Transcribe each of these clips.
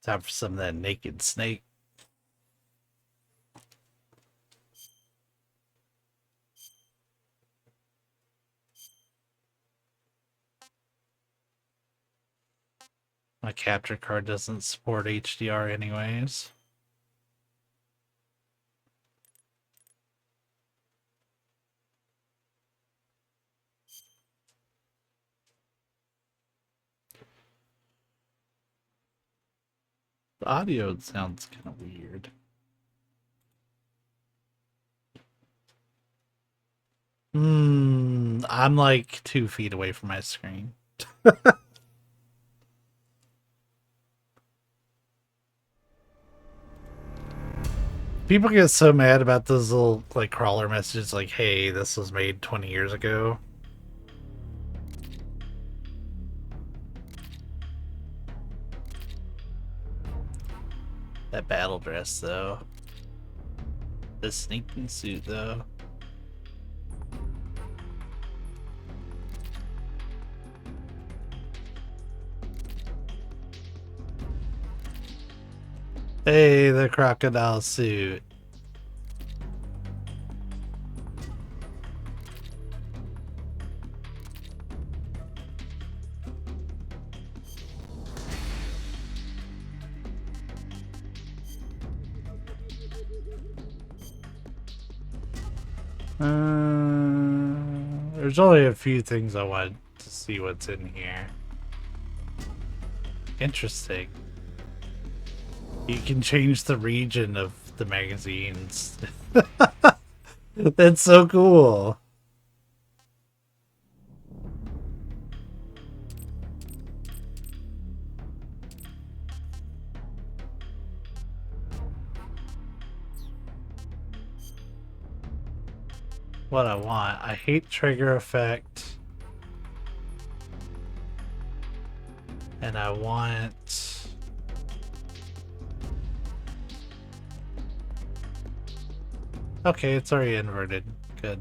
Time for some of that naked snake. My capture card doesn't support HDR anyways. The audio sounds kind of weird. I'm like 2 feet away from my screen. People get so mad about those little like crawler messages like, hey, this was made 20 years ago. That battle dress though. The sneaking suit though. Hey, the crocodile suit. There's only a few things I want to see what's in here. Interesting. You can change the region of the magazines. That's so cool. What I want. I hate trigger effect. And I want... Okay, it's already inverted. Good.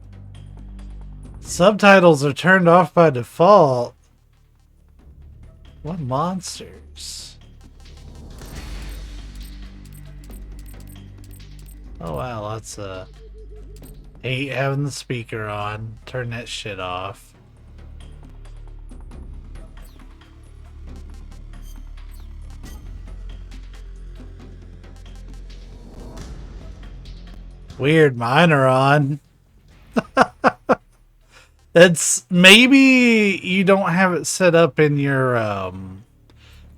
Subtitles are turned off by default. What monsters? Oh wow, that's hate having the speaker on. Turn that shit off. Weird, mine are on. That's maybe you don't have it set up in your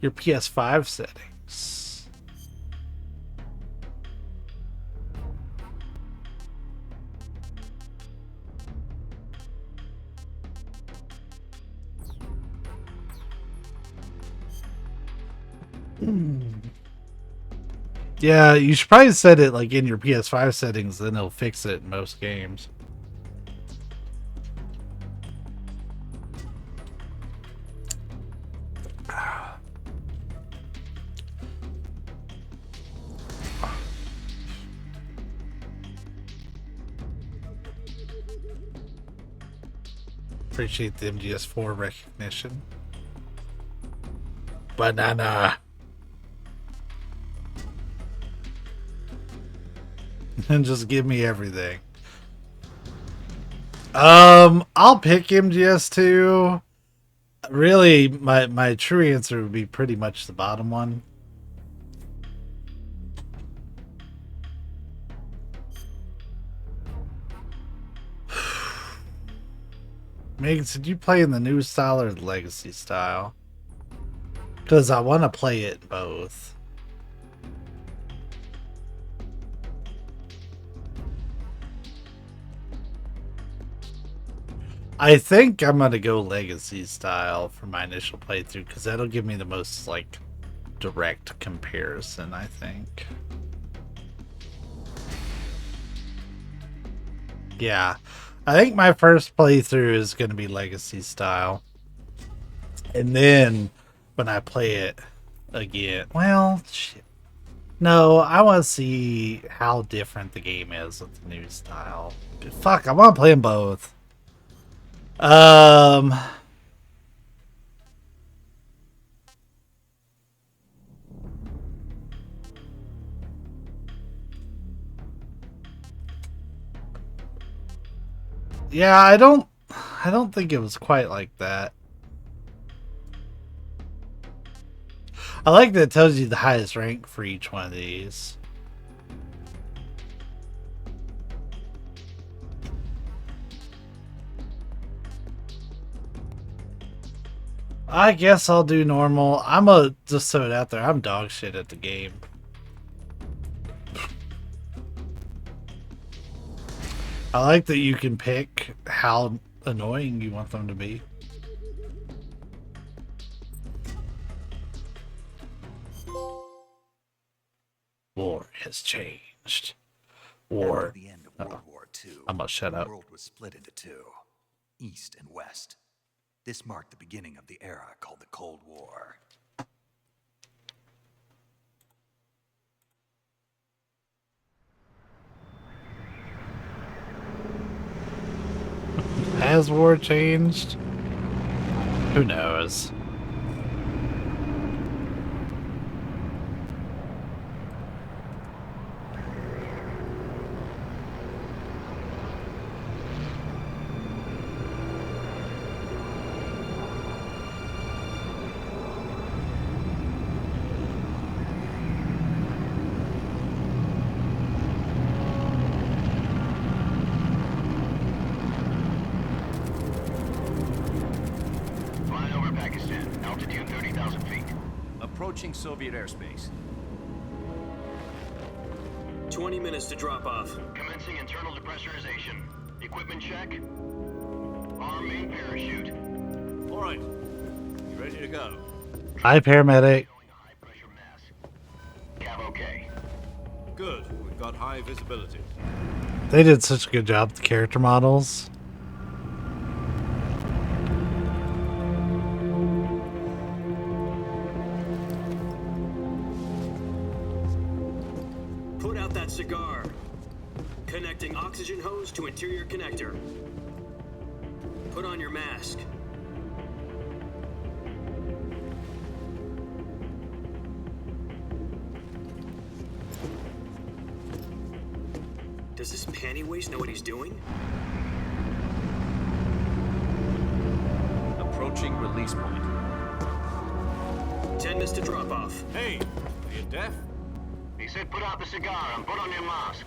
PS5 settings. Yeah, you should probably set it like in your PS5 settings, then it'll fix it in most games. Appreciate the MGS4 recognition. Banana. And just give me everything. I'll pick MGS2. Really, my true answer would be pretty much the bottom one. Megan, did you play in the new style or the legacy style? Because I want to play it both. I think I'm going to go legacy style for my initial playthrough because that'll give me the most, like, direct comparison, I think. Yeah. I think my first playthrough is going to be legacy style. And then when I play it again, well, shit. No, I want to see how different the game is with the new style. Fuck, I want to play them both. Yeah, I don't think it was quite like that. I like that it tells you the highest rank for each one of these. I guess I'll do normal. Just throw it out there. I'm dog shit at the game. I like that you can pick how annoying you want them to be. War has changed. War. After the end of World War II, I'm gonna shut up. the world was split into two, East and West. This marked the beginning of the era called the Cold War. Has war changed? Who knows? Approaching Soviet airspace. 20 minutes to drop off. Commencing internal depressurization. Equipment check. Arm main parachute. All right. You ready to go? Hi, paramedic. High pressure mask. Cav okay. Good. We've got high visibility. They did such a good job with the character models. Put out that cigar. Connecting oxygen hose to interior connector. Put on your mask. Does this panty waste know what he's doing? Approaching release point. 10 minutes to drop off. Hey, are you deaf? He said put out the cigar and put on your mask.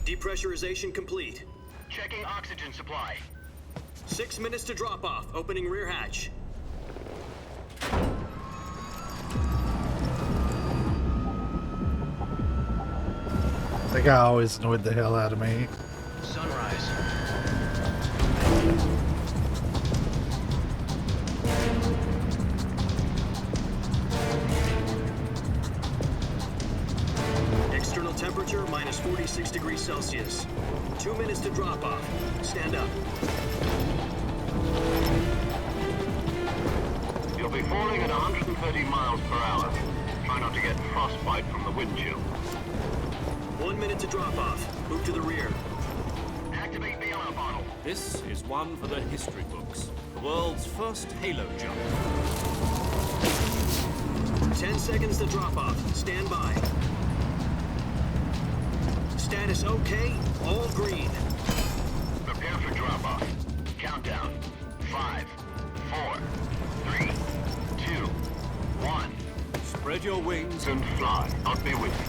Depressurization complete. Checking oxygen supply. 6 minutes to drop off. Opening rear hatch. That guy always annoyed the hell out of me. Sunrise. External temperature minus 46 degrees Celsius. 2 minutes to drop off. Stand up. You'll be falling at 130 miles per hour. Try not to get frostbite from the wind chill. 1 minute to drop off. Move to the rear. Activate the armor bottle. This is one for the history books. The world's first halo jump. 10 seconds to drop off. Stand by. Status okay. All green. Prepare for drop off. Countdown. 5, 4, 3, 2, 1. Spread your wings And fly. I'll be with you.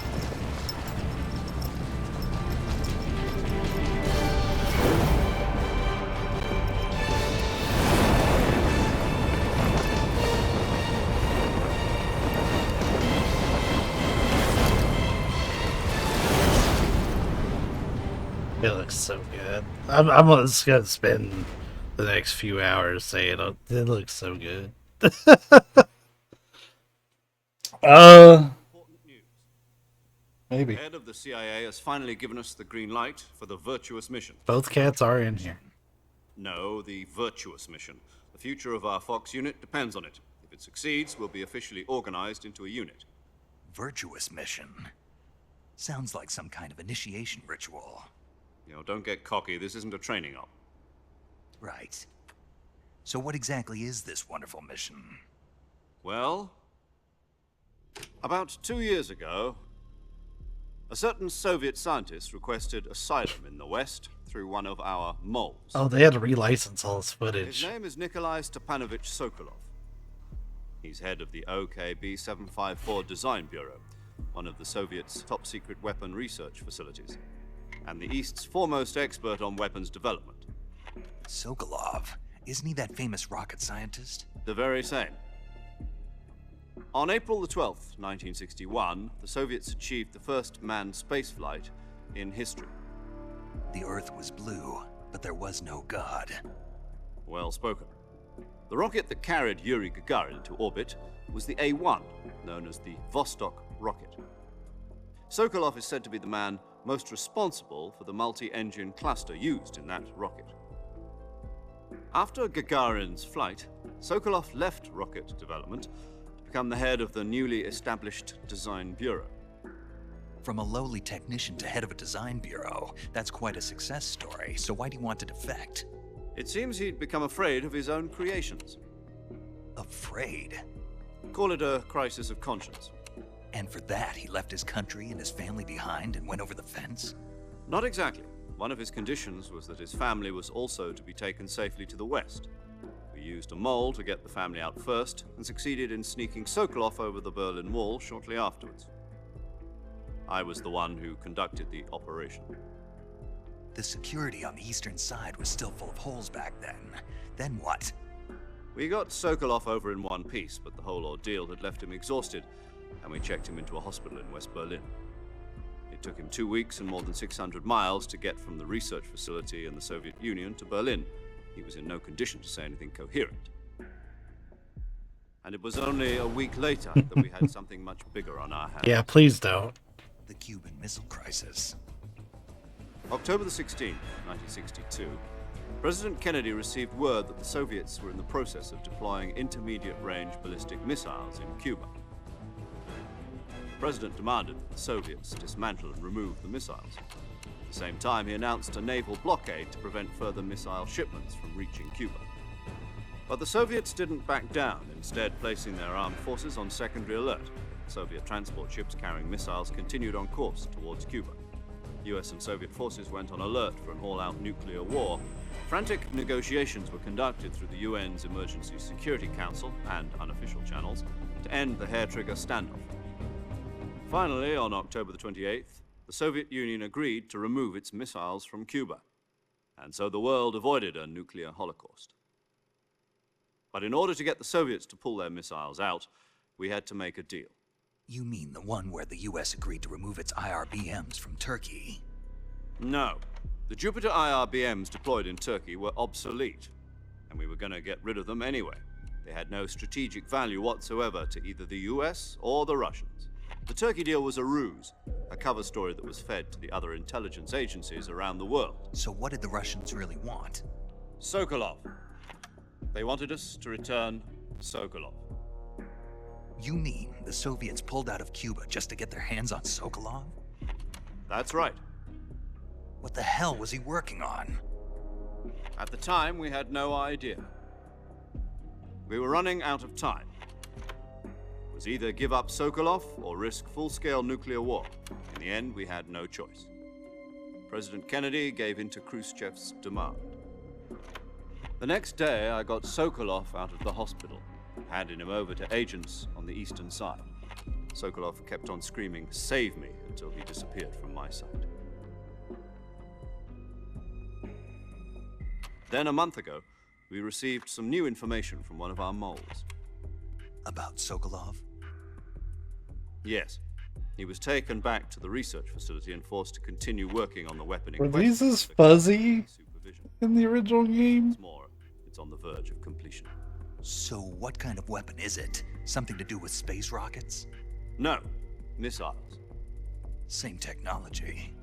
It looks so good. I'm just gonna spend the next few hours saying it looks so good. Important news. Maybe. Head of the CIA has finally given us the green light for the virtuous mission. Both cats are in here. No, the virtuous mission. The future of our Fox unit depends on it. If it succeeds, we'll be officially organized into a unit. Virtuous mission. Sounds like some kind of initiation ritual. You know, don't get cocky. This isn't a training op. Right. So what exactly is this wonderful mission? Well, about 2 years ago, a certain Soviet scientist requested asylum in the West through one of our moles. Oh, they had to relicense all this His footage. name is Nikolai Stepanovich Sokolov. He's head of the OKB 754 Design Bureau, one of the Soviets' top-secret weapon research facilities, and the East's foremost expert on weapons development. Sokolov? Isn't he that famous rocket scientist? The very same. On April the 12th, 1961, the Soviets achieved the first manned spaceflight in history. The Earth was blue, but there was no God. Well spoken. The rocket that carried Yuri Gagarin into orbit was the A-1, known as the Vostok rocket. Sokolov is said to be the man most responsible for the multi-engine cluster used in that rocket. After Gagarin's flight, Sokolov left rocket development to become the head of the newly established Design Bureau. From a lowly technician to head of a design bureau, that's quite a success story, so why'd he want to defect? It seems he'd become afraid of his own creations. Afraid? Call it a crisis of conscience. And for that, he left his country and his family behind and went over the fence? Not exactly. One of his conditions was that his family was also to be taken safely to the West. We used a mole to get the family out first and succeeded in sneaking Sokolov over the Berlin Wall shortly afterwards. I was the one who conducted the operation. The security on the eastern side was still full of holes back then. Then what? We got Sokolov over in one piece, but the whole ordeal had left him exhausted, and we checked him into a hospital in West Berlin. It took him 2 weeks and more than 600 miles to get from the research facility in the Soviet Union to Berlin. He was in no condition to say anything coherent. And it was only a week later that we had something much bigger on our hands. Yeah, please don't. The Cuban Missile Crisis. October the 16th, 1962, President Kennedy received word that the Soviets were in the process of deploying intermediate-range ballistic missiles in Cuba. The President demanded that the Soviets dismantle and remove the missiles. At the same time, he announced a naval blockade to prevent further missile shipments from reaching Cuba. But the Soviets didn't back down, instead placing their armed forces on secondary alert. Soviet transport ships carrying missiles continued on course towards Cuba. US and Soviet forces went on alert for an all-out nuclear war. Frantic negotiations were conducted through the UN's Emergency Security Council and unofficial channels to end the hair-trigger standoff. Finally, on October the 28th, the Soviet Union agreed to remove its missiles from Cuba, and so the world avoided a nuclear holocaust. But in order to get the Soviets to pull their missiles out, we had to make a deal. You mean the one where the US agreed to remove its IRBMs from Turkey? No. The Jupiter IRBMs deployed in Turkey were obsolete, and we were going to get rid of them anyway. They had no strategic value whatsoever to either the US or the Russians. The Turkey deal was a ruse, a cover story that was fed to the other intelligence agencies around the world. So what did the Russians really want? Sokolov. They wanted us to return Sokolov. You mean the Soviets pulled out of Cuba just to get their hands on Sokolov? That's right. What the hell was he working on? At the time, we had no idea. We were running out of time. It was either give up Sokolov or risk full-scale nuclear war. In the end, we had no choice. President Kennedy gave in to Khrushchev's demand. The next day, I got Sokolov out of the hospital, handing him over to agents on the eastern side. Sokolov kept on screaming, "Save me," until he disappeared from my sight. Then a month ago, we received some new information from one of our moles. About Sokolov? Yes. He was taken back to the research facility and forced to continue working on the weapon in Were question. these as fuzzy Supervision. in the original game? What's more, it's on the verge of completion. So what kind of weapon is it? Something to do with space rockets? No, missiles. Same technology.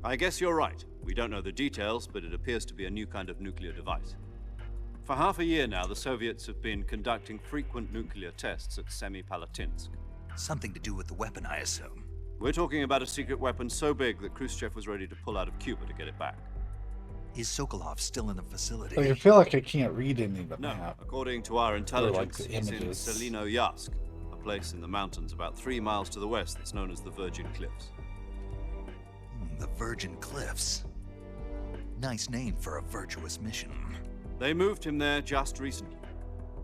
I guess you're right. We don't know the details, but it appears to be a new kind of nuclear device. For half a year now, the Soviets have been conducting frequent nuclear tests at Semipalatinsk. Something to do with the weapon, I assume. We're talking about a secret weapon so big that Khrushchev was ready to pull out of Cuba to get it back. Is Sokolov still in the facility? Like, I feel like I can't read any of the No, map. according to our intelligence, the he's in images. Selino-Yarsk, a place in the mountains about 3 miles to the west that's known as the Virgin Cliffs. The Virgin Cliffs. Nice name for a virtuous mission. They moved him there just recently.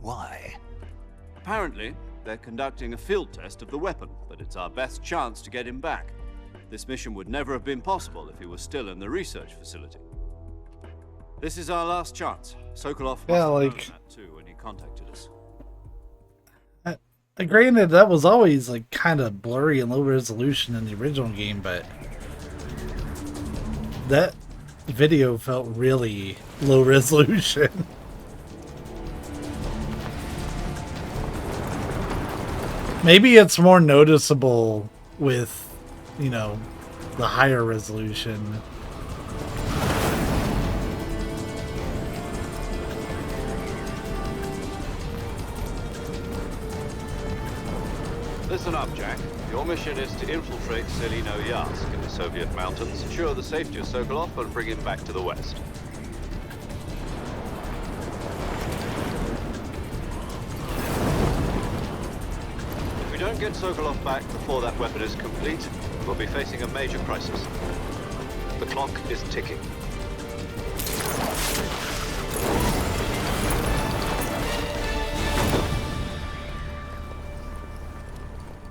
Why? Apparently, they're conducting a field test of the weapon, but it's our best chance to get him back. This mission would never have been possible if he was still in the research facility. This is our last chance. Sokolov must have known that too when he contacted us. Granted, that was always like kind of blurry and low resolution in the original game, but that video felt really low resolution. Maybe it's more noticeable with, you know, the higher resolution. Listen up, Jack. Your mission is to infiltrate Selino-Yarsk in the Soviet mountains, ensure the safety of Sokolov, and bring him back to the west. If we don't get Sokolov back before that weapon is complete, we'll be facing a major crisis. The clock is ticking.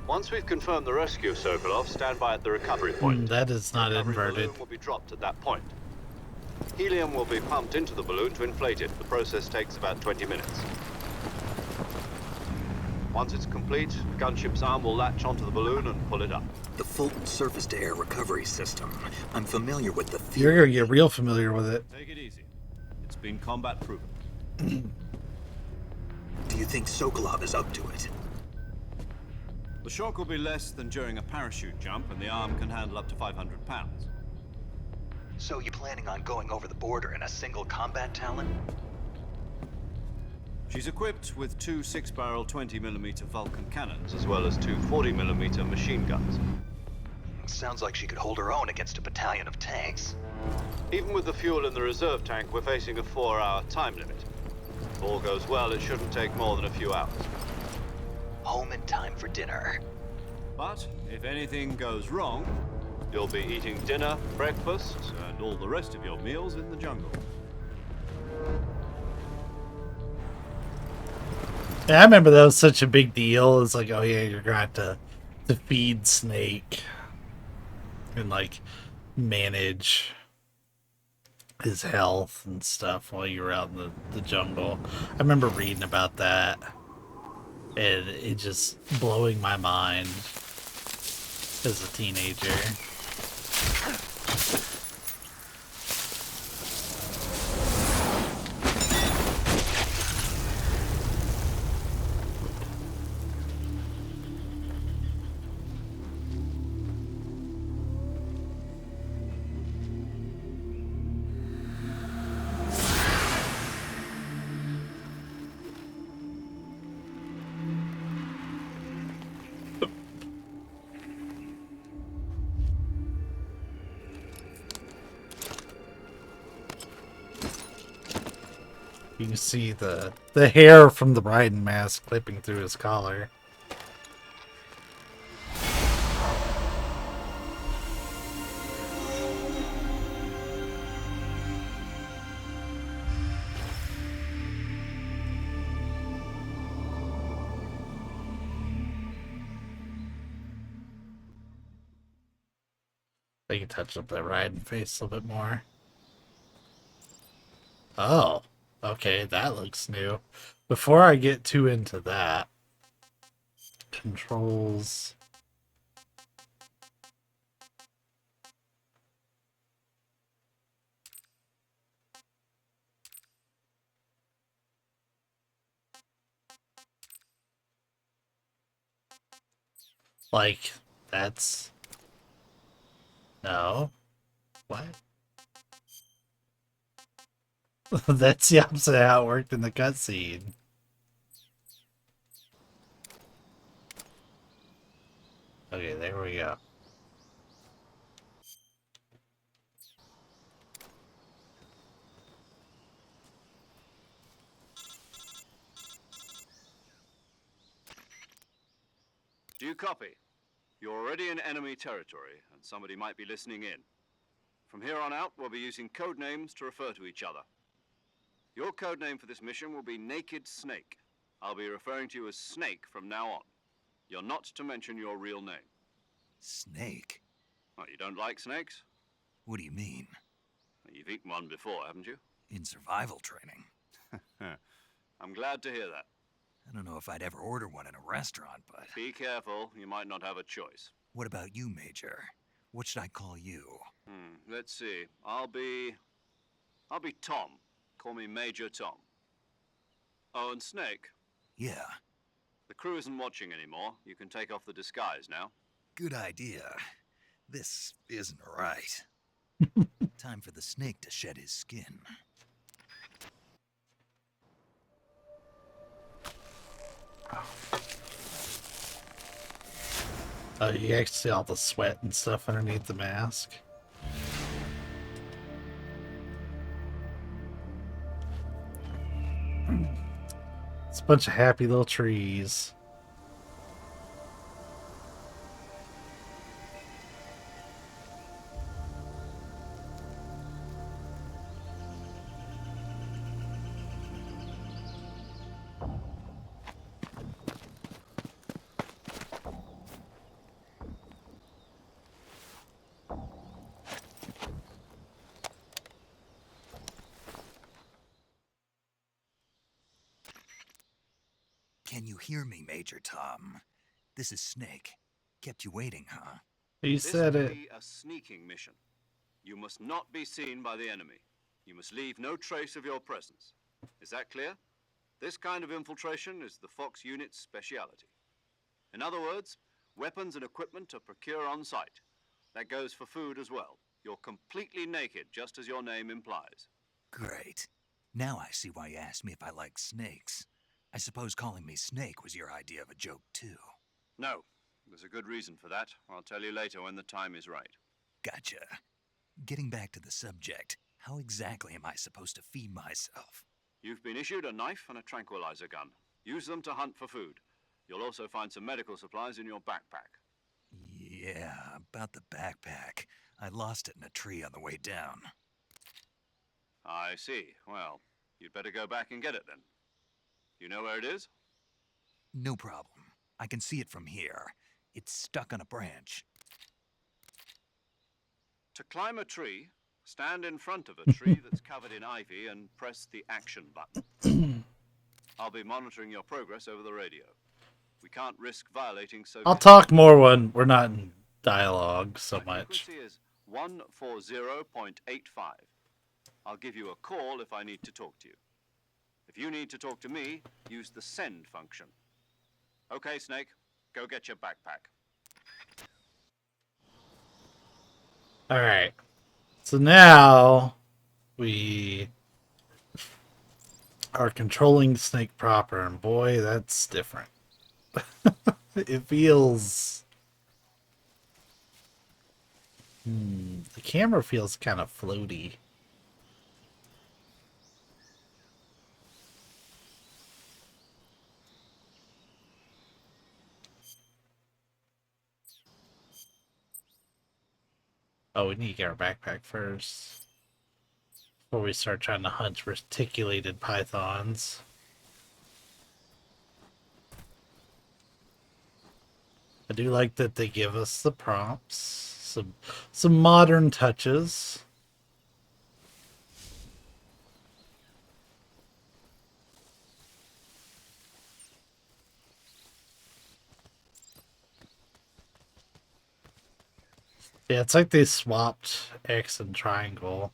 Once we've confirmed the rescue of Sokolov, stand by at the recovery point. That is not The recovery inverted. balloon will be dropped at that point. Helium will be pumped into the balloon to inflate it. The process takes about 20 minutes. Once it's complete, the gunship's arm will latch onto the balloon and pull it up. The Fulton surface-to-air recovery system. I'm familiar with the You're theory. gonna get real familiar with it. Take it easy. It's been combat proven. Do you think Sokolov is up to it? The shock will be less than during a parachute jump, and the arm can handle up to 500 pounds. So you're planning on going over the border in a single combat Talon? She's equipped with 2 6-barrel 20mm Vulcan cannons, as well as 2 40mm machine guns. Sounds like she could hold her own against a battalion of tanks. Even with the fuel in the reserve tank, we're facing a 4-hour time limit. If all goes well, it shouldn't take more than a few hours. Home in time for dinner. But if anything goes wrong, you'll be eating dinner, breakfast, and all the rest of your meals in the jungle. Yeah, I remember that was such a big deal. It's like, oh yeah, you're gonna have to feed Snake and like manage his health and stuff while you were out in the jungle. I remember reading about that and it just blowing my mind as a teenager. You can see the hair from the Bryden mask clipping through his collar. I can touch up that Raiden face a little bit more. Oh, okay, that looks new. Before I get too into that, controls. Like, that's... No. What? That's the opposite of how it worked in the cutscene. Okay, there we go. you copy? You're already in enemy territory, and somebody might be listening in. From here on out, we'll be using code names to refer to each other. Your code name for this mission will be Naked Snake. I'll be referring to you as Snake from now on. You're not to mention your real name. Snake? Oh, you don't like snakes? What do you mean? You've eaten one before, haven't you? In survival training? I'm glad to hear that. I don't know if I'd ever order one in a restaurant, but... Be careful, you might not have a choice. What about you, Major? What should I call you? Let's see. I'll be Tom. Call me Major Tom. Oh, and Snake. Yeah. The crew isn't watching anymore. You can take off the disguise now. Good idea. This isn't right. Time for the snake to shed his skin. Oh, you can actually see all the sweat and stuff underneath the mask. It's a bunch of happy little trees. Can you hear me, Major Tom? This is Snake. Kept you waiting, huh? You said This will it. be a sneaking mission. You must not be seen by the enemy. You must leave no trace of your presence. Is that clear? This kind of infiltration is the Fox unit's speciality. In other words, weapons and equipment are procured on site. That goes for food as well. You're completely naked, just as your name implies. Great. Now I see why you asked me if I like snakes. I suppose calling me Snake was your idea of a joke, too. No, there's a good reason for that. I'll tell you later when the time is right. Gotcha. Getting back to the subject, how exactly am I supposed to feed myself? You've been issued a knife and a tranquilizer gun. Use them to hunt for food. You'll also find some medical supplies in your backpack. Yeah, about the backpack. I lost it in a tree on the way down. I see. Well, you'd better go back and get it then. You know where it is? No problem. I can see it from here. It's stuck on a branch. To climb a tree, stand in front of a tree that's covered in ivy and press the action button. I'll be monitoring your progress over the radio. We can't risk violating Soviet... I'll talk more when we're not in dialogue so My much. frequency is 140.85. I'll give you a call if I need to talk to you. If you need to talk to me, use the send function. Okay, Snake, go get your backpack. Alright. So now we are controlling Snake proper, and boy, that's different. It feels... the camera feels kind of floaty. Oh, we need to get our backpack first. Before we start trying to hunt reticulated pythons. I do like that they give us the prompts. Some modern touches. Yeah, it's like they swapped X and triangle.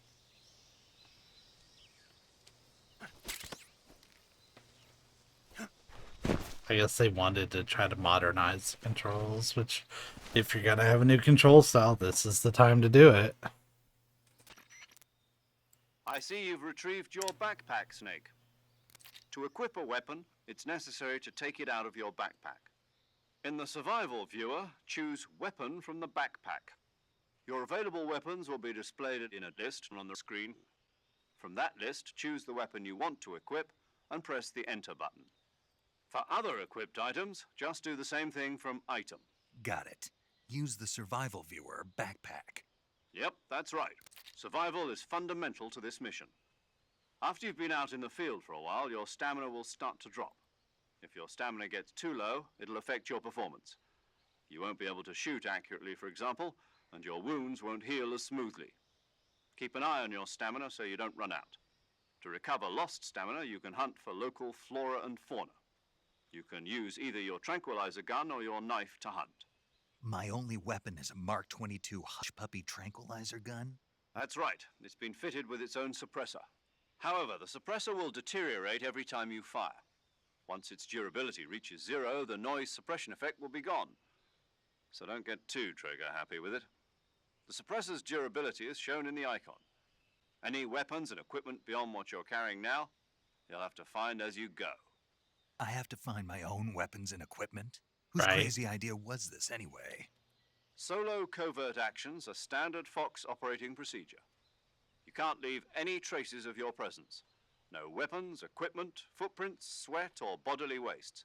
I guess they wanted to try to modernize the controls, which, if you're gonna have a new control style, this is the time to do it. I see you've retrieved your backpack, Snake. To equip a weapon, it's necessary to take it out of your backpack. In the survival viewer, choose Weapon from the backpack. Your available weapons will be displayed in a list on the screen. From that list, choose the weapon you want to equip and press the Enter button. For other equipped items, just do the same thing from item. Got it. Use the survival viewer backpack. Yep, that's right. Survival is fundamental to this mission. After you've been out in the field for a while, your stamina will start to drop. If your stamina gets too low, it'll affect your performance. You won't be able to shoot accurately, for example, and your wounds won't heal as smoothly. Keep an eye on your stamina so you don't run out. To recover lost stamina, you can hunt for local flora and fauna. You can use either your tranquilizer gun or your knife to hunt. My only weapon is a Mark 22 Hush Puppy tranquilizer gun? That's right. It's been fitted with its own suppressor. However, the suppressor will deteriorate every time you fire. Once its durability reaches 0, the noise suppression effect will be gone. So don't get too trigger happy with it. The suppressor's durability is shown in the icon. Any weapons and equipment beyond what you're carrying now, you'll have to find as you go. I have to find my own weapons and equipment? Whose Right. crazy idea was this anyway? Solo covert actions are standard Fox operating procedure. You can't leave any traces of your presence. No weapons, equipment, footprints, sweat, or bodily waste.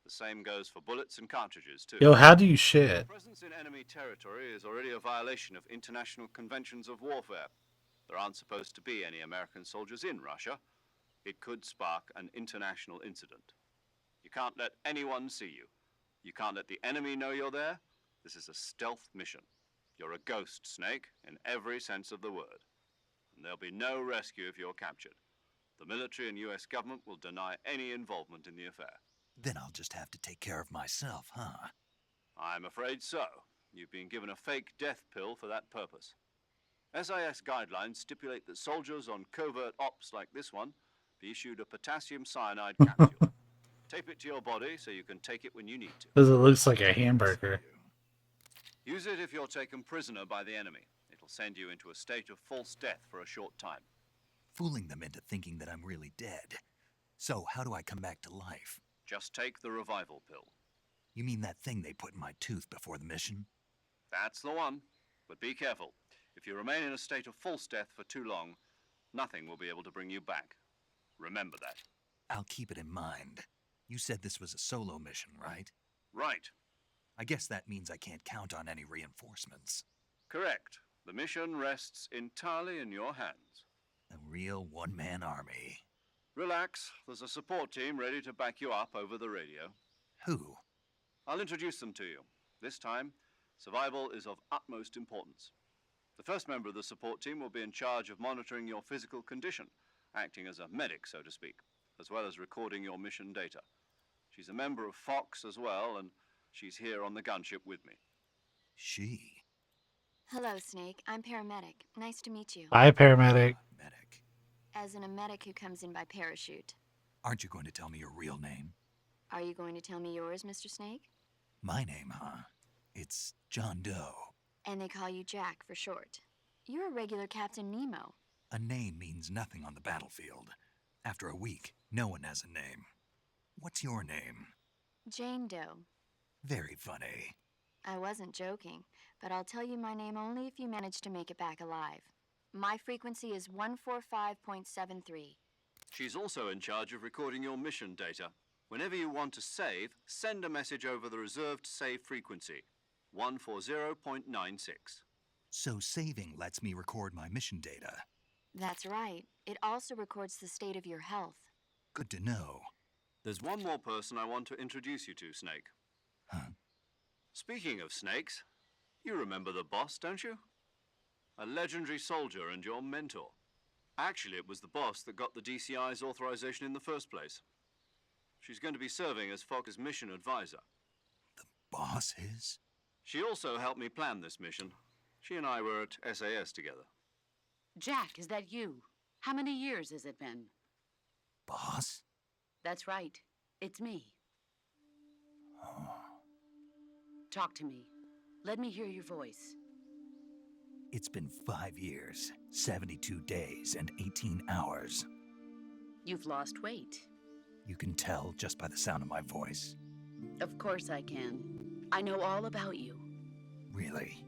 The same goes for bullets and cartridges, too. Yo, how do you shit? Presence in enemy territory is already a violation of international conventions of warfare. There aren't supposed to be any American soldiers in Russia. It could spark an international incident. You can't let anyone see you. You can't let the enemy know you're there. This is a stealth mission. You're a ghost, Snake, in every sense of the word. And there'll be no rescue if you're captured. The military and US government will deny any involvement in the affair. Then I'll just have to take care of myself, huh? I'm afraid so. You've been given a fake death pill for that purpose. SIS guidelines stipulate that soldiers on covert ops like this one be issued a potassium cyanide capsule. Tape it to your body so you can take it when you need to. Because it looks like a hamburger. Use it if you're taken prisoner by the enemy. It'll send you into a state of false death for a short time. Fooling them into thinking that I'm really dead. So how do I come back to life? Just take the revival pill. You mean that thing they put in my tooth before the mission? That's the one. But be careful. If you remain in a state of false death for too long, nothing will be able to bring you back. Remember that. I'll keep it in mind. You said this was a solo mission, right? Right. I guess that means I can't count on any reinforcements. Correct. The mission rests entirely in your hands. A real one-man army. Relax. There's a support team ready to back you up over the radio. Who? I'll introduce them to you. This time, survival is of utmost importance. The first member of the support team will be in charge of monitoring your physical condition, acting as a medic, so to speak, as well as recording your mission data. She's a member of Fox as well, and she's here on the gunship with me. She. Hello, Snake. I'm paramedic. Nice to meet you. Hi, paramedic. Medic. As in a medic who comes in by parachute. Aren't you going to tell me your real name? Are you going to tell me yours, Mr. Snake? My name, huh? It's John Doe. And they call you Jack for short. You're a regular Captain Nemo. A name means nothing on the battlefield. After a week, no one has a name. What's your name? Jane Doe. Very funny. I wasn't joking, but I'll tell you my name only if you manage to make it back alive. My frequency is 145.73. She's also in charge of recording your mission data. Whenever you want to save, send a message over the reserved save frequency, 140.96. So saving lets me record my mission data. That's right. It also records the state of your health. Good to know. There's one more person I want to introduce you to, Snake. Huh? Speaking of snakes, you remember the boss, don't you? A legendary soldier and your mentor. Actually, it was the boss that got the DCI's authorization in the first place. She's going to be serving as Fox's mission advisor. The boss is? She also helped me plan this mission. She and I were at SAS together. Jack, is that you? How many years has it been? Boss? That's right. It's me. Oh. Talk to me. Let me hear your voice. It's been 5 years, 72 days, and 18 hours. You've lost weight. You can tell just by the sound of my voice. Of course I can. I know all about you. Really?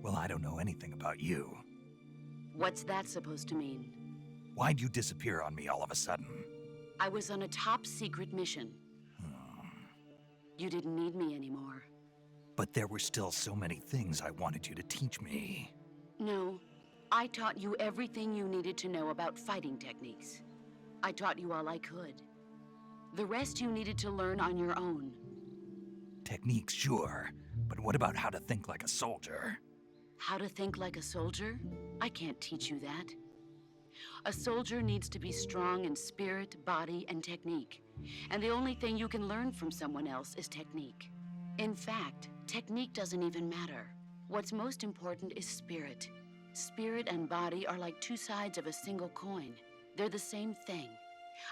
Well, I don't know anything about you. What's that supposed to mean? Why'd you disappear on me all of a sudden? I was on a top secret mission. You didn't need me anymore. But there were still so many things I wanted you to teach me. No, I taught you everything you needed to know about fighting techniques. I taught you all I could. The rest you needed to learn on your own. Techniques, sure. But what about how to think like a soldier? How to think like a soldier? I can't teach you that. A soldier needs to be strong in spirit, body, and technique. And the only thing you can learn from someone else is technique. In fact, technique doesn't even matter. What's most important is spirit. Spirit and body are like two sides of a single coin. They're the same thing.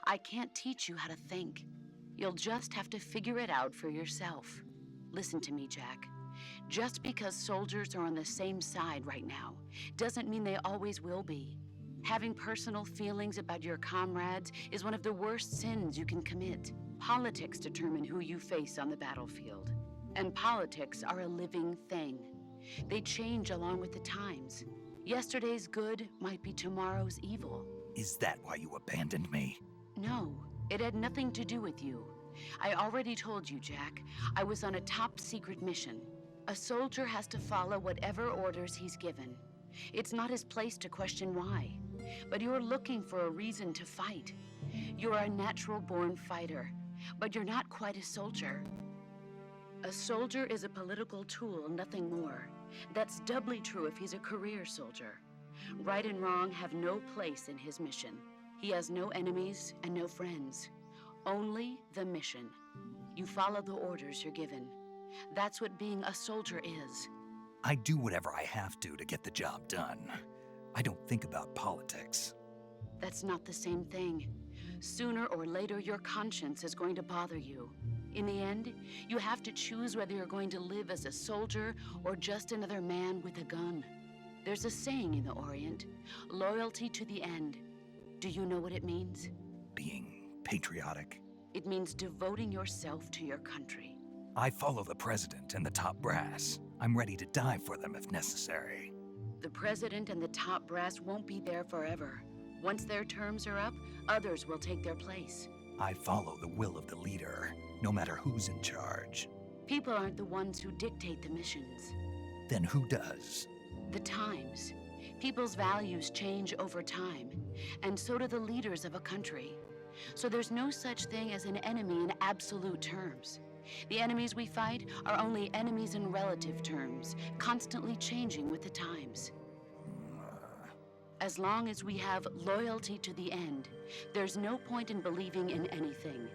I can't teach you how to think. You'll just have to figure it out for yourself. Listen to me, Jack. Just because soldiers are on the same side right now doesn't mean they always will be. Having personal feelings about your comrades is one of the worst sins you can commit. Politics determine who you face on the battlefield. And politics are a living thing. They change along with the times. Yesterday's good might be tomorrow's evil. Is that why you abandoned me? No, it had nothing to do with you. I already told you, Jack. I was on a top-secret mission. A soldier has to follow whatever orders he's given. It's not his place to question why. But you're looking for a reason to fight. You're a natural-born fighter, but you're not quite a soldier. A soldier is a political tool, nothing more. That's doubly true if he's a career soldier. Right and wrong have no place in his mission. He has no enemies and no friends. Only the mission. You follow the orders you're given. That's what being a soldier is. I do whatever I have to get the job done. I don't think about politics. That's not the same thing. Sooner or later, your conscience is going to bother you. In the end, you have to choose whether you're going to live as a soldier or just another man with a gun. There's a saying in the Orient, loyalty to the end. Do you know what it means? Being patriotic. It means devoting yourself to your country. I follow the president and the top brass. I'm ready to die for them if necessary. The president and the top brass won't be there forever. Once their terms are up, others will take their place. I follow the will of the leader, no matter who's in charge. People aren't the ones who dictate the missions. Then who does? The times. People's values change over time, and so do the leaders of a country. So there's no such thing as an enemy in absolute terms. The enemies we fight are only enemies in relative terms, constantly changing with the times. As long as we have loyalty to the end, there's no point in believing in anything,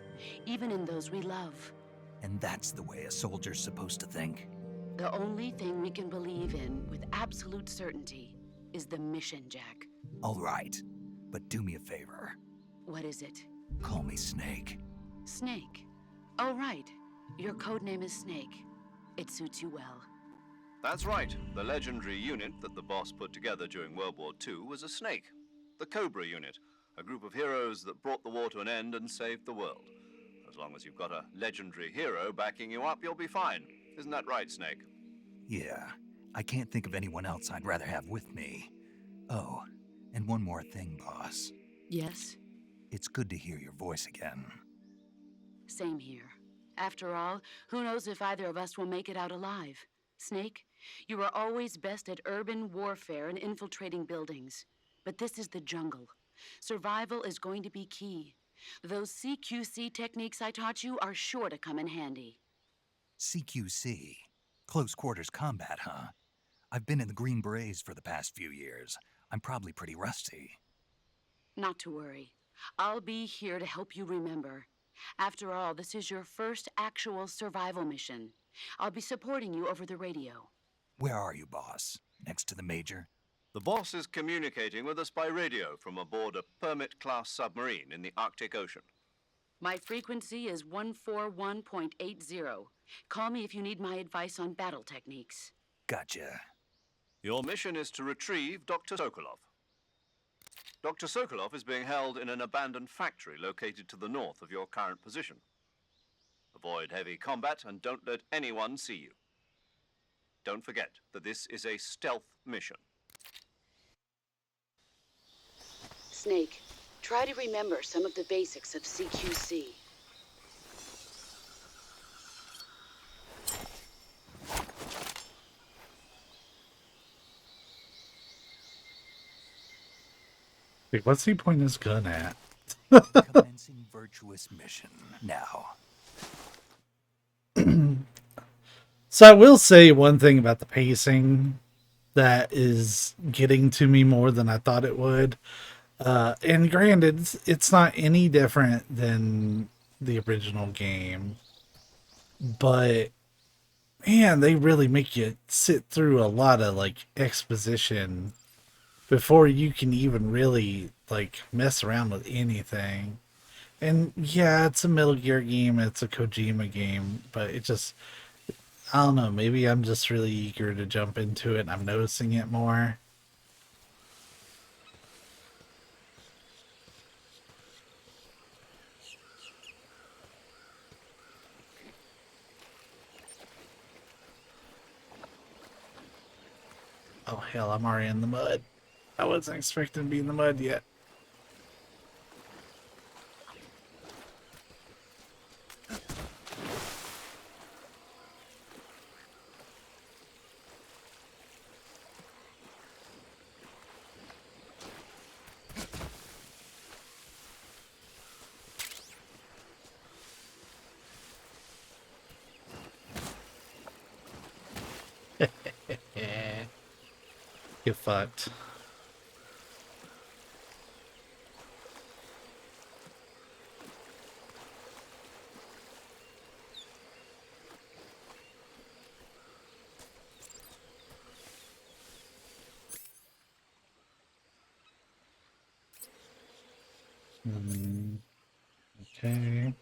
even in those we love. And that's the way a soldier's supposed to think? The only thing we can believe in with absolute certainty is the mission, Jack. All right, but do me a favor. What is it? Call me Snake. Snake. Oh, right. Your code name is Snake. It suits you well. That's right. The legendary unit that the boss put together during World War II was a snake. The Cobra unit, a group of heroes that brought the war to an end and saved the world. As long as you've got a legendary hero backing you up, you'll be fine. Isn't that right, Snake? Yeah, I can't think of anyone else I'd rather have with me. Oh, and one more thing, boss. Yes? It's good to hear your voice again. Same here. After all, who knows if either of us will make it out alive? Snake, you are always best at urban warfare and infiltrating buildings. But this is the jungle. Survival is going to be key. Those CQC techniques I taught you are sure to come in handy. CQC? Close quarters combat, huh? I've been in the Green Berets for the past few years. I'm probably pretty rusty. Not to worry. I'll be here to help you remember. After all, this is your first actual survival mission. I'll be supporting you over the radio. Where are you, boss? Next to the Major? The boss is communicating with us by radio from aboard a Permit-class submarine in the Arctic Ocean. My frequency is 141.80. Call me if you need my advice on battle techniques. Gotcha. Your mission is to retrieve Dr. Sokolov. Dr. Sokolov is being held in an abandoned factory located to the north of your current position. Avoid heavy combat and don't let anyone see you. Don't forget that this is a stealth mission. Snake, try to remember some of the basics of CQC. Wait, what's he pointing his gun at? Commencing virtuous mission now. So I will say one thing about the pacing that is getting to me more than I thought it would. And granted, it's not any different than the original game, but man, they really make you sit through a lot of like exposition before you can even really like mess around with anything. And yeah, it's a Metal Gear game, it's a Kojima game, but it just, I don't know, maybe I'm just really eager to jump into it and I'm noticing it more. Oh hell, I'm already in the mud. I wasn't expecting to be in the mud yet. Yeah. Get fucked. Okay.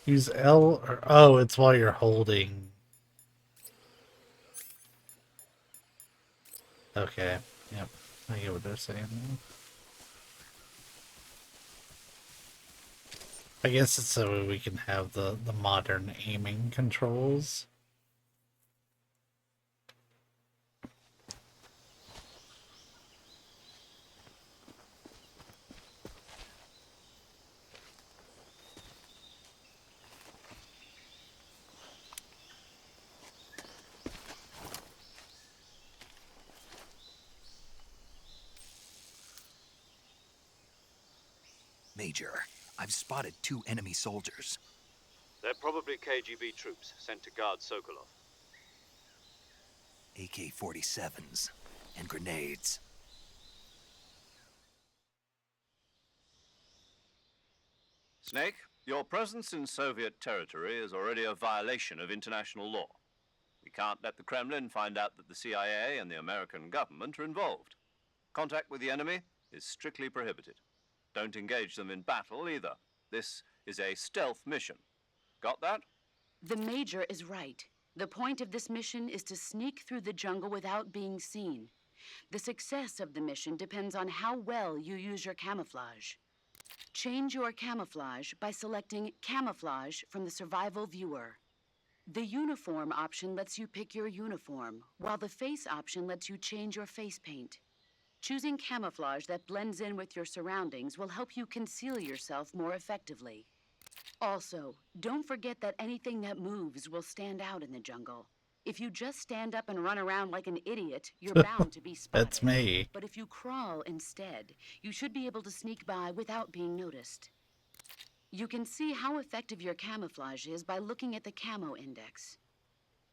Use L or oh, it's while you're holding. Okay. Yep. I get what they're saying. I guess it's so we can have the modern aiming controls. Major, I've spotted 2 enemy soldiers. They're probably KGB troops sent to guard Sokolov. AK-47s and grenades. Snake, your presence in Soviet territory is already a violation of international law. We can't let the Kremlin find out that the CIA and the American government are involved. Contact with the enemy is strictly prohibited. Don't engage them in battle either. This is a stealth mission. Got that? The Major is right. The point of this mission is to sneak through the jungle without being seen. The success of the mission depends on how well you use your camouflage. Change your camouflage by selecting Camouflage from the Survival Viewer. The Uniform option lets you pick your uniform, while the Face option lets you change your face paint. Choosing camouflage that blends in with your surroundings will help you conceal yourself more effectively. Also, don't forget that anything that moves will stand out in the jungle. If you just stand up and run around like an idiot, you're bound to be spotted. That's me. But if you crawl instead, you should be able to sneak by without being noticed. You can see how effective your camouflage is by looking at the Camo Index.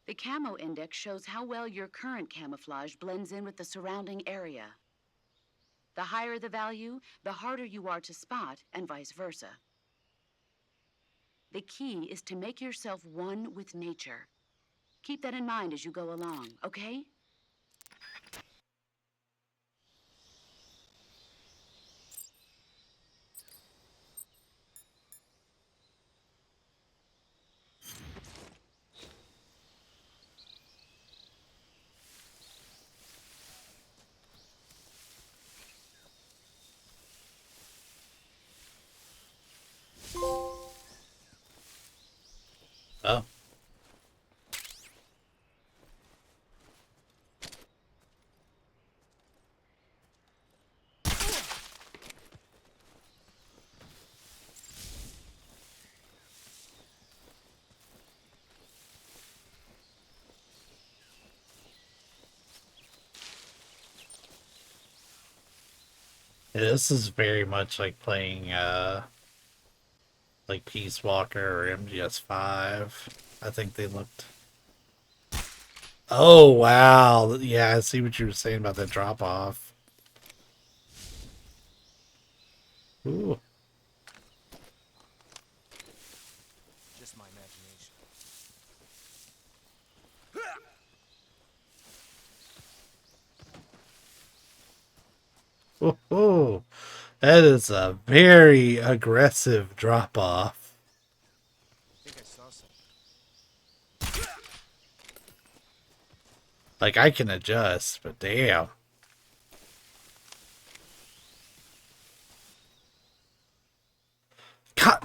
The Camo Index shows how well your current camouflage blends in with the surrounding area. The higher the value, the harder you are to spot, and vice versa. The key is to make yourself one with nature. Keep that in mind as you go along, okay? Oh. Yeah, this is very much like playing like Peace Walker or MGS5. I think they looked. Oh wow, yeah, I see what you were saying about that drop off. Ooh. Just my imagination. Oh, that is a very aggressive drop off. I think I saw something. Like I can adjust, but damn.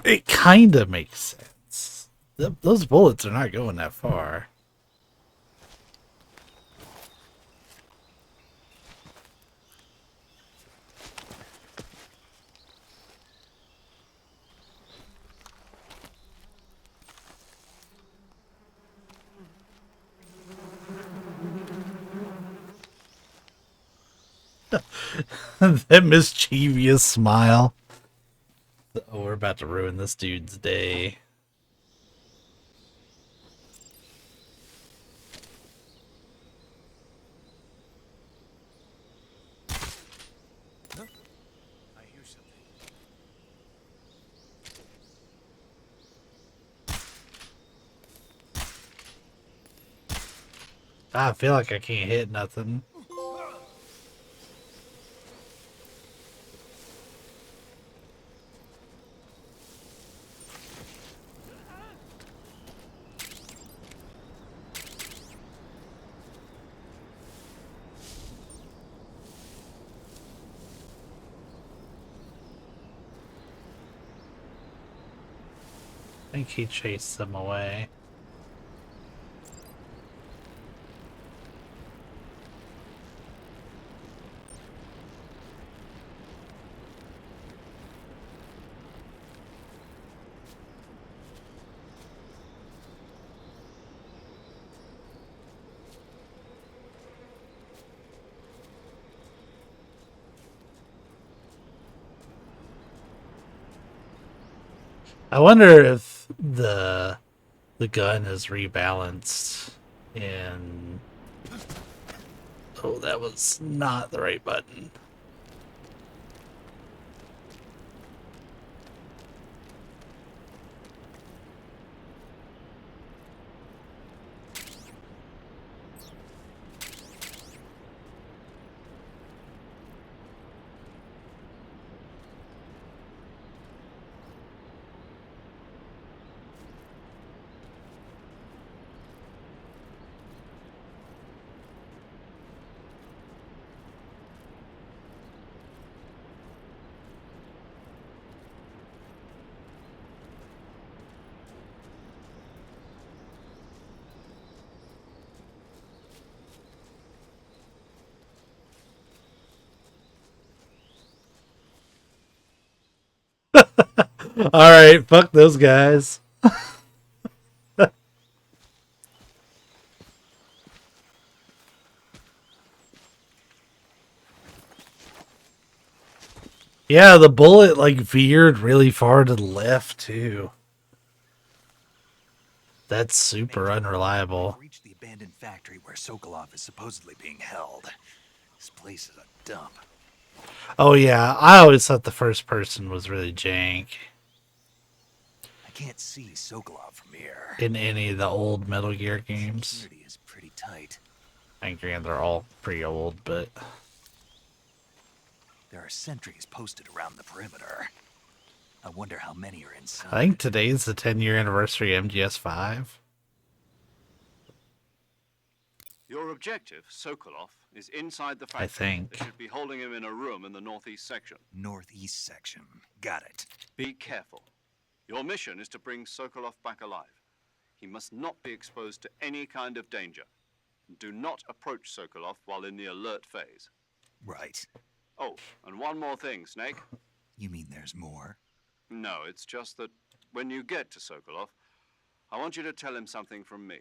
It kind of makes sense. Those bullets are not going that far. That mischievous smile. Oh, we're about to ruin this dude's day. Huh? I hear something. I feel like I can't hit nothing. I think he chased them away. I wonder if the gun is rebalanced in. Oh, that was not the right button. All right, fuck those guys. Yeah, the bullet like veered really far to the left too. That's super unreliable. We've reached the abandoned factory where Sokolov is supposedly being held. This place is a dump. Oh yeah, I always thought the first person was really jank I can't see Sokolov from here. in any of the old Metal Gear games. Security is pretty tight. I agree, they're all pretty old, but There are sentries posted around the perimeter. I wonder how many are inside. I think today's the 10-year anniversary of MGS5. Your objective, Sokolov, is inside the factory. I think. They should be holding him in a room in the northeast section. Northeast section. Got it. Be careful. Your mission is to bring Sokolov back alive. He must not be exposed to any kind of danger. Do not approach Sokolov while in the alert phase. Right. Oh, and one more thing, Snake. You mean there's more? No, it's just that when you get to Sokolov, I want you to tell him something from me.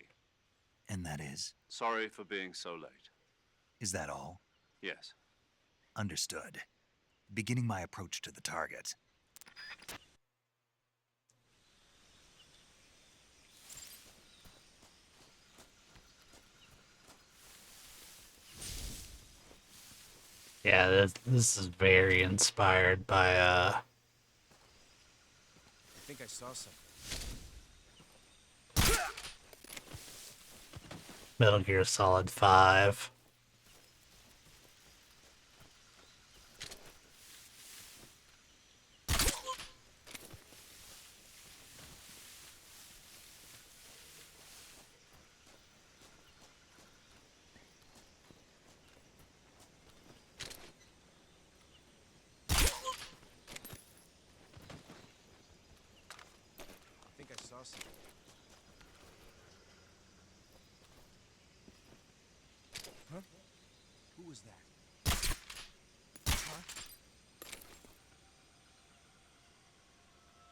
And that is? Sorry for being so late. Is that all? Yes. Understood. beginning my approach to the target. Yeah, this is very inspired by I think I saw something. Metal Gear Solid 5. I think I saw something. Huh? Who was that? Huh?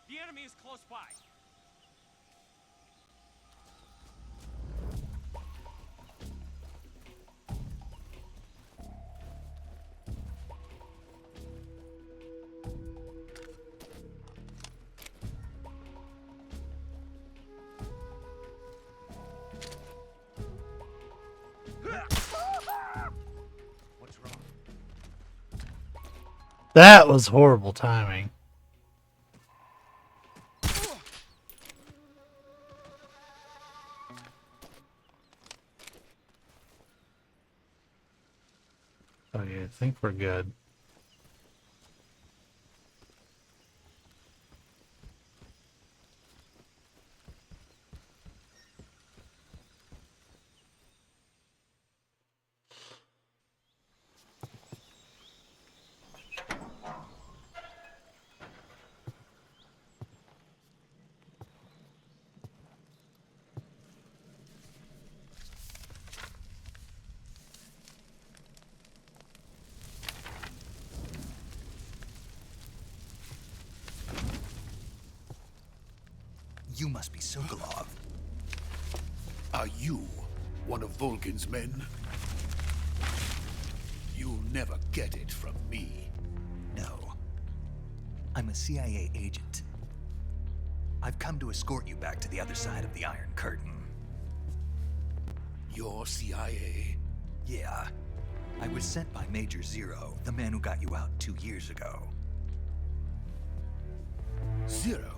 The enemy is close by. What's wrong? That was horrible timing. Okay, I think we're good. You must be Sokolov. Are you one of Volgin's men? You'll never get it from me. No. I'm a CIA agent. I've come to escort you back to the other side of the Iron Curtain. You're CIA? Yeah. I was sent by Major Zero, the man who got you out 2 years ago. Zero?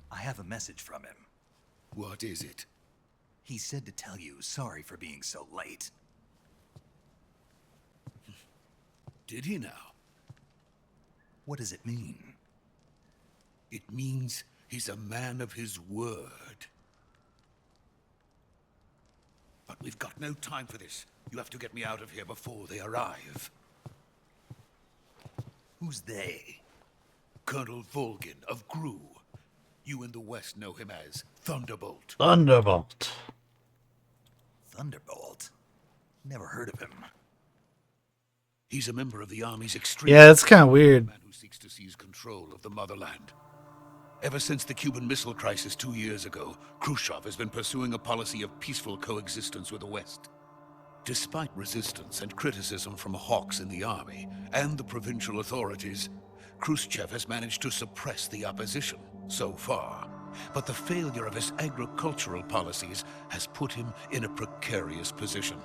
I have a message from him. What is it? He said to tell you sorry for being so late. Did he now? What does it mean? It means he's a man of his word. But we've got no time for this. You have to get me out of here before they arrive. Who's they? Colonel Volgin of GRU. You in the West know him as Thunderbolt. Thunderbolt. Thunderbolt? Never heard of him. He's a member of the Army's extreme... Yeah, it's kind of weird. Man who seeks to seize control of the motherland. Ever since the Cuban Missile Crisis 2 years ago, Khrushchev has been pursuing a policy of peaceful coexistence with the West. Despite resistance and criticism from hawks in the army and the provincial authorities, Khrushchev has managed to suppress the opposition so far. But the failure of his agricultural policies has put him in a precarious position.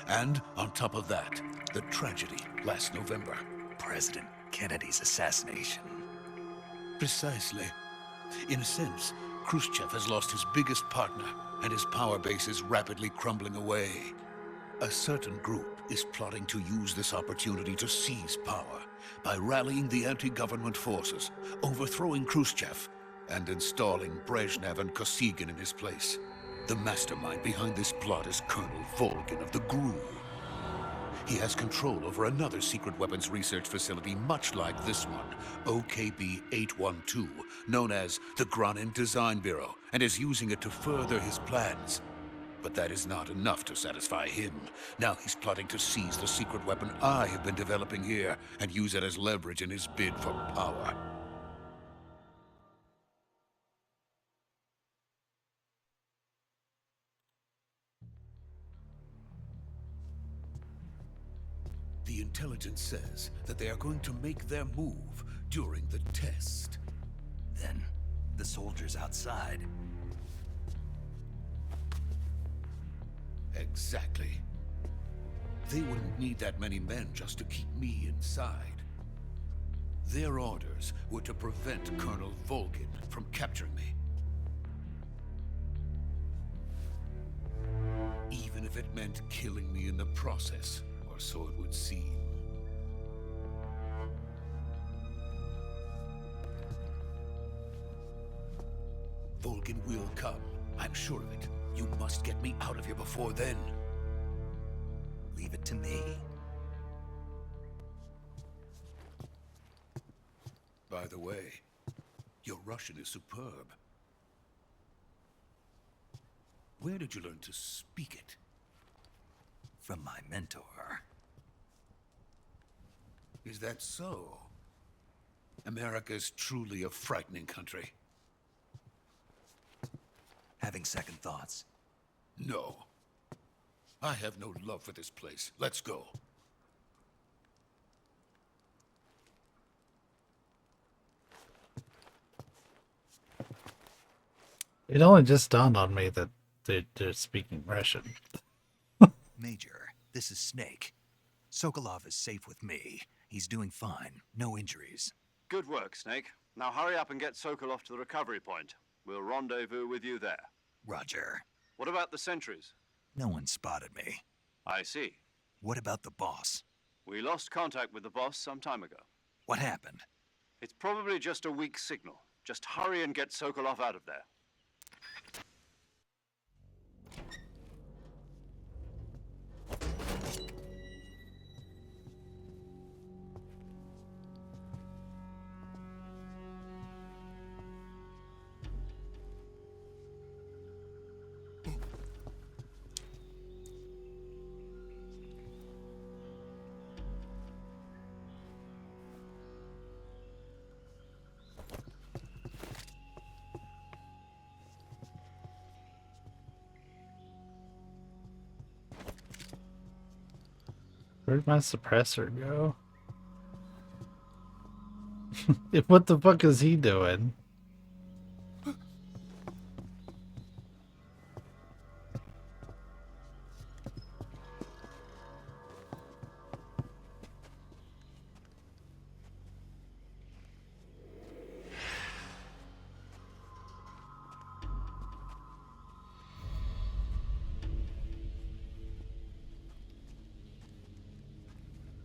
And on top of that, the tragedy last November. President Kennedy's assassination. Precisely. In a sense, Khrushchev has lost his biggest partner, and his power base is rapidly crumbling away. A certain group is plotting to use this opportunity to seize power by rallying the anti-government forces, overthrowing Khrushchev, and installing Brezhnev and Kosygin in his place. The mastermind behind this plot is Colonel Volgin of the GRU. He has control over another secret weapons research facility much like this one, OKB-812, known as the Granin Design Bureau, and is using it to further his plans. But that is not enough to satisfy him. Now he's plotting to seize the secret weapon I have been developing here and use it as leverage in his bid for power. The intelligence says that they are going to make their move during the test. Then, the soldiers outside. Exactly. They wouldn't need that many men just to keep me inside. Their orders were to prevent Colonel Volgin from capturing me. Even if it meant killing me in the process, or so it would seem. Volgin will come. I'm sure of it. You must get me out of here before then. Leave it to me. By the way, your Russian is superb. Where did you learn to speak it? From my mentor. Is that so? America's truly a frightening country. Having second thoughts. No. I have no love for this place. Let's go. It only just dawned on me that they're speaking Russian. Major, this is Snake. Sokolov is safe with me. He's doing fine. No injuries. Good work, Snake. Now hurry up and get Sokolov to the recovery point. We'll rendezvous with you there. Roger. What about the sentries? No one spotted me. I see. What about the boss? We lost contact with the boss some time ago. What happened? It's probably just a weak signal. Just hurry and get Sokolov out of there. Where'd my suppressor go? What the fuck is he doing?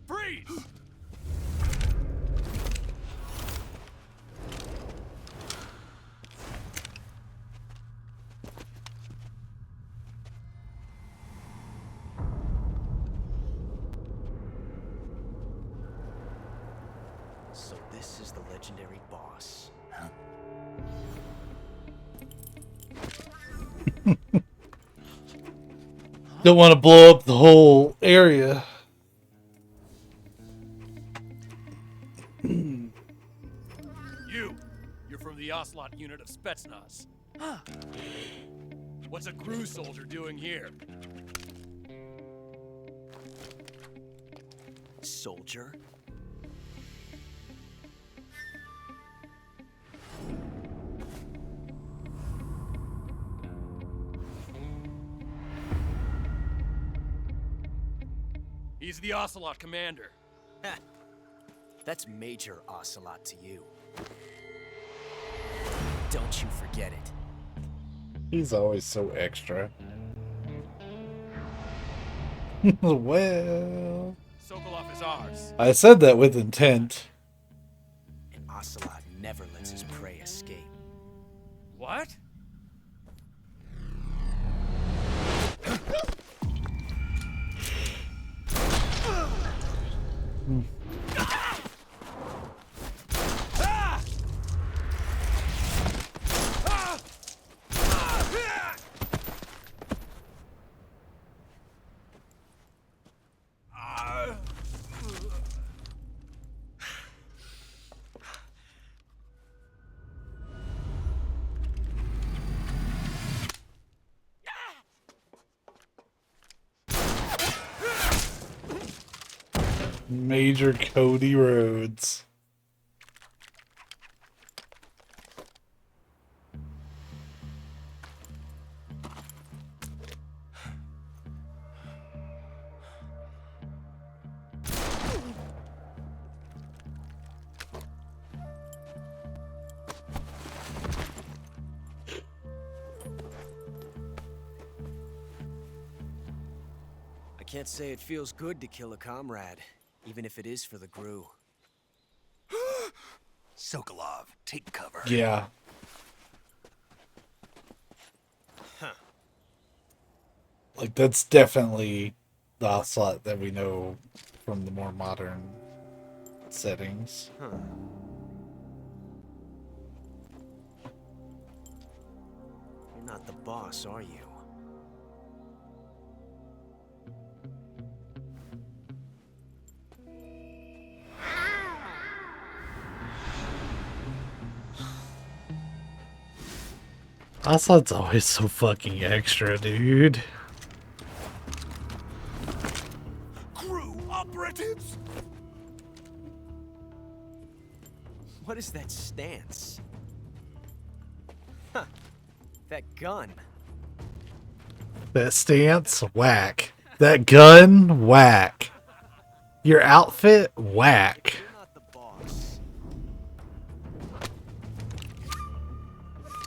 Freeze! So this is the legendary boss. Huh? Don't want to blow up the whole area. You're from the Ocelot unit of Spetsnaz. What's a crew soldier doing here? Soldier? He's the Ocelot commander. That's Major Ocelot to you. Don't you forget it. He's always so extra. Well, Sokolov is ours. I said that with intent. And Ocelot never lets his prey escape. What? Major Cody Rhodes. I can't say it feels good to kill a comrade, even if it is for the Gru. Sokolov, take cover. Yeah. Huh. Like, that's definitely the Ocelot that we know from the more modern settings. Huh. You're not the boss, are you? Ocelot's always so fucking extra, dude. Crew operatives! What is that stance? Huh. That gun. That stance, whack. That gun, whack. Your outfit, whack. You're not the boss.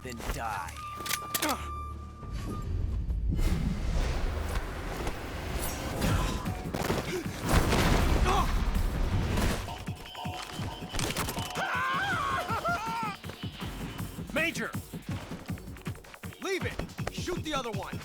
Then die. Major! Leave it! Shoot the other one!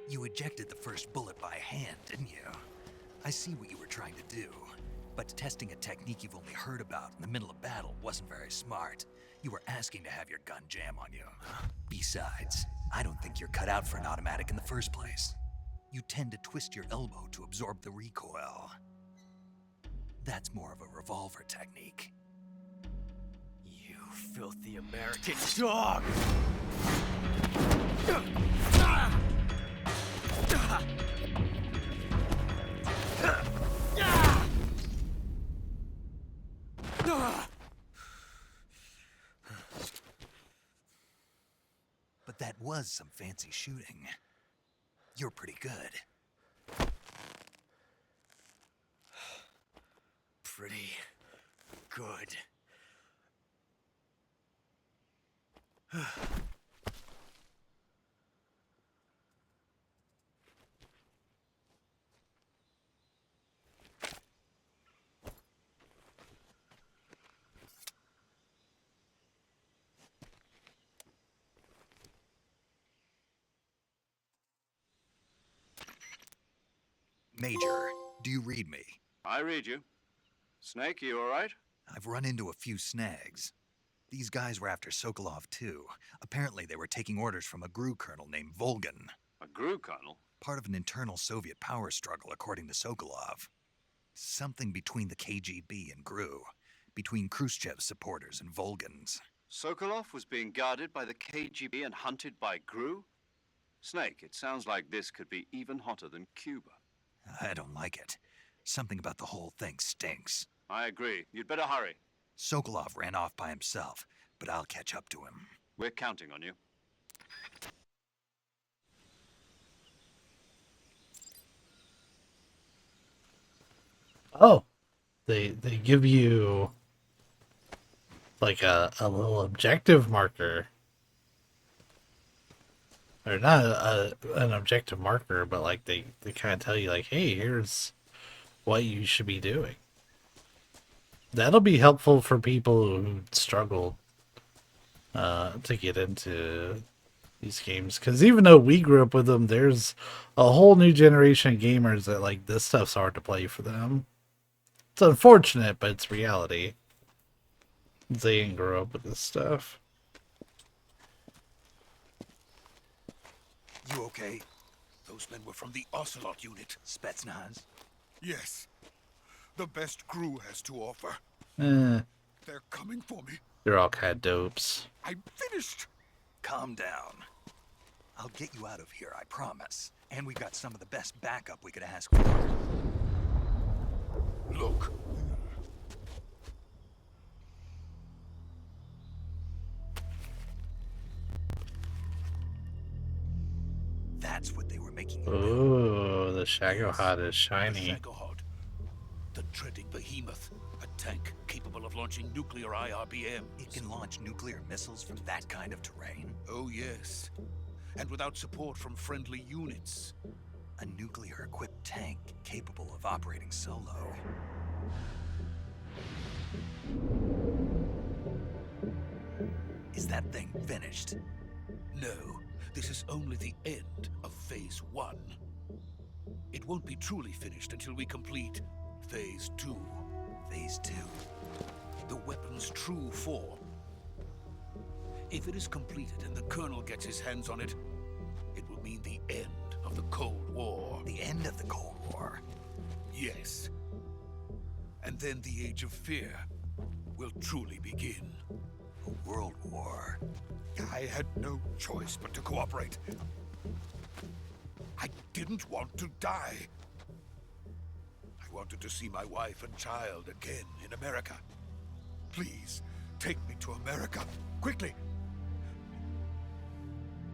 You ejected the first bullet by hand, didn't you? I see what you were trying to do. But testing a technique you've only heard about in the middle of battle wasn't very smart. You were asking to have your gun jam on you. Besides, I don't think you're cut out for an automatic in the first place. You tend to twist your elbow to absorb the recoil. That's more of a revolver technique. You filthy American dog! But that was some fancy shooting. You're pretty good. Pretty good. Major, do you read me? I read you. Snake, you all right? I've run into a few snags. These guys were after Sokolov too. Apparently they were taking orders from a GRU colonel named Volgan. A GRU colonel? Part of an internal Soviet power struggle, according to Sokolov. Something between the KGB and GRU. Between Khrushchev's supporters and Volgan's. Sokolov was being guarded by the KGB and hunted by GRU? Snake, it sounds like this could be even hotter than Cuba. I don't like it. Something about the whole thing stinks. I agree. You'd better hurry. Sokolov ran off by himself, but I'll catch up to him. We're counting on you. Oh, they give you like a little objective marker. Or not an objective marker, but like they kind of tell you like, hey, here's what you should be doing. That'll be helpful for people who struggle to get into these games. Because even though we grew up with them, there's a whole new generation of gamers that like this stuff's hard to play for them. It's unfortunate, but it's reality. They didn't grow up with this stuff. You okay? Those men were from the Ocelot unit. Spetsnaz? Yes. The best crew has to offer. Eh, They're coming for me. they're all kind of dopes. I'm finished. Calm down. I'll get you out of here, I promise. And we got some of the best backup we could ask for. Look. That's what they were making you Oh, the Shagohod is shiny. Shagohod. The dreaded behemoth. A tank capable of launching nuclear IRBM. It can launch nuclear missiles from that kind of terrain? Oh, yes. And without support from friendly units. A nuclear-equipped tank capable of operating solo. Is that thing finished? No, this is only the end of Phase 1. It won't be truly finished until we complete Phase 2. Phase 2? The weapon's true form. If it is completed and the Colonel gets his hands on it, it will mean the end of the Cold War. The end of the Cold War? Yes. And then the Age of Fear will truly begin. A world war? I had no choice but to cooperate. I didn't want to die. I wanted to see my wife and child again in America. Please, take me to America, quickly.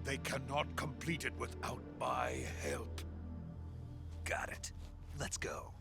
They cannot complete it without my help. Got it. Let's go.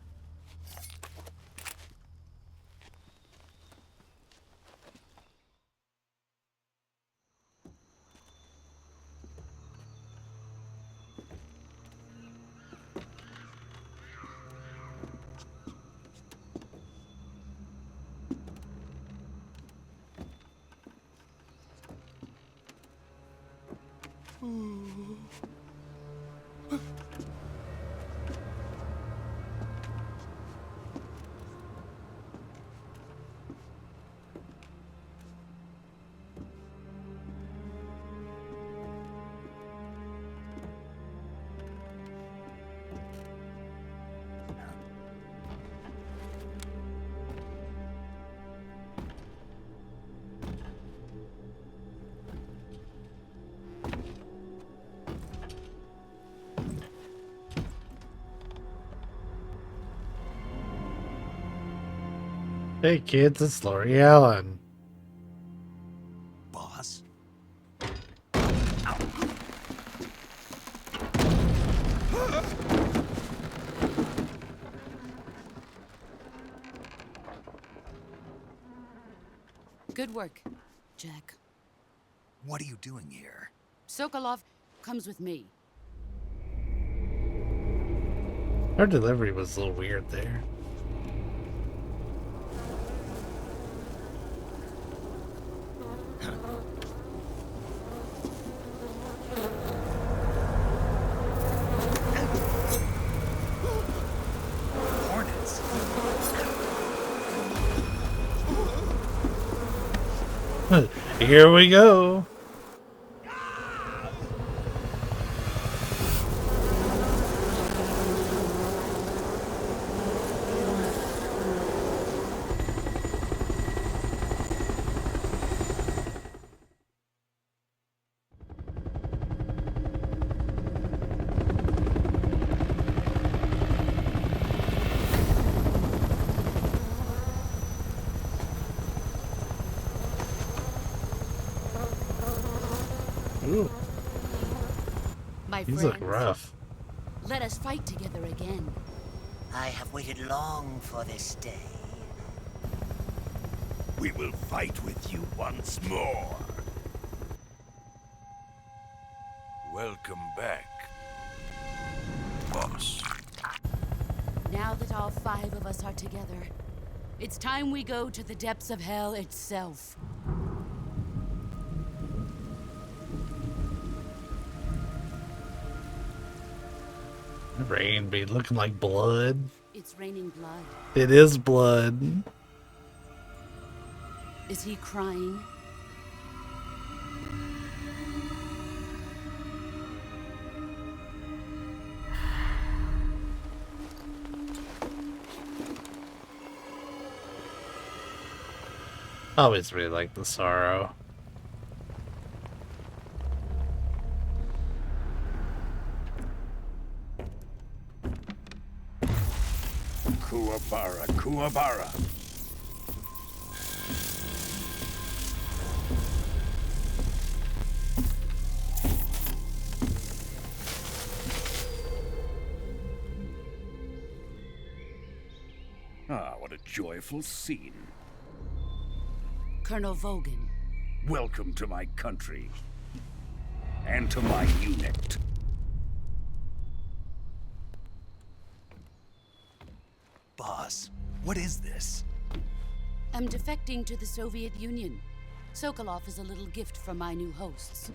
Hey kids, it's Lori Allen. Boss? Good work, Jack. What are you doing here? Sokolov comes with me. Her delivery was a little weird there. Hornets? Here we go. Ooh, My these friends, look rough. let us fight together again. I have waited long for this day. We will fight with you once more. Welcome back, boss. Now that all 5 of us are together, it's time we go to the depths of hell itself. The rain be looking like blood. It's raining blood. It is blood. Is he crying? I always really like the sorrow. Kuwabara, Kuwabara. Ah, what a joyful scene. Colonel Vogan. Welcome to my country. And to my unit. Boss, what is this? I'm defecting to the Soviet Union. Sokolov is a little gift from my new hosts.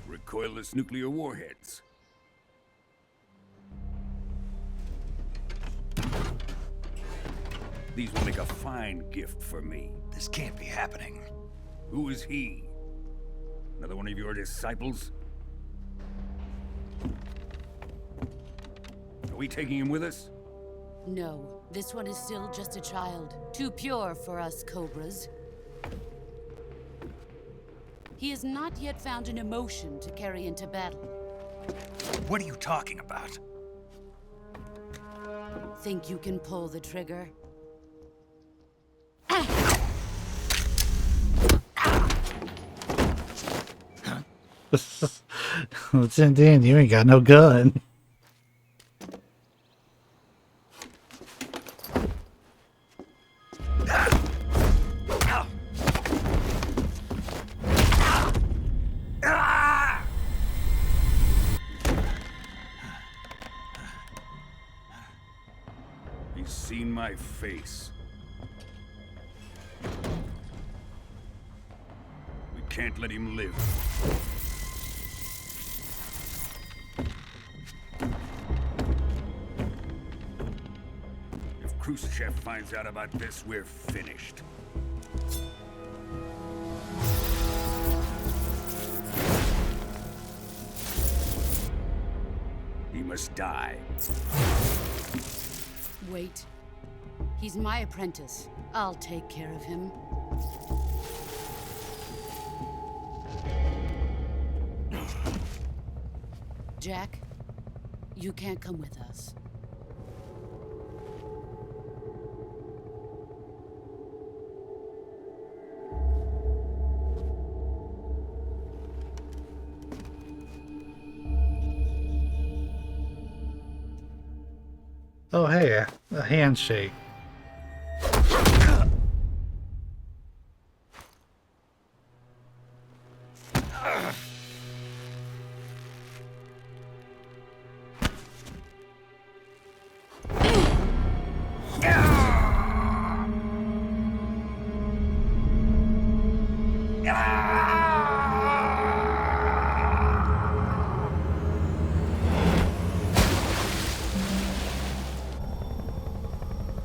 Recoilless nuclear warheads. These will make a fine gift for me. This can't be happening. Who is he? Another one of your disciples? Are we taking him with us? No, this one is still just a child. Too pure for us Cobras. He has not yet found an emotion to carry into battle. What are you talking about? Think you can pull the trigger? What's in Dan? You ain't got no gun. He's seen my face. We can't let him live. If Khrushchev finds out about this, we're finished. He must die. Wait. He's my apprentice. I'll take care of him. Jack, you can't come with us. Oh, hey, a handshake.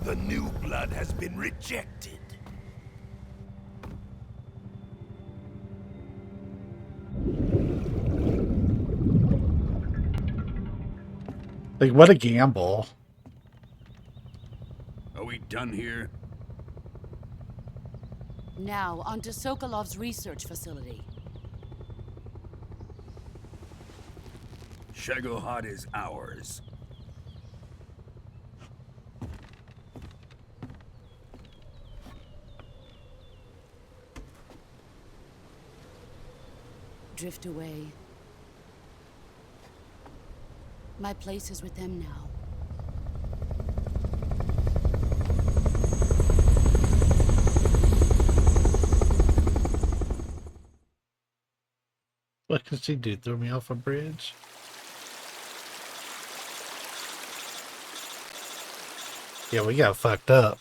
The new blood has been rejected. Like, what a gamble. Are we done here? Now, onto Sokolov's research facility. Shagohod is ours. Drift away. My place is with them now. fuck did she do? Throw me off a bridge? Yeah, we got fucked up.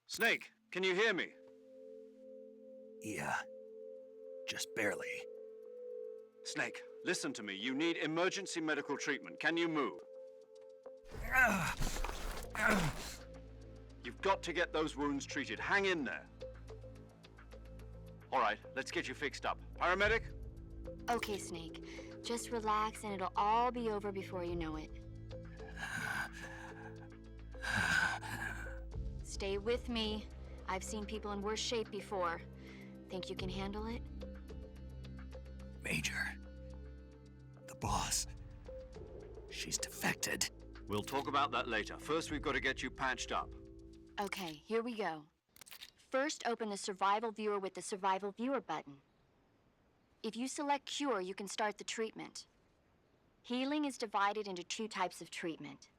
Snake, can you hear me? Yeah. Just barely. Snake, listen to me. You need emergency medical treatment. Can you move? You've got to get those wounds treated. Hang in there. All right, let's get you fixed up. Paramedic? Okay, Snake. Just relax and it'll all be over before you know it. Stay with me. I've seen people in worse shape before. Think you can handle it? Major. The boss. She's defected. We'll talk about that later. First, we've got to get you patched up. Okay, here we go. First, open the Survival Viewer with the Survival Viewer button. If you select Cure, you can start the treatment. Healing is divided into two types of treatment: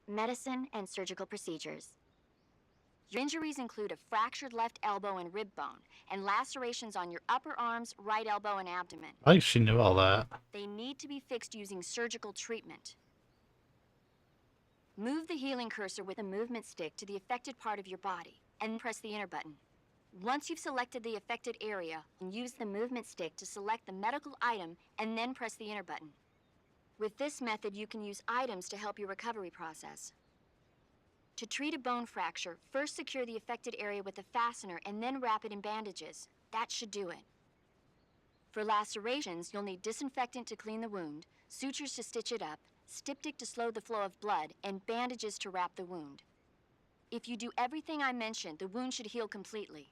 medicine and surgical procedures. Your injuries include a fractured left elbow and rib bone, and lacerations on your upper arms, right elbow, and abdomen. I think she knew all that. They need to be fixed using surgical treatment. Move the healing cursor with a movement stick to the affected part of your body, and press the enter button. Once you've selected the affected area, use the movement stick to select the medical item, and then press the enter button. With this method, you can use items to help your recovery process. To treat a bone fracture, first secure the affected area with a fastener and then wrap it in bandages. That should do it. For lacerations, you'll need disinfectant to clean the wound, sutures to stitch it up, styptic to slow the flow of blood, and bandages to wrap the wound. If you do everything I mentioned, the wound should heal completely.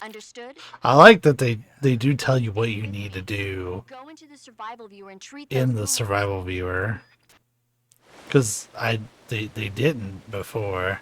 Understood? I like that they do tell you what you need to do Go into the survival viewer and treat in those the wounds. survival viewer. Because they didn't before.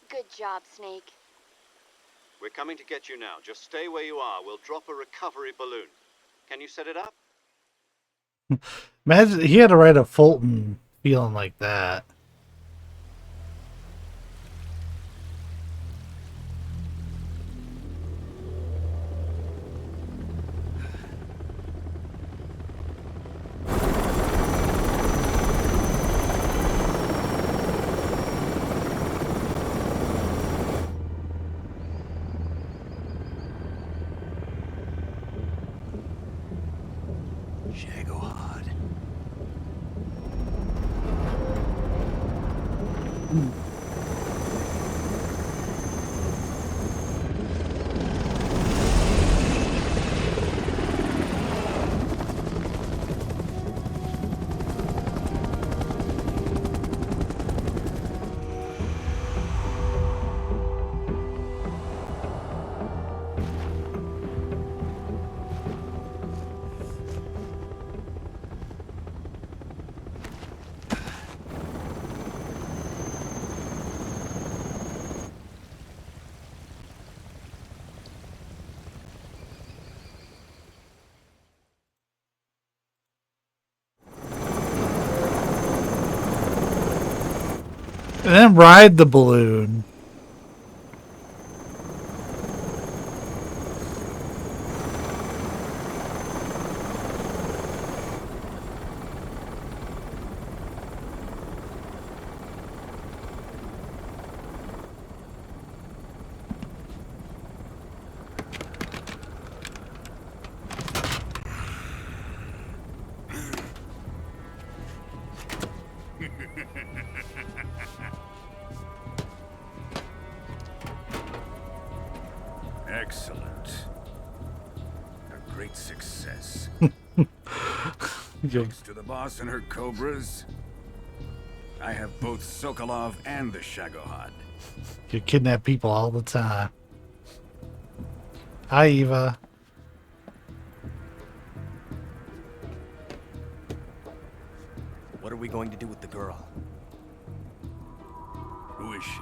Good job, Snake. We're coming to get you now. Just stay where you are. We'll drop a recovery balloon. Can you set it up? Imagine he had to write a Fulton feeling like that. Shagohod. And then ride the balloon. Excellent. A great success. Thanks to the boss and her cobras, I have both Sokolov and the Shagohod. You kidnap people all the time. Hi, Eva. What are we going to do with the girl? Who is she?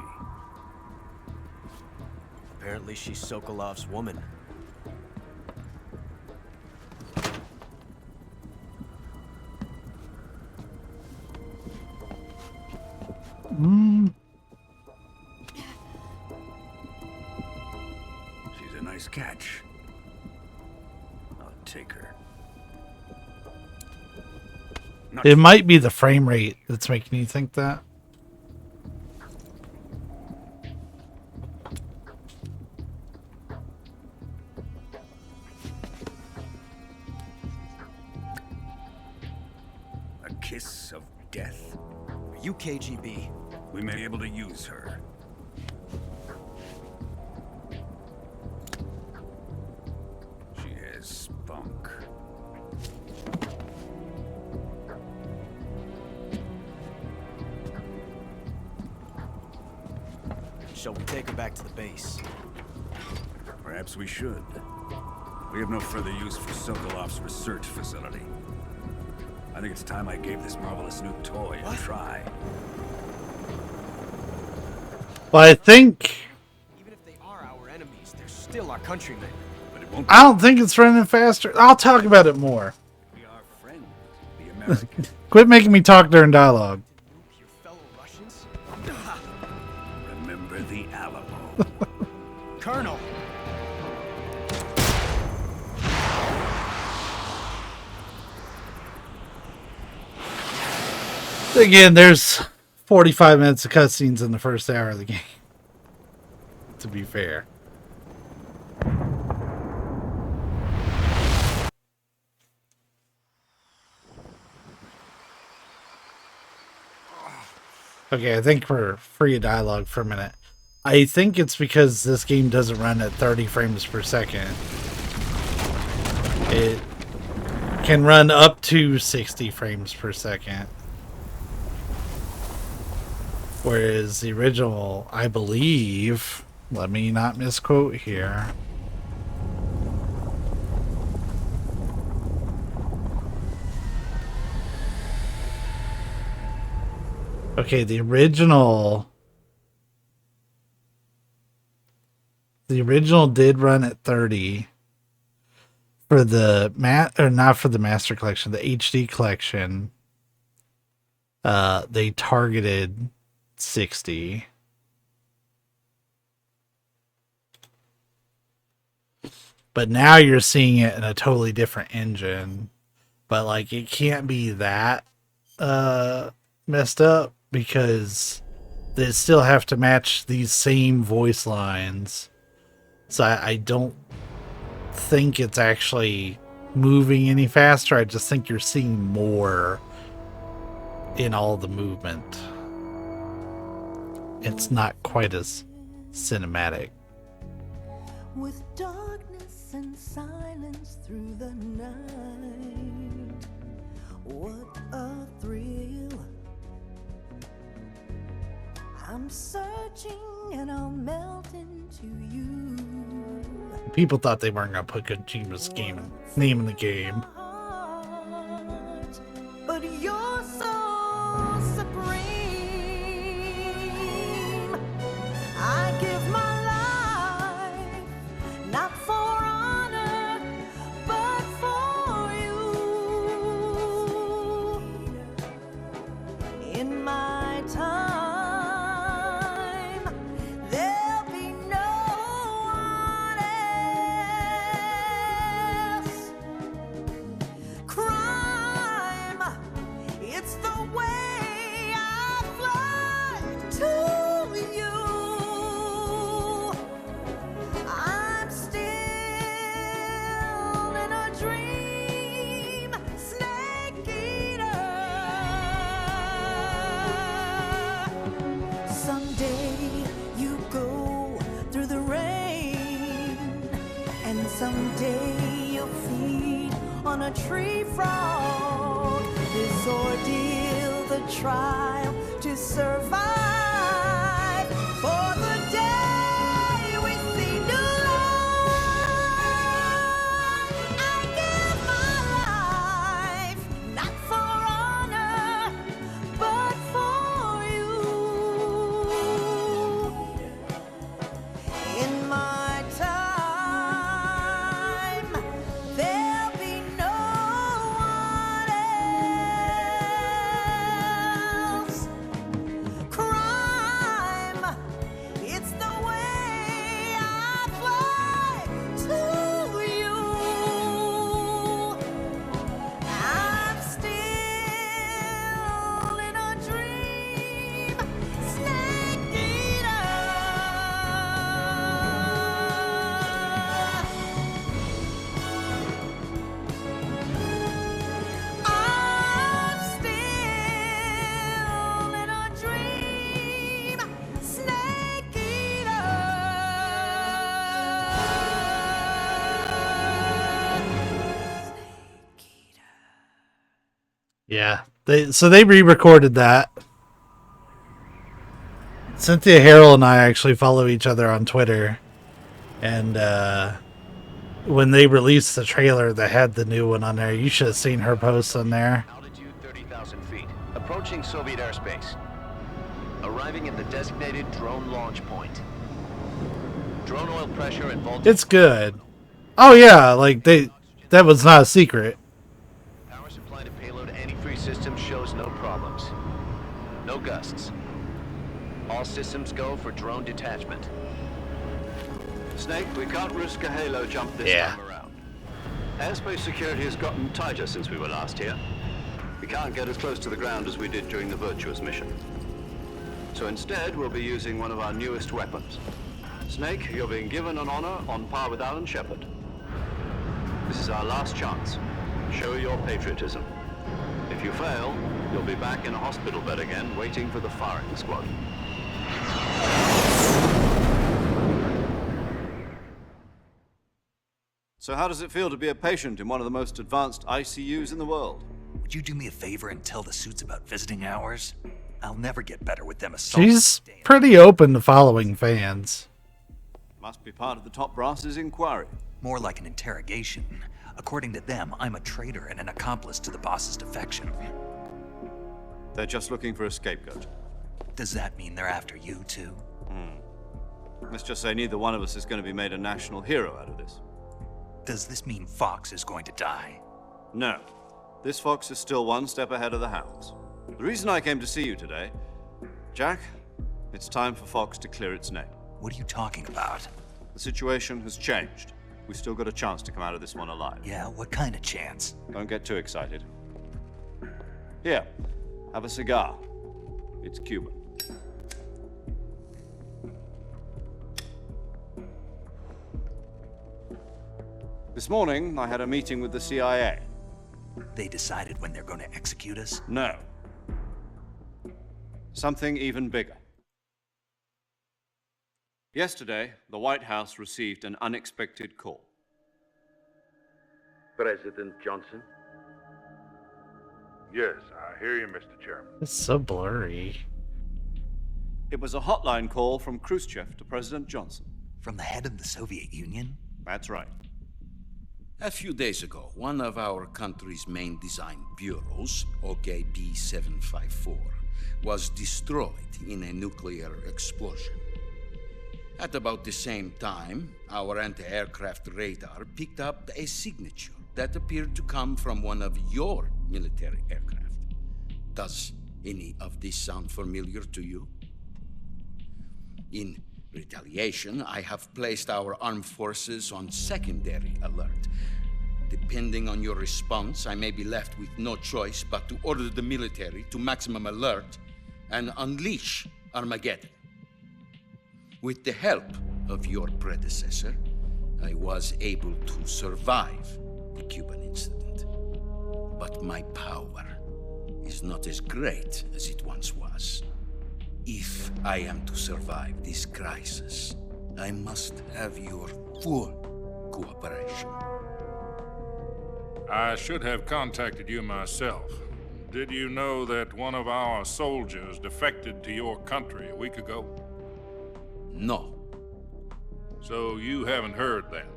Apparently she's Sokolov's woman. She's a nice catch. I'll take her. It might be the frame rate that's making you think that. A kiss of death. Are you KGB? We may be able to use her. She has spunk. Shall we take her back to the base? Perhaps we should. We have no further use for Sokolov's research facility. I think it's time I gave this marvelous new toy a try. Well, I think... Even if they are our enemies, they're still our countrymen. But it won't I don't think it's running faster. I'll talk about it more. be our friend, the American. Quit making me talk during dialogue. Your fellow Russians? Remember the Alamo. Colonel! Again, there's 45 minutes of cutscenes in the first hour of the game. To be fair. Okay, I think we're free of dialogue for a minute. I think it's because this game doesn't run at 30 frames per second. It can run up to 60 frames per second. Whereas the original, I believe, let me not misquote here. Okay, the original did run at 30 for the not for the Master Collection, the HD collection. They targeted 60. But now you're seeing it in a totally different engine. But like it can't be that messed up because they still have to match these same voice lines. So I don't think it's actually moving any faster. I just think you're seeing more in all the movement. It's not quite as cinematic. With darkness and silence through the night, what a thrill. I'm searching and I'll melt into you. People thought they weren't gonna put Kojima's name in the game. But you're so supreme. I give my life not for honor, but for you. In my time, there'll be no one else. Crime, it's the way I fly to you. I'm still in a dream, snake eater. Someday you go through the rain, and someday you'll feed on a tree frog. This ordeal, the trial to survive for the day we see new life. I give my life not for honor, but for you. In my time, there'll be no one else. Crime, it's the way I fly to you. I'm still in a dream, snake eater. I'm still in a dream, snake eater. Yeah, they re-recorded that. Cynthia Harrell and I actually follow each other on Twitter, and when they released the trailer that had the new one on there, you should have seen her post on there. Altitude 30,000 feet. Approaching Soviet airspace. Arriving at the designated drone launch point. Drone oil pressure and voltage. It's good. Oh yeah, like that was not a secret. Power supply to payload antifreeze system shows no problems. No gusts. All systems go for drone detachment. Snake, we can't risk a halo jump this time around. Airspace security has gotten tighter since we were last here. We can't get as close to the ground as we did during the Virtuous mission. So instead, we'll be using one of our newest weapons. Snake, you're being given an honor on par with Alan Shepard. This is our last chance. Show your patriotism. If you fail, you'll be back in a hospital bed again, waiting for the firing squad. So how does it feel to be a patient in one of the most advanced ICUs in the world? Would you do me a favor and tell the suits about visiting hours? I'll never get better with them assaulting. She's pretty open to following fans. Must be part of the top brass's inquiry. More like an interrogation. According to them, I'm a traitor and an accomplice to the boss's defection. They're just looking for a scapegoat. Does that mean they're after you, too? Let's just say neither one of us is going to be made a national hero out of this. Does this mean Fox is going to die? No. This fox is still one step ahead of the hounds. The reason I came to see you today, Jack, it's time for Fox to clear its name. What are you talking about? The situation has changed. We've still got a chance to come out of this one alive. Yeah, what kind of chance? Don't get too excited. Here, have a cigar. It's Cuban. This morning, I had a meeting with the CIA. They decided when they're going to execute us? No. Something even bigger. Yesterday, the White House received an unexpected call. President Johnson? Yes, I hear you, Mr. Chairman. It's so blurry. It was a hotline call from Khrushchev to President Johnson. From the head of the Soviet Union? That's right. A few days ago, one of our country's main design bureaus, OKB 754, was destroyed in a nuclear explosion. At about the same time, our anti-aircraft radar picked up a signature that appeared to come from one of your military aircraft. Does any of this sound familiar to you? In retaliation, I have placed our armed forces on secondary alert. Depending on your response, I may be left with no choice but to order the military to maximum alert and unleash Armageddon. With the help of your predecessor, I was able to survive the Cuban incident. But my power is not as great as it once was. If I am to survive this crisis, I must have your full cooperation. I should have contacted you myself. Did you know that one of our soldiers defected to your country a week ago? No. So you haven't heard then.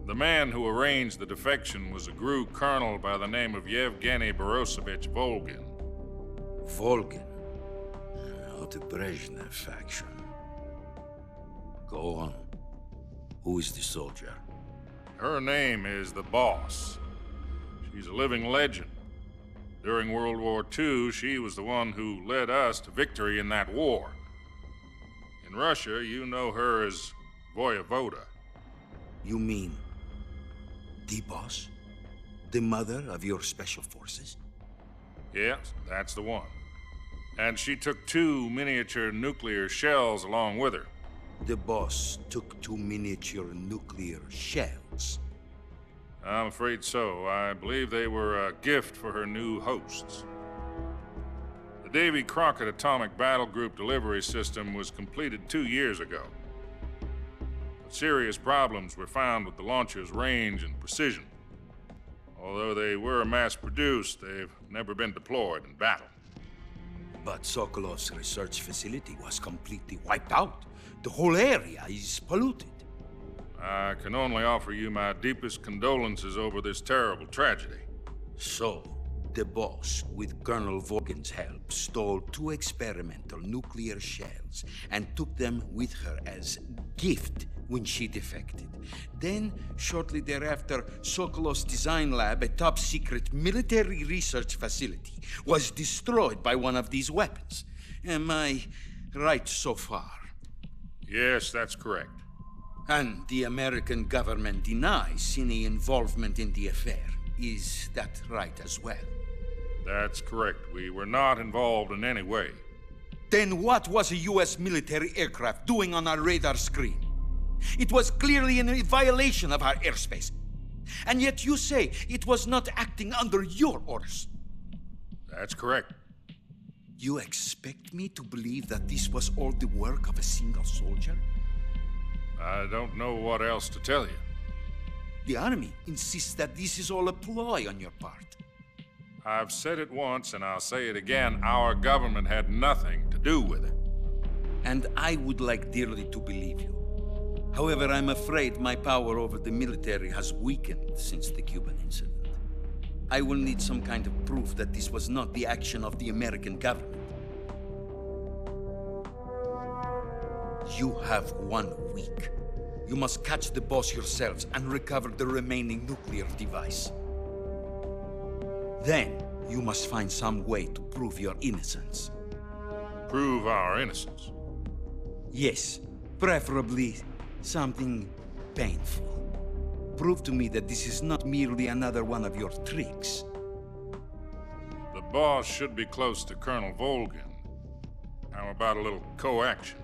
The man who arranged the defection was a GRU colonel by the name of Yevgeny Borosovich Volgin. Volgin? Of the Brezhnev faction. Go on. Who is the soldier? Her name is the Boss. She's a living legend. During World War II, she was the one who led us to victory in that war. In Russia, you know her as Voyevoda. You mean the Boss? The mother of your special forces? Yes, that's the one. And she took 2 miniature nuclear shells along with her. The Boss took 2 miniature nuclear shells? I'm afraid so. I believe they were a gift for her new hosts. The Davy Crockett Atomic Battle Group delivery system was completed 2 years ago. But serious problems were found with the launcher's range and precision. Although they were mass-produced, they've never been deployed in battle. But Sokolov's research facility was completely wiped out. The whole area is polluted. I can only offer you my deepest condolences over this terrible tragedy. So, the Boss, with Colonel Volgin's help, stole 2 experimental nuclear shells and took them with her as gift when she defected. Then, shortly thereafter, Sokolov's design lab, a top-secret military research facility, was destroyed by one of these weapons. Am I right so far? Yes, that's correct. And the American government denies any involvement in the affair. Is that right as well? That's correct. We were not involved in any way. Then what was a U.S. military aircraft doing on our radar screen? It was clearly in violation of our airspace. And yet you say it was not acting under your orders. That's correct. You expect me to believe that this was all the work of a single soldier? I don't know what else to tell you. The Army insists that this is all a ploy on your part. I've said it once and I'll say it again. Our government had nothing to do with it. And I would like dearly to believe you. However, I'm afraid my power over the military has weakened since the Cuban incident. I will need some kind of proof that this was not the action of the American government. You have 1 week. You must catch the Boss yourselves and recover the remaining nuclear device. Then, you must find some way to prove your innocence. Prove our innocence? Yes, preferably something painful. Prove to me that this is not merely another one of your tricks. The Boss should be close to Colonel Volgin. How about a little co-action?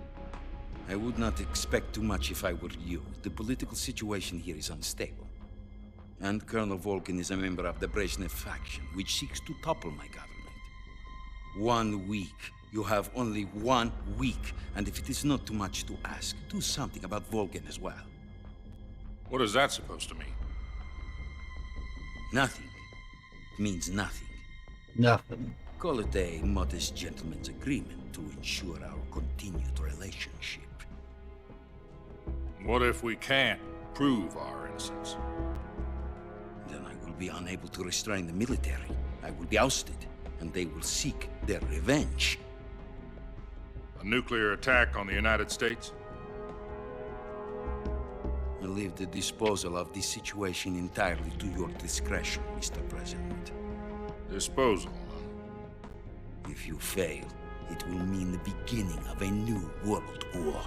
I would not expect too much if I were you. The political situation here is unstable. And Colonel Volkin is a member of the Brezhnev faction, which seeks to topple my government. 1 week. You have only 1 week. And if it is not too much to ask, do something about Volkin as well. What is that supposed to mean? Nothing. It means nothing. Nothing. Call it a modest gentleman's agreement to ensure our continued relationship. What if we can't prove our innocence? Then I will be unable to restrain the military. I will be ousted, and they will seek their revenge. A nuclear attack on the United States? I leave the disposal of this situation entirely to your discretion, Mr. President. Disposal? If you fail, it will mean the beginning of a new world war.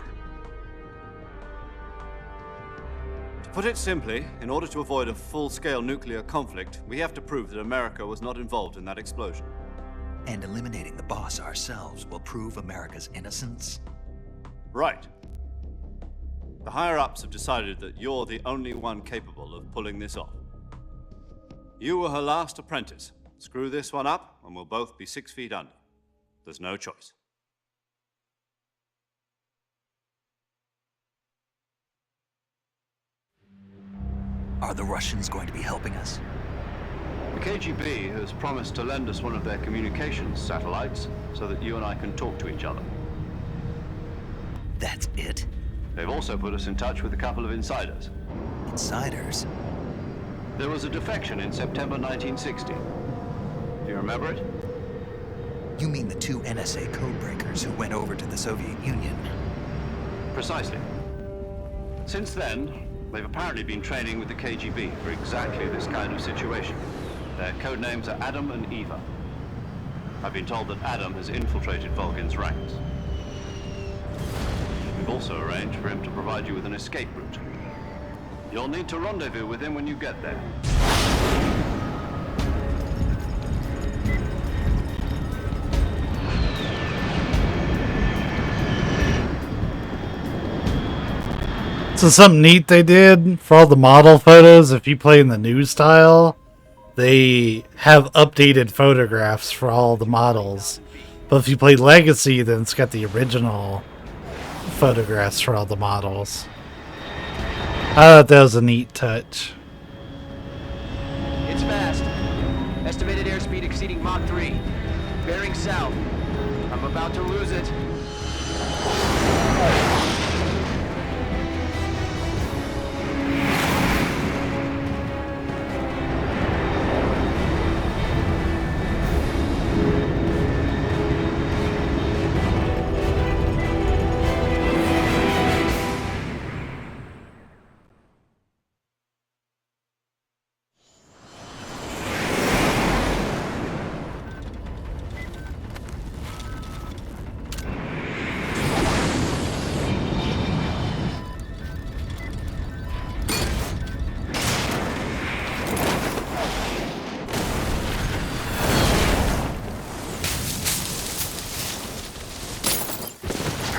To put it simply, in order to avoid a full-scale nuclear conflict, we have to prove that America was not involved in that explosion. And eliminating the boss ourselves will prove America's innocence? Right. The higher-ups have decided that you're the only one capable of pulling this off. You were her last apprentice. Screw this one up, and we'll both be 6 feet under. There's no choice. Are the Russians going to be helping us? The KGB has promised to lend us one of their communications satellites so that you and I can talk to each other. That's it? They've also put us in touch with a couple of insiders. Insiders? There was a defection in September 1960. Do you remember it? You mean the 2 NSA codebreakers who went over to the Soviet Union? Precisely. Since then, they've apparently been training with the KGB for exactly this kind of situation. Their codenames are Adam and Eva. I've been told that Adam has infiltrated Volkin's ranks. We've also arranged for him to provide you with an escape route. You'll need to rendezvous with him when you get there. So something neat they did for all the model photos, if you play in the new style, they have updated photographs for all the models. But if you play Legacy, then it's got the original photographs for all the models. I thought that was a neat touch. It's fast. Estimated airspeed exceeding Mach 3. Bearing south. I'm about to lose it.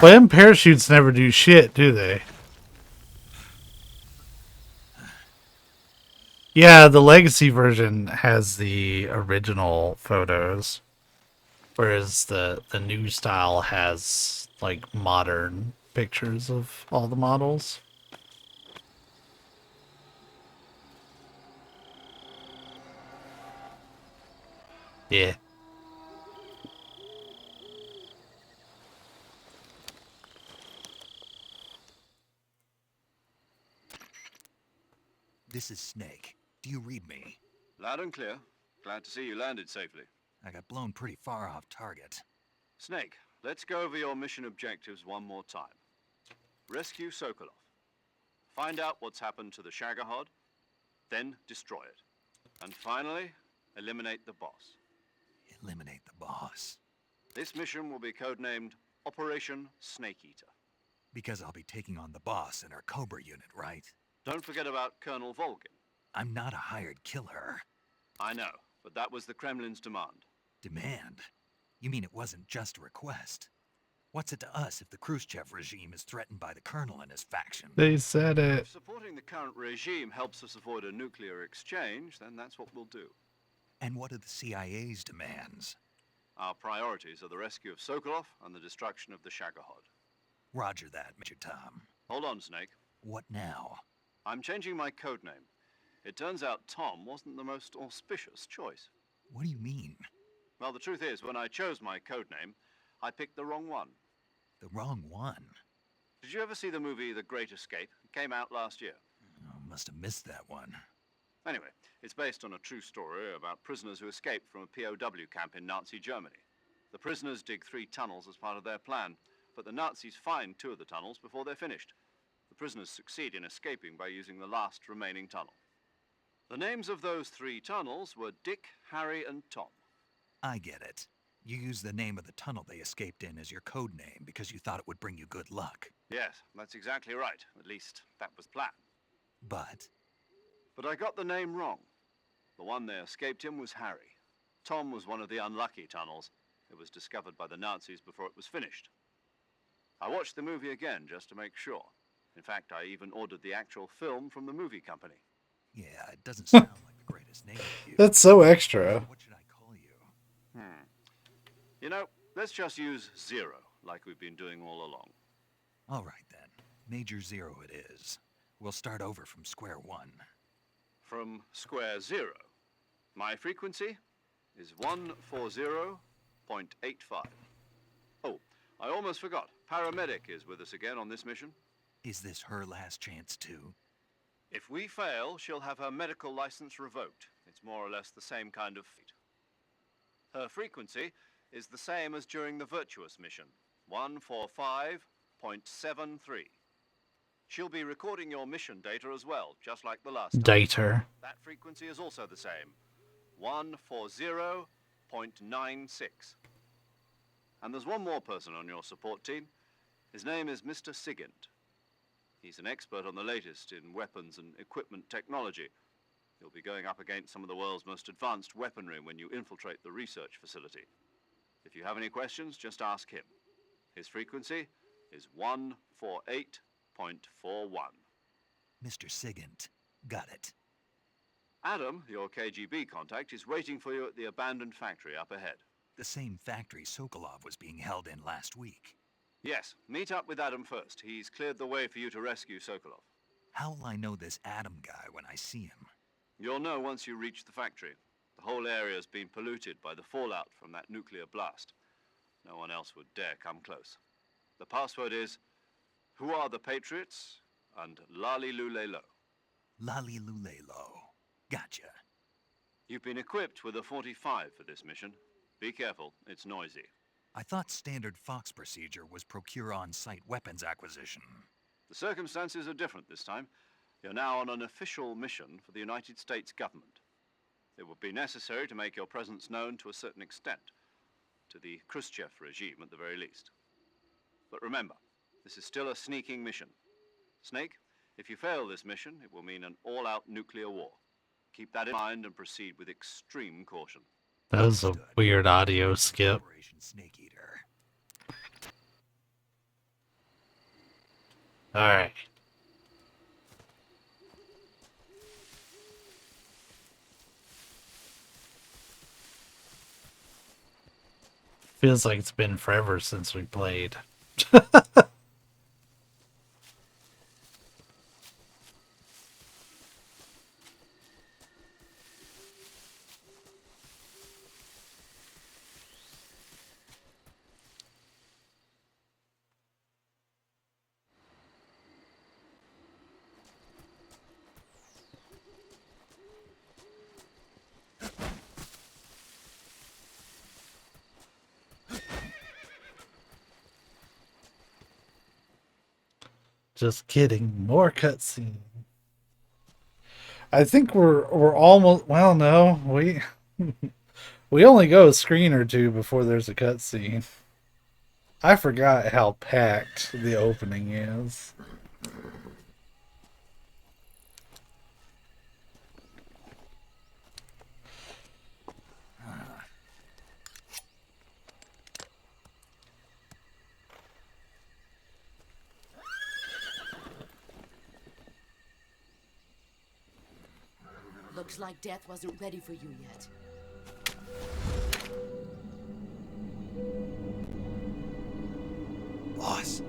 Well, them parachutes never do shit, do they? Yeah, the Legacy version has the original photos, whereas the new style has like modern pictures of all the models. Yeah. This is Snake. Do you read me? Loud and clear. Glad to see you landed safely. I got blown pretty far off target. Snake, let's go over your mission objectives one more time. Rescue Sokolov. Find out what's happened to the Shagohod, then destroy it. And finally, eliminate the boss. Eliminate the boss? This mission will be codenamed Operation Snake Eater. Because I'll be taking on the boss in our Cobra unit, right? Don't forget about Colonel Volkin. I'm not a hired killer. I know, but that was the Kremlin's demand. Demand? You mean it wasn't just a request? What's it to us if the Khrushchev regime is threatened by the colonel and his faction? They said it. If supporting the current regime helps us avoid a nuclear exchange, then that's what we'll do. And what are the CIA's demands? Our priorities are the rescue of Sokolov and the destruction of the Shagohod. Roger that, Major Tom. Hold on, Snake. What now? I'm changing my code name. It turns out Tom wasn't the most auspicious choice. What do you mean? Well, the truth is, when I chose my code name, I picked the wrong one. The wrong one? Did you ever see the movie The Great Escape? It came out last year. Oh, must have missed that one. Anyway, it's based on a true story about prisoners who escaped from a POW camp in Nazi Germany. The prisoners dig 3 tunnels as part of their plan, but the Nazis find 2 of the tunnels before they're finished. The prisoners succeed in escaping by using the last remaining tunnel. The names of those 3 tunnels were Dick, Harry, and Tom. I get it. You used the name of the tunnel they escaped in as your code name because you thought it would bring you good luck. Yes, that's exactly right. At least, that was the plan. But I got the name wrong. The one they escaped in was Harry. Tom was one of the unlucky tunnels. It was discovered by the Nazis before it was finished. I watched the movie again just to make sure. In fact, I even ordered the actual film from the movie company. Yeah, it doesn't sound like the greatest name to you. That's so extra. What should I call you? You know, let's just use Zero, like we've been doing all along. All right, then. Major Zero it is. We'll start over from square one. From square 0. My frequency is 140.85. Oh, I almost forgot. Paramedic is with us again on this mission. Is this her last chance, too? If we fail, she'll have her medical license revoked. It's more or less the same kind of fate. Her frequency is the same as during the Virtuous mission, 145.73. She'll be recording your mission data as well, just like the last time. Data. That frequency is also the same, 140.96. And there's one more person on your support team. His name is Mr. Sigint. He's an expert on the latest in weapons and equipment technology. You'll be going up against some of the world's most advanced weaponry when you infiltrate the research facility. If you have any questions, just ask him. His frequency is 148.41. Mr. Sigint. Got it. Adam, your KGB contact, is waiting for you at the abandoned factory up ahead. The same factory Sokolov was being held in last week. Yes, meet up with Adam first. He's cleared the way for you to rescue Sokolov. How will I know this Adam guy when I see him? You'll know once you reach the factory. The whole area's been polluted by the fallout from that nuclear blast. No one else would dare come close. The password is, "Who are the Patriots?" and Lali Lule Lo. Lali Lule Lo. Gotcha. You've been equipped with a 45 for this mission. Be careful, it's noisy. I thought standard Fox procedure was procure on-site weapons acquisition. The circumstances are different this time. You're now on an official mission for the United States government. It would be necessary to make your presence known to a certain extent, to the Khrushchev regime at the very least. But remember, this is still a sneaking mission. Snake, if you fail this mission, it will mean an all-out nuclear war. Keep that in mind and proceed with extreme caution. That was a weird audio skip. Operation Snake Eater. Alright. Feels like it's been forever since we played. Just kidding. More cutscene. I think we're almost. Well, no, we only go a screen or two before there's a cutscene. I forgot how packed the opening is. Looks like death wasn't ready for you yet. Boss.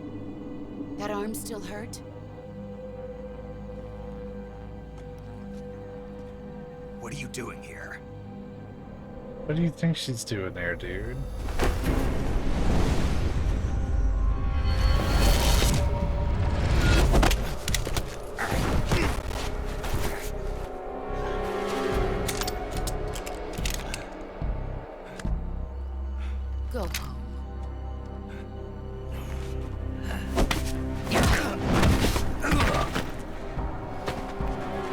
That arm still hurt? What are you doing here? What do you think she's doing there, dude? Go home.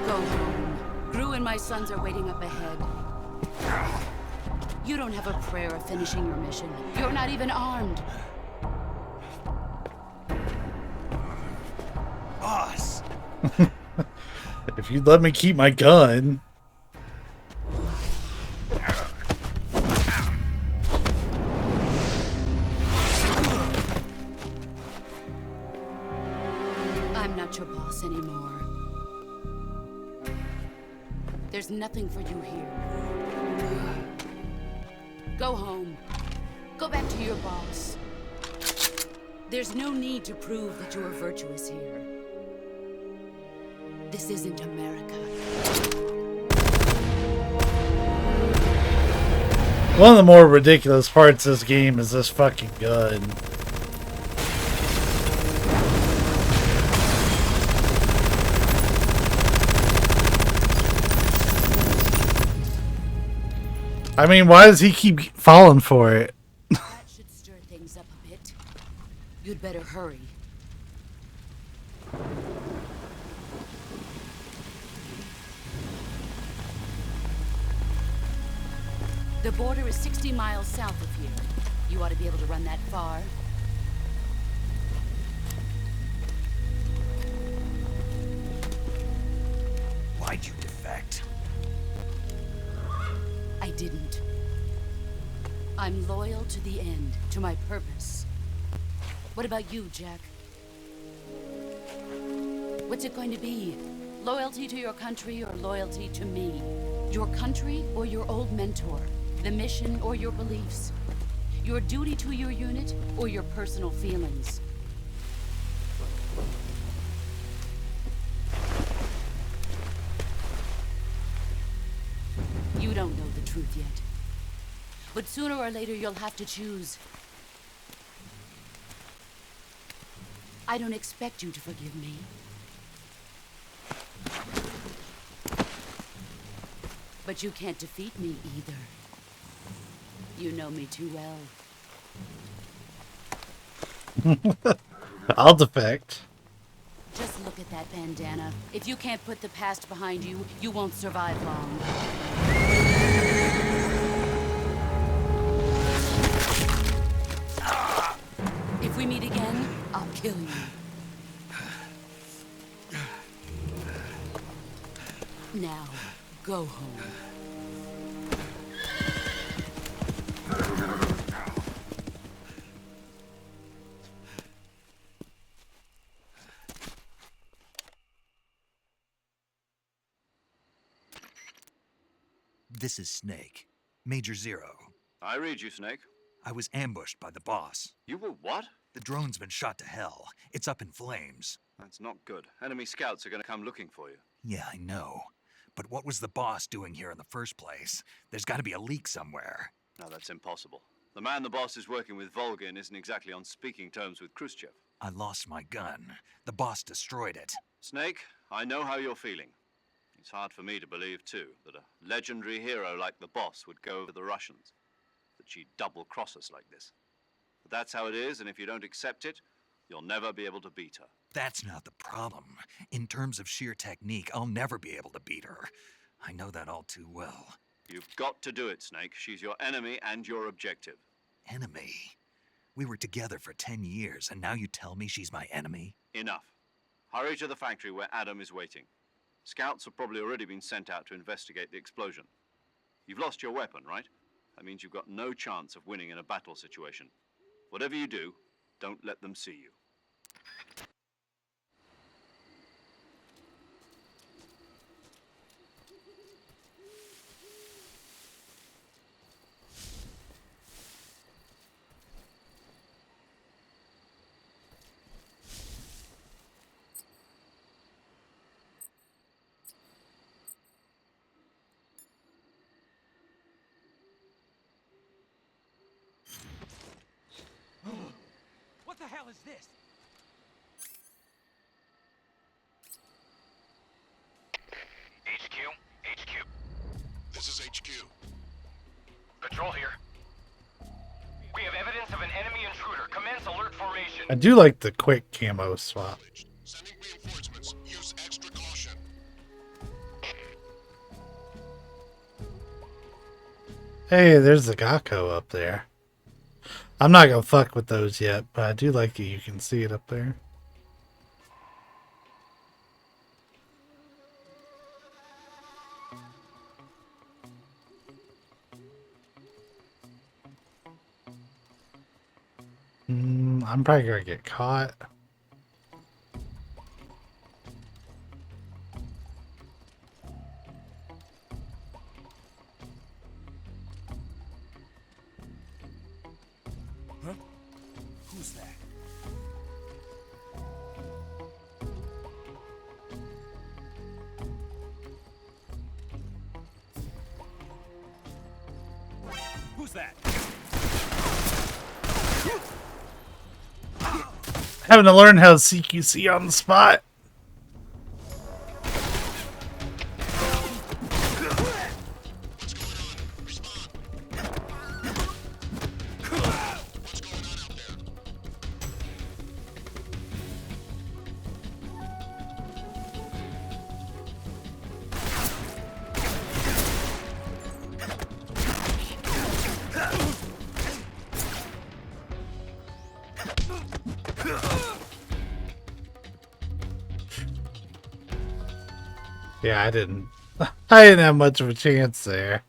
Go home. Gru and my sons are waiting up ahead. You don't have a prayer of finishing your mission. You're not even armed. Boss! If you'd let me keep my gun. I'm not your boss anymore. There's nothing for you here. Go home. Go back to your boss. There's no need to prove that you are virtuous here. This isn't America. One of the more ridiculous parts of this game is this fucking gun. I mean, why does he keep falling for it? That should stir things up a bit. You'd better hurry. The border is 60 miles south of here. You ought to be able to run that far. Why'd you defect? I didn't. I'm loyal to the end, to my purpose. What about you, Jack? What's it going to be? Loyalty to your country or loyalty to me? Your country or your old mentor? The mission or your beliefs? Your duty to your unit or your personal feelings? You don't know the truth yet. But sooner or later you'll have to choose. I don't expect you to forgive me. But you can't defeat me either. You know me too well. I'll defect. Just look at that bandana. If you can't put the past behind you, you won't survive long. If we meet again, I'll kill you. Now, go home. This is Snake. Major Zero. I read you, Snake. I was ambushed by the boss. You were what? The drone's been shot to hell. It's up in flames. That's not good. Enemy scouts are going to come looking for you. Yeah, I know. But what was the boss doing here in the first place? There's got to be a leak somewhere. No, that's impossible. The man the boss is working with, Volgin, isn't exactly on speaking terms with Khrushchev. I lost my gun. The boss destroyed it. Snake, I know how you're feeling. It's hard for me to believe, too, that a legendary hero like the boss would go over the Russians. That she'd double-cross us like this. But that's how it is, and if you don't accept it, you'll never be able to beat her. That's not the problem. In terms of sheer technique, I'll never be able to beat her. I know that all too well. You've got to do it, Snake. She's your enemy and your objective. Enemy? We were together for 10 years, and now you tell me she's my enemy? Enough. Hurry to the factory where Adam is waiting. Scouts have probably already been sent out to investigate the explosion. You've lost your weapon, right? That means you've got no chance of winning in a battle situation. Whatever you do, don't let them see you. the hell is this? HQ. This is HQ. Patrol here. We have evidence of an enemy intruder. Commence alert formation. I do like the quick camo swap. Sending reinforcements. Use extra caution. Hey, there's the Gakko up there. I'm not gonna fuck with those yet, but I do like that you can see it up there. I'm probably gonna get caught. Huh? Who's that? Who's that? Having to learn how to CQC on the spot. Yeah, I didn't have much of a chance there.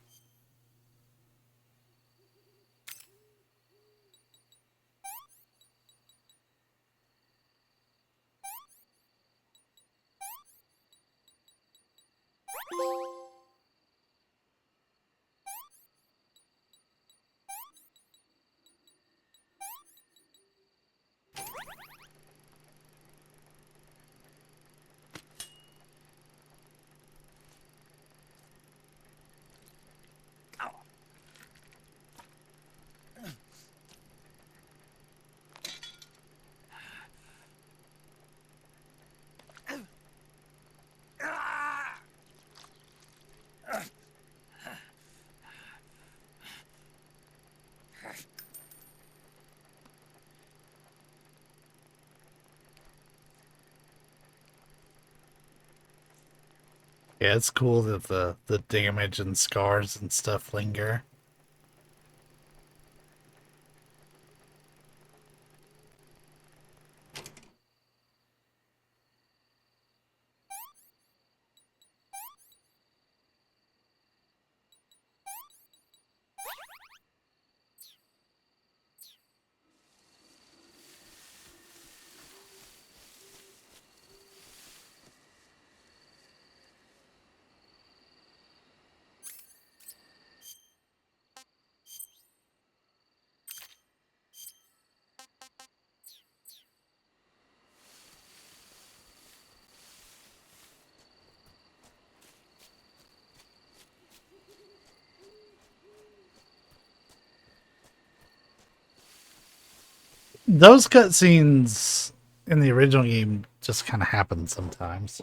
Yeah, it's cool that the damage and scars and stuff linger. Those cutscenes in the original game just kind of happen sometimes.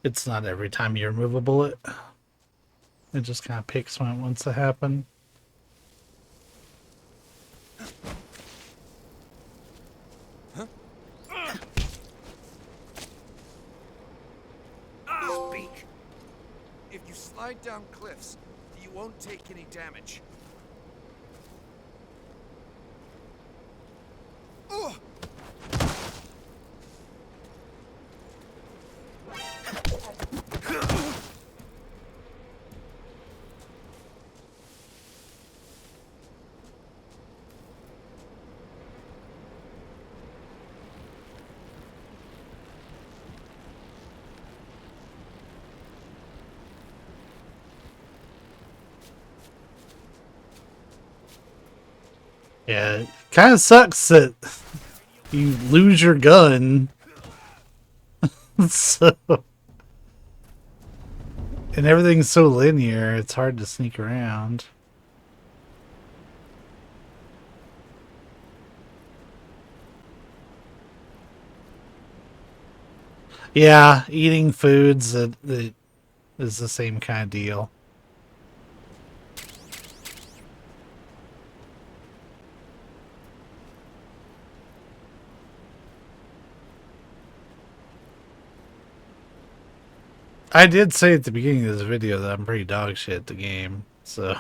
It's not every time you remove a bullet. It just kind of picks when it wants to happen. Speak. If you slide down cliffs, you won't take any damage. Ugh. Yeah, it kind of sucks that you lose your gun. So, and everything's so linear, it's hard to sneak around. Yeah, eating foods that is the same kind of deal. I did say at the beginning of this video that I'm pretty dog shit at the game, so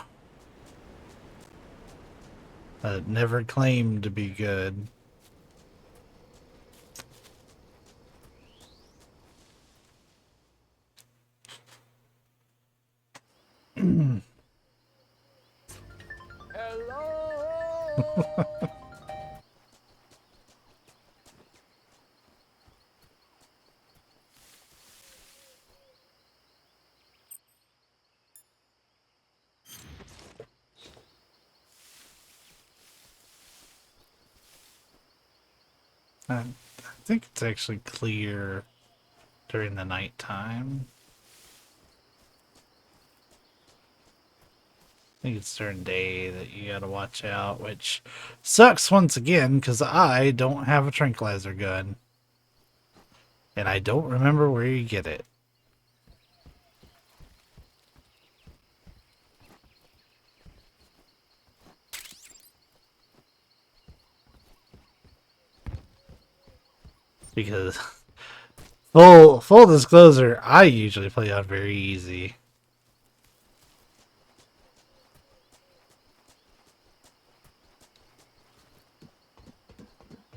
I never claimed to be good. I think it's actually clear during the nighttime. I think it's during day that you gotta watch out, which sucks once again because I don't have a tranquilizer gun. And I don't remember where you get it. Because full disclosure, I usually play on very easy.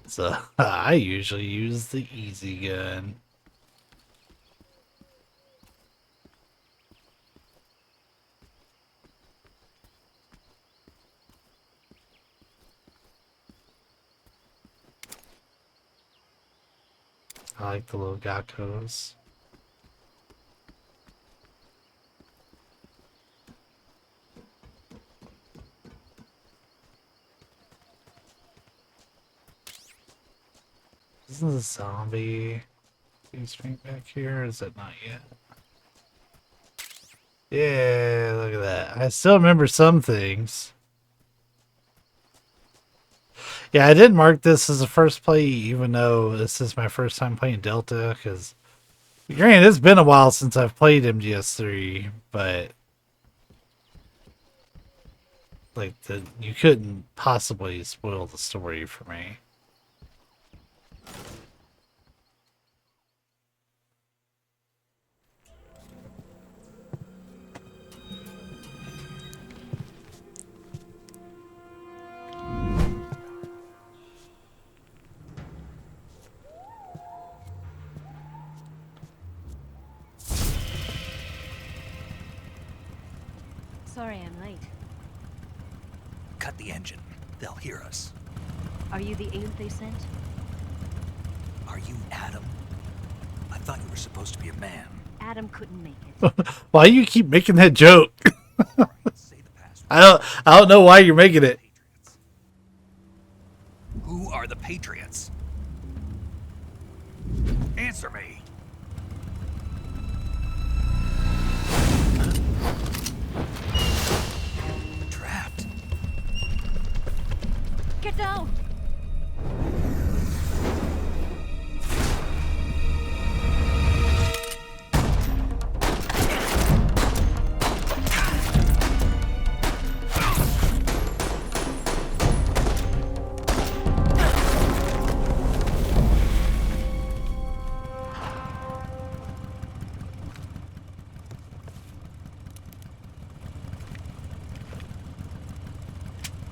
So I usually use the easy gun. I like the little geckos. Isn't the zombie thing back here? Or is it not yet? Yeah, look at that. I still remember some things. Yeah, I did mark this as a first play, even though this is my first time playing Delta, because granted, it's been a while since I've played MGS3, but like you couldn't possibly spoil the story for me. Sorry I'm late. Cut the engine. They'll hear us. Are you the alien they sent? Are you Adam? I thought you were supposed to be a man. Adam couldn't make it. Why do you keep making that joke? I don't know why you're making it. Who are the Patriots? Answer me. Trapped. Get down!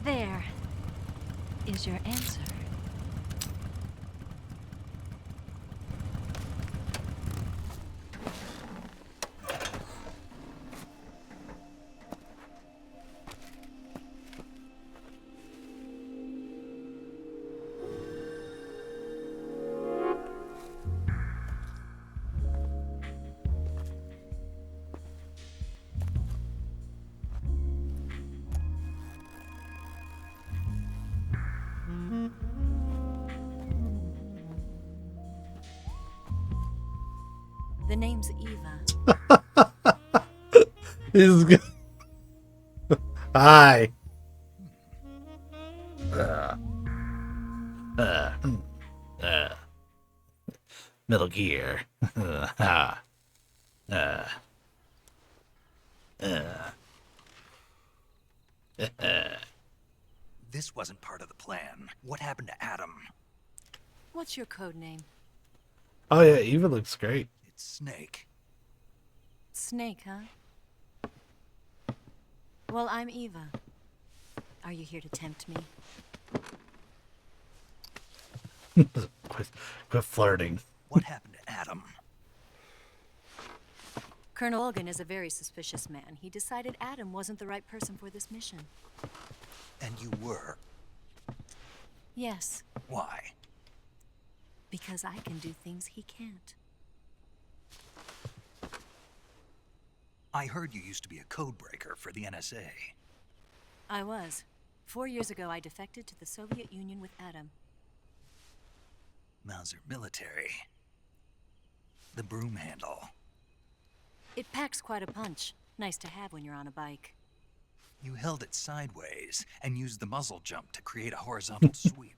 There is your answer. The name's Eva. This is good. Hi. Metal Gear. Ha. Uh. This wasn't part of the plan. What happened to Adam? What's your code name? Oh yeah, Eva looks great. It's Snake. Snake, huh? Well, I'm Eva. Are you here to tempt me? Quit flirting. What happened to Adam? Colonel Olgan is a very suspicious man. He decided Adam wasn't the right person for this mission. And you were? Yes. Why? Because I can do things he can't. I heard you used to be a codebreaker for the NSA. I was. 4 years ago, I defected to the Soviet Union with Adam. Mauser military. The broom handle. It packs quite a punch. Nice to have when you're on a bike. You held it sideways and used the muzzle jump to create a horizontal sweep.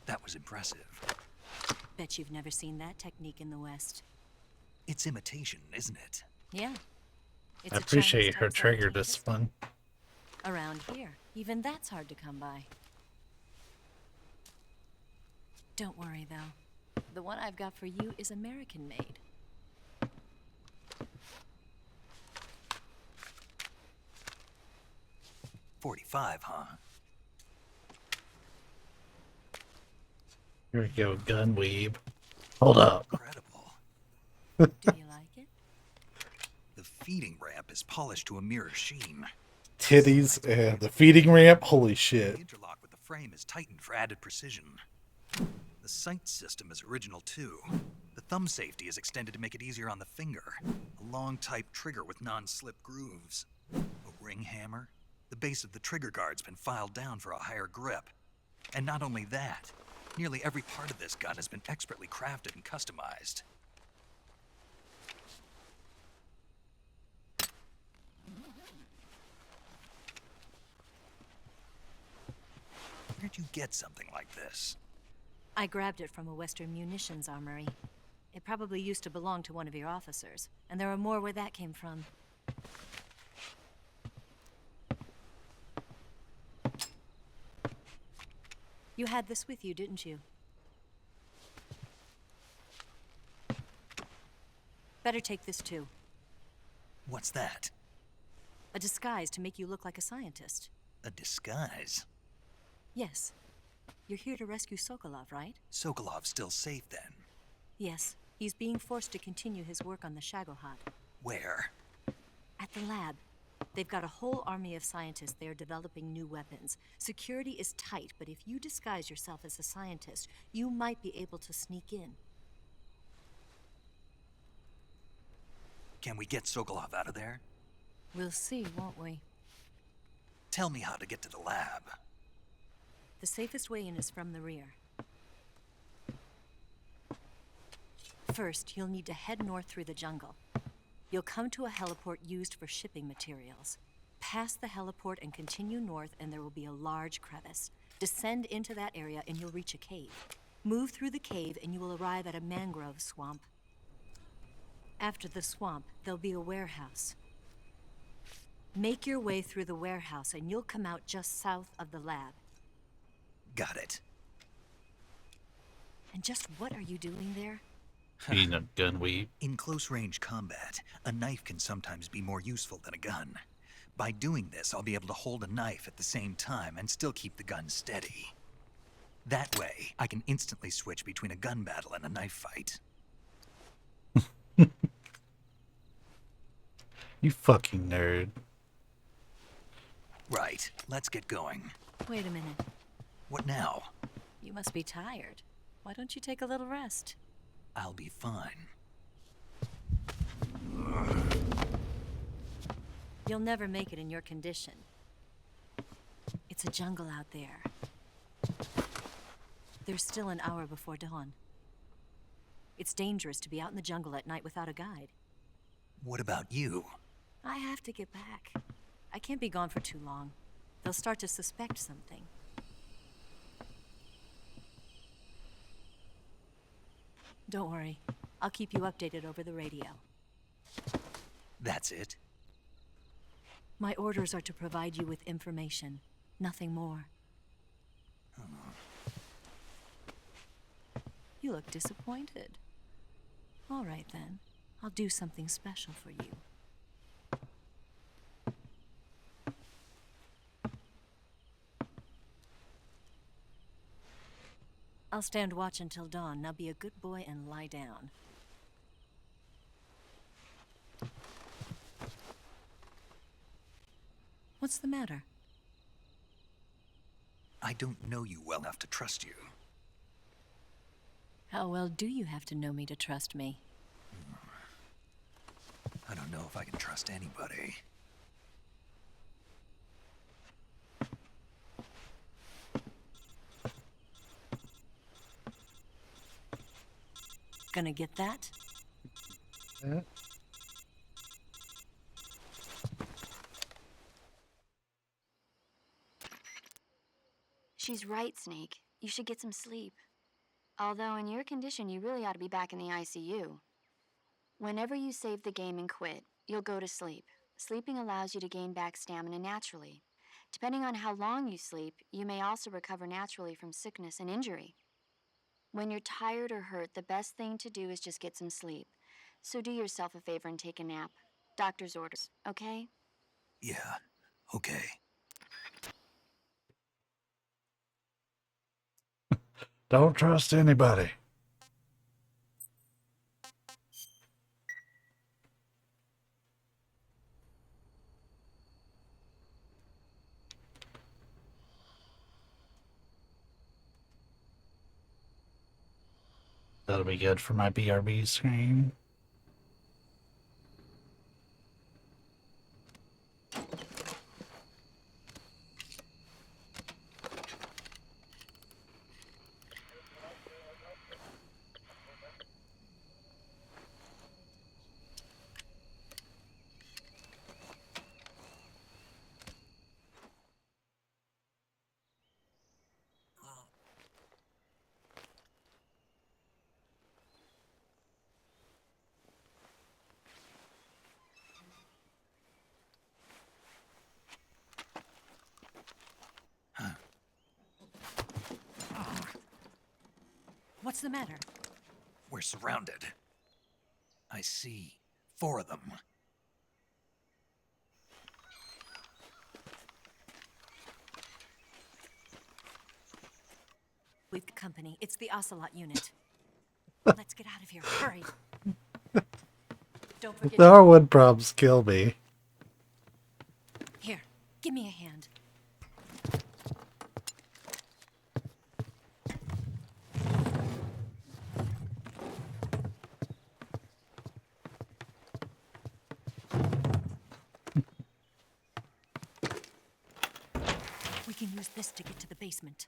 That was impressive. Bet you've never seen that technique in the West. It's imitation, isn't it? Yeah. It's I a appreciate Chinese her type trigger scientist. this fun. Around here, even that's hard to come by. Don't worry, though. The one I've got for you is American-made. .45, huh? Here we go, gun weeb. Hold up. Incredible. Do you like it? The feeding ramp is polished to a mirror sheen. Titties and the feeding ramp. Holy The shit. interlock with the frame is tightened for added precision. The sight system is original too. The thumb safety is extended to make it easier on the finger. A long type trigger with non-slip grooves. A ring hammer. The base of the trigger guard's been filed down for a higher grip. And not only that, nearly every part of this gun has been expertly crafted and customized. Where'd you get something like this? I grabbed it from a Western munitions armory. It probably used to belong to one of your officers, and there are more where that came from. You had this with you, didn't you? Better take this too. What's that? A disguise to make you look like a scientist. A disguise? Yes. You're here to rescue Sokolov, right? Sokolov's still safe then? Yes. He's being forced to continue his work on the Shagohod. Where? At the lab. They've got a whole army of scientists there developing new weapons. Security is tight, but if you disguise yourself as a scientist, you might be able to sneak in. Can we get Sokolov out of there? We'll see, won't we? Tell me how to get to the lab. The safest way in is from the rear. First, you'll need to head north through the jungle. You'll come to a heliport used for shipping materials. Pass the heliport and continue north, and there will be a large crevice. Descend into that area and you'll reach a cave. Move through the cave and you will arrive at a mangrove swamp. After the swamp, there'll be a warehouse. Make your way through the warehouse and you'll come out just south of the lab. Got it. And just what are you doing there? Being a gun weeb. In close-range combat, a knife can sometimes be more useful than a gun. By doing this, I'll be able to hold a knife at the same time and still keep the gun steady. That way, I can instantly switch between a gun battle and a knife fight. You fucking nerd. Right, let's get going. Wait a minute. What now? You must be tired. Why don't you take a little rest? I'll be fine. You'll never make it in your condition. It's a jungle out there. There's still an hour before dawn. It's dangerous to be out in the jungle at night without a guide. What about you? I have to get back. I can't be gone for too long. They'll start to suspect something. Don't worry. I'll keep you updated over the radio. That's it? My orders are to provide you with information, nothing more. You look disappointed. All right then. I'll do something special for you. I'll stand watch until dawn. Now be a good boy and lie down. What's the matter? I don't know you well enough to trust you. How well do you have to know me to trust me? I don't know if I can trust anybody. Gonna get that? She's right, Snake. You should get some sleep. Although in your condition, you really ought to be back in the ICU. Whenever you save the game and quit, you'll go to sleep. Sleeping allows you to gain back stamina naturally. Depending on how long you sleep, you may also recover naturally from sickness and injury. When you're tired or hurt, the best thing to do is just get some sleep. So do yourself a favor and take a nap. Doctor's orders, okay? Yeah, okay. Don't trust anybody. That'll be good for my BRB screen. What's the matter? We're surrounded. I see 4 of them. We've company. It's the Ocelot unit. Let's get out of here. Hurry. Don't forget. Darwin probs kill me. Here, give me a hand. We can use this to get to the basement.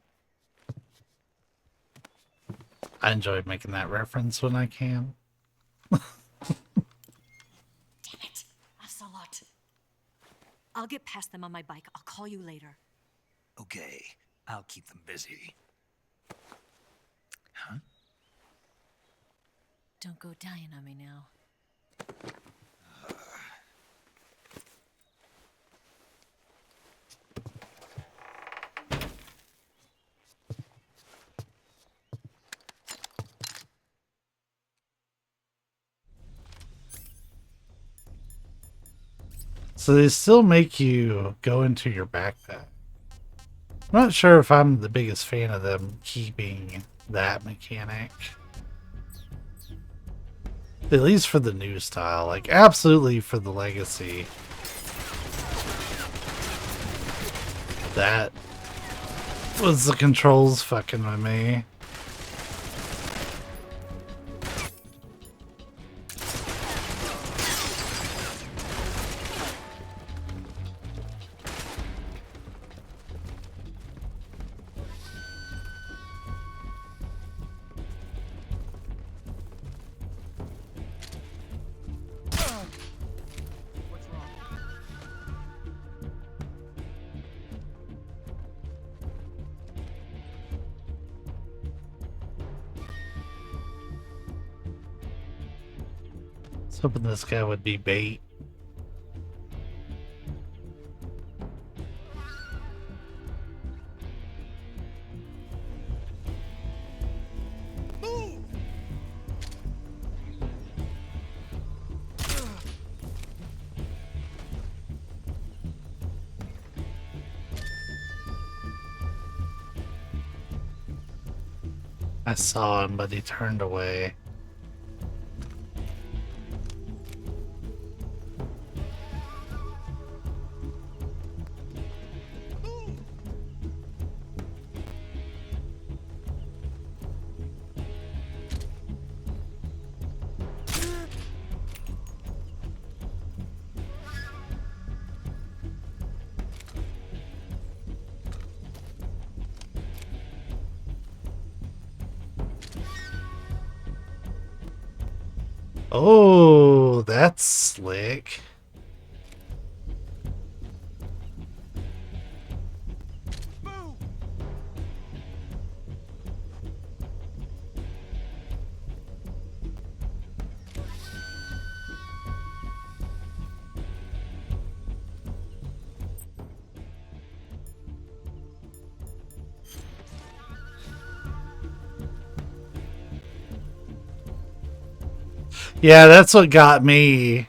I enjoy making that reference when I can. Damn it, Ocelot. I'll get past them on my bike. I'll call you later. Okay, I'll keep them busy. Huh? Don't go dying on me now. So they still make you go into your backpack. I'm not sure if I'm the biggest fan of them keeping that mechanic. At least for the new style. Like, absolutely for the legacy. That was the controls fucking with me. was hoping this guy would be bait. I saw him, but he turned away. Oh, that's slick. Yeah, that's what got me.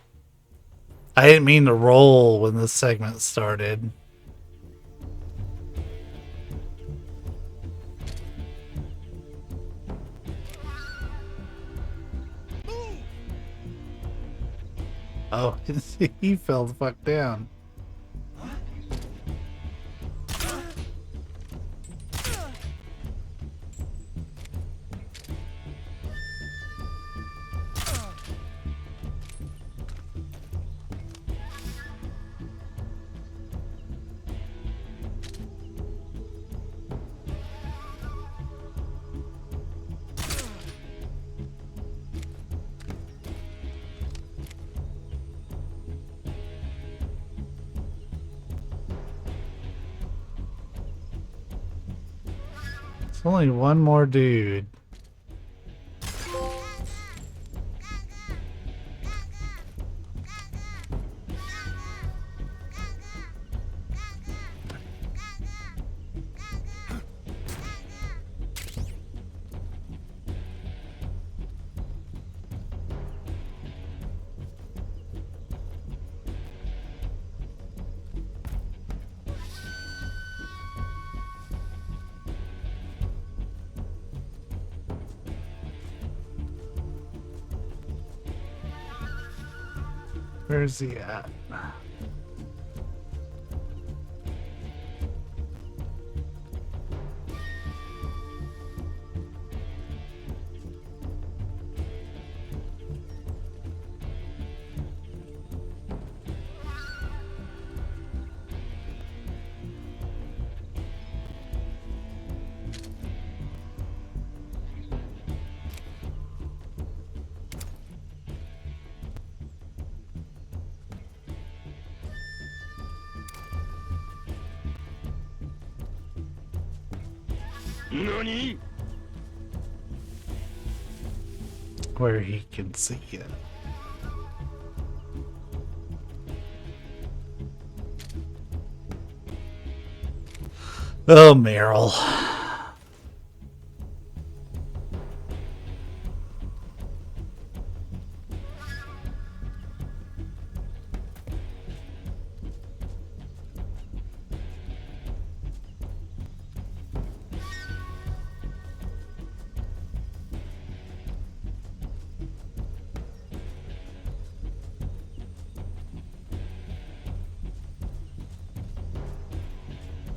I didn't mean to roll when this segment started. Oh, he fell the fuck down. It's only one more dude. Where's he at? NANI?! Where he can see it. Oh, Meryl.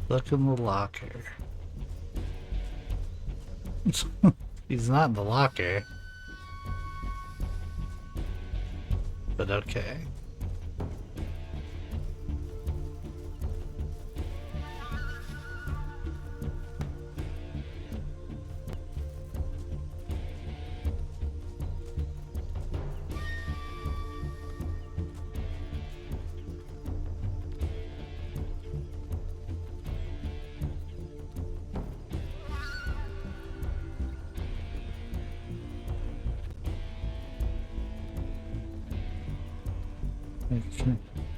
Look in the locker. He's not in the locker. But okay.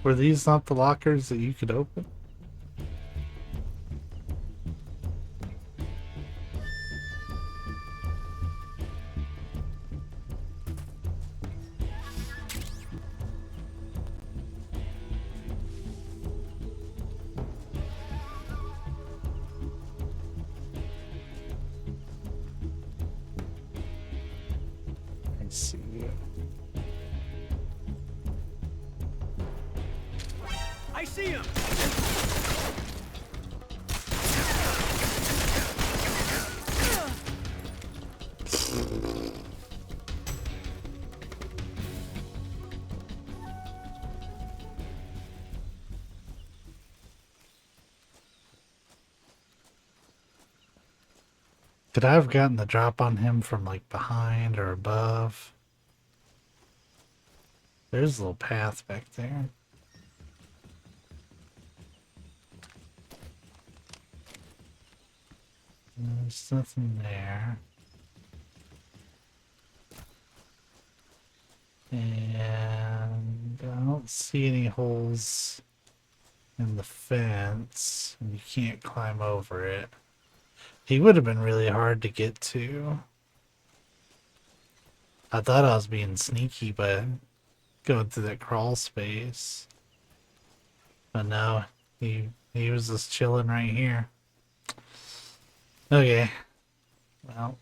Were these not the lockers that you could open? I see. I see him! Could I have gotten the drop on him from like behind or above? There's a little path back there. There's nothing there. And I don't see any holes in the fence. And you can't climb over it. He would have been really hard to get to. I thought I was being sneaky by going through that crawl space. But no, he was just chilling right here. Okay. Well.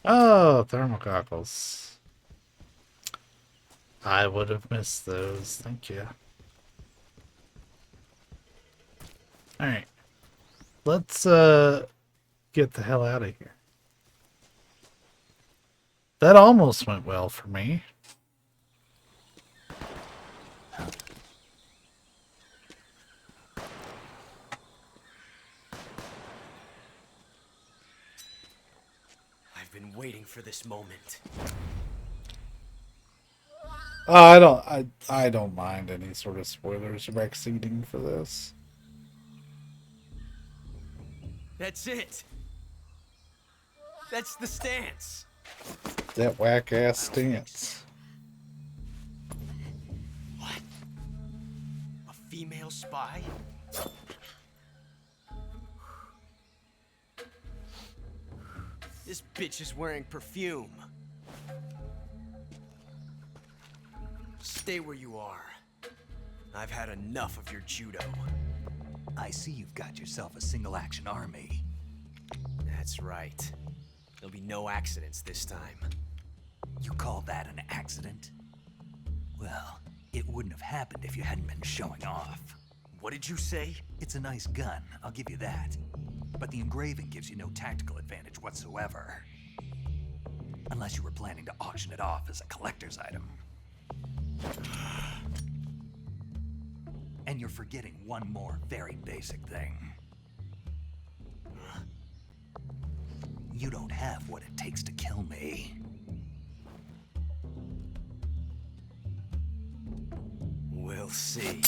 Oh, thermal goggles. I would have missed those. Thank you. Alright. Let's get the hell out of here. That almost went well for me. I've been waiting for this moment. I don't mind any sort of spoilers or backseating for this. That's it. That's the stance. That whack ass stance. What? A female spy? This bitch is wearing perfume. Stay where you are. I've had enough of your judo. I see you've got yourself a single-action army. That's right. There'll be no accidents this time. You call that an accident? Well, it wouldn't have happened if you hadn't been showing off. What did you say? It's a nice gun, I'll give you that. But the engraving gives you no tactical advantage whatsoever. Unless you were planning to auction it off as a collector's item. And you're forgetting one more very basic thing. You don't have what it takes to kill me. We'll see.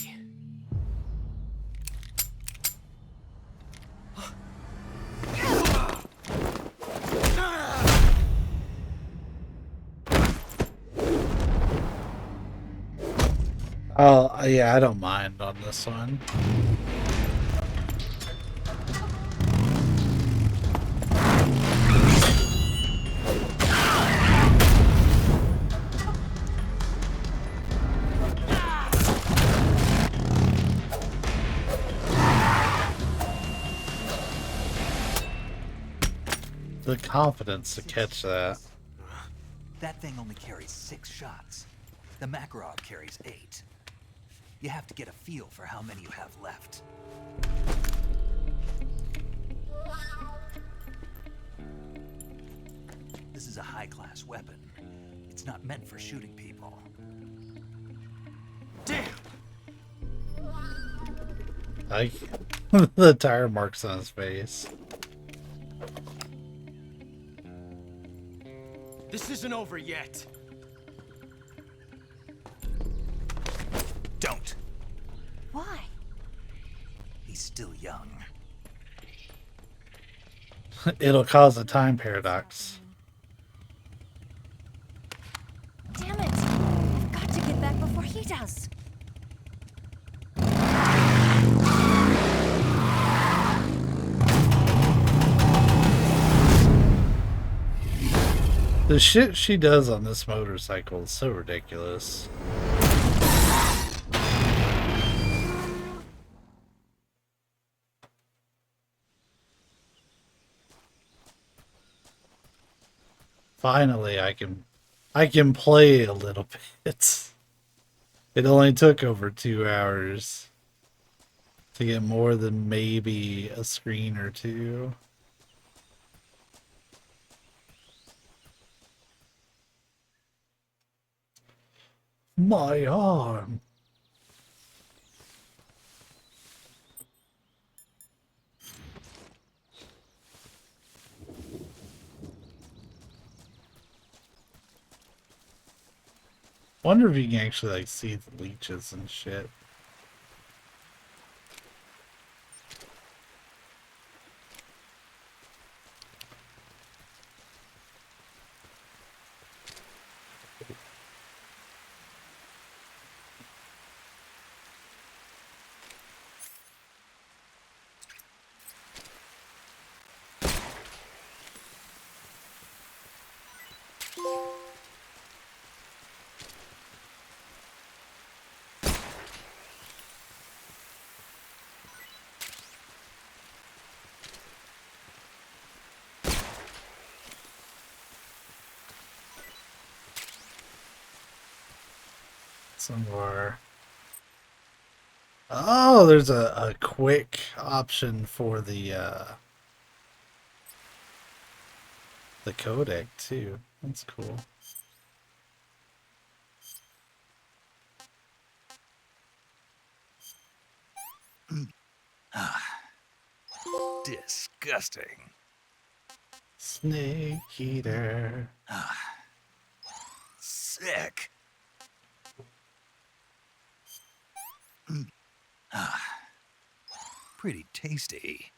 Oh, yeah, I don't mind on this one. The confidence to catch that. That thing only carries 6 shots. The Makarov carries 8. You have to get a feel for how many you have left. This is a high-class weapon. It's not meant for shooting people. Like the tire marks on his face. This isn't over yet. Don't. Why? He's still young. It'll cause a time paradox. Damn it! I've got to get back before he does. The shit she does on this motorcycle is so ridiculous. Finally, I can play a little bit. It only took over 2 hours to get more than maybe a screen or two. My arm. Wonder if you can actually like see the leeches and shit. Somewhere. Oh, there's a quick option for the codec too. That's cool. Disgusting. Snake eater. Sick. Pretty tasty.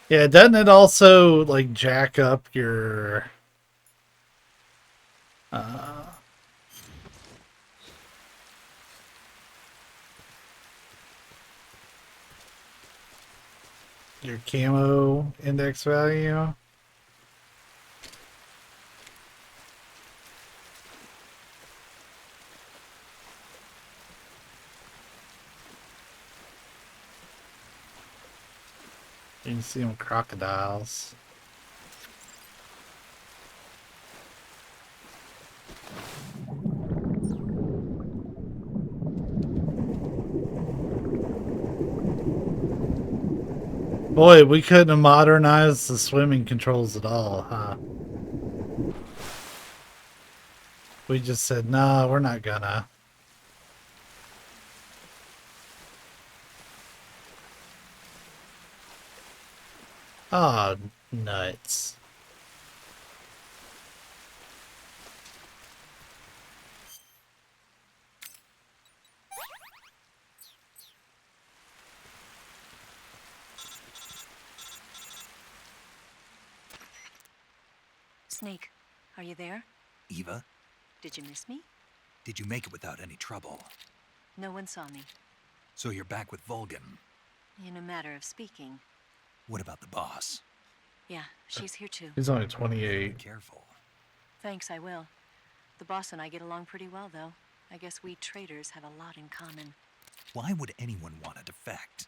Yeah, doesn't it also like jack up your camo index value? You can see them crocodiles. Boy, we couldn't have modernized the swimming controls at all, huh? We just said, nah, we're not gonna. Oh, nuts. Snake, are you there? Eva, Did you miss me? did you make it without any trouble? No one saw me. So you're back with Volgan. In a matter of speaking. What about the boss? Yeah, she's here too. He's only 28. Careful. Thanks, I will. The boss and I get along pretty well, though. I guess we traitors have a lot in common. Why would anyone want to defect?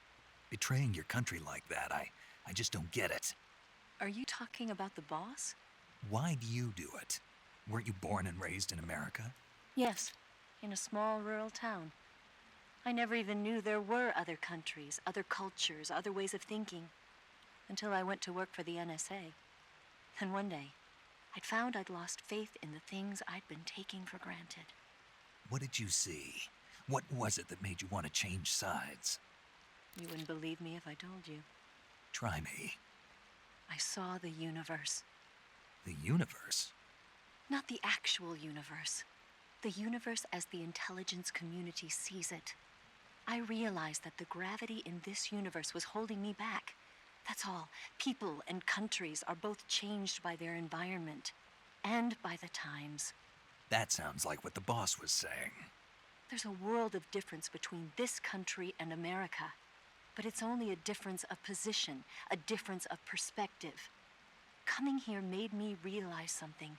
Betraying your country like that, I just don't get it. Are you talking about the boss? Why do you do it? Weren't you born and raised in America? Yes, in a small rural town. I never even knew there were other countries, other cultures, other ways of thinking. Until I went to work for the NSA. Then one day, I'd found I'd lost faith in the things I'd been taking for granted. What did you see? What was it that made you want to change sides? You wouldn't believe me if I told you. Try me. I saw the universe. The universe? Not the actual universe. The universe as the intelligence community sees it. I realized that the gravity in this universe was holding me back. That's all. People and countries are both changed by their environment and by the times. That sounds like what the boss was saying. There's a world of difference between this country and America. But it's only a difference of position, a difference of perspective. Coming here made me realize something.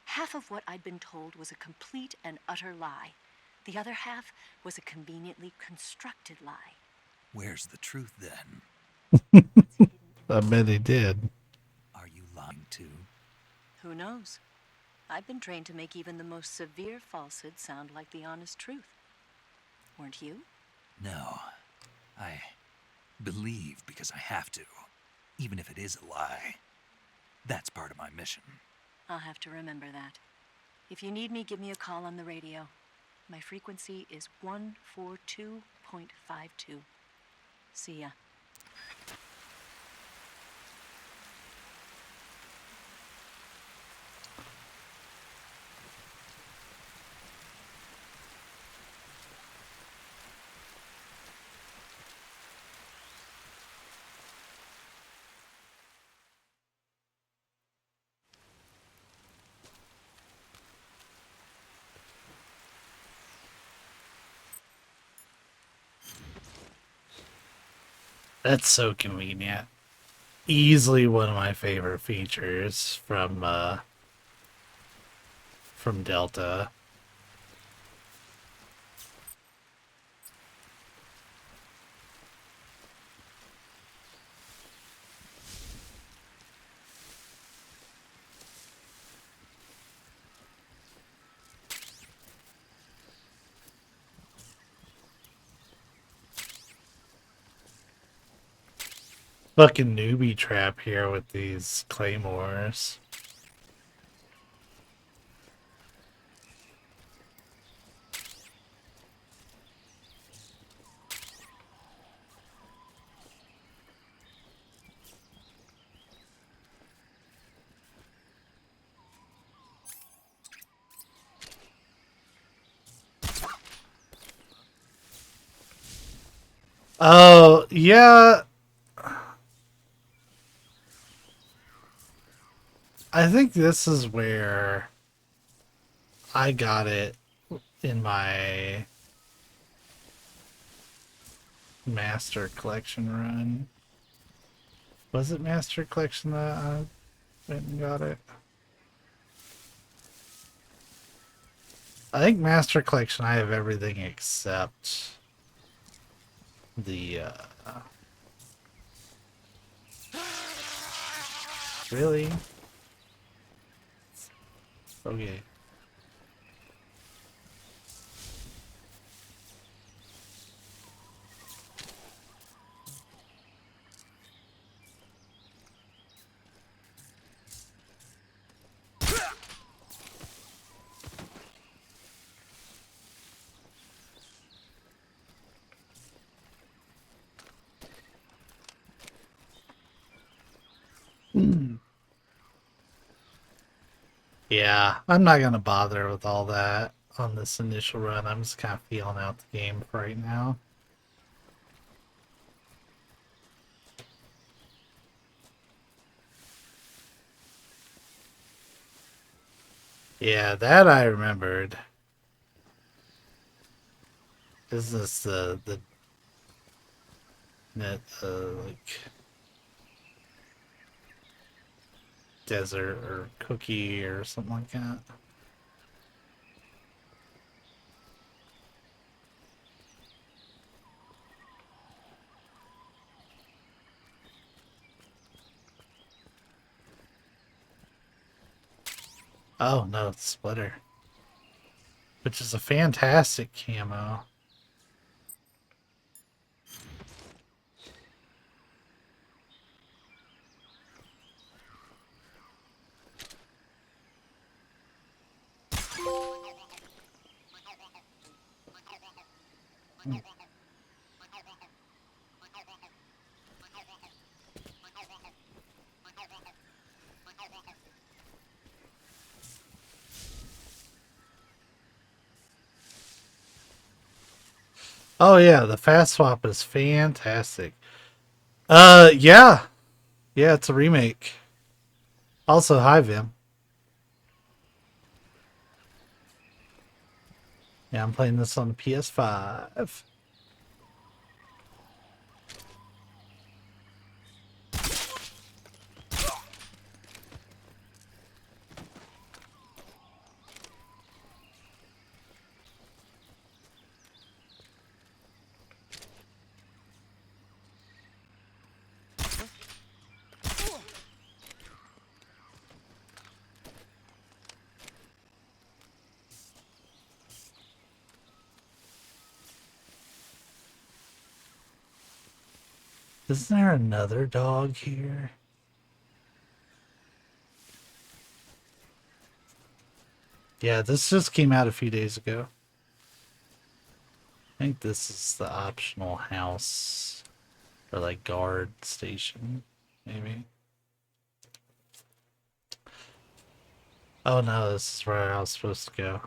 Half of what I'd been told was a complete and utter lie. The other half was a conveniently constructed lie. Where's the truth then? I bet he did. Are you lying too? Who knows? I've been trained to make even the most severe falsehood sound like the honest truth. Weren't you? No. I believe because I have to, even if it is a lie. That's part of my mission. I'll have to remember that. If you need me, give me a call on the radio. My frequency is 142.52. See ya. That's so convenient. Easily one of my favorite features from Delta. Fucking newbie trap here with these claymores. Oh, yeah. I think this is where I got it in my Master Collection run. Was it Master Collection that I went and got it? I think Master Collection I have everything except the really? Okay. Yeah, I'm not gonna bother with all that on this initial run. I'm just kind of feeling out the game for right now. Yeah, that I remembered. Is this the net like desert or cookie or something like that? Oh no, it's Splitter. Which is a fantastic camo. Oh yeah, the fast swap is fantastic. Yeah. Yeah, it's a remake. Also, hi Vim. Yeah, I'm playing this on the PS5. Isn't there another dog here? Yeah, this just came out a few days ago. I think this is the optional house. Or like guard station, maybe. Oh no, this is where I was supposed to go.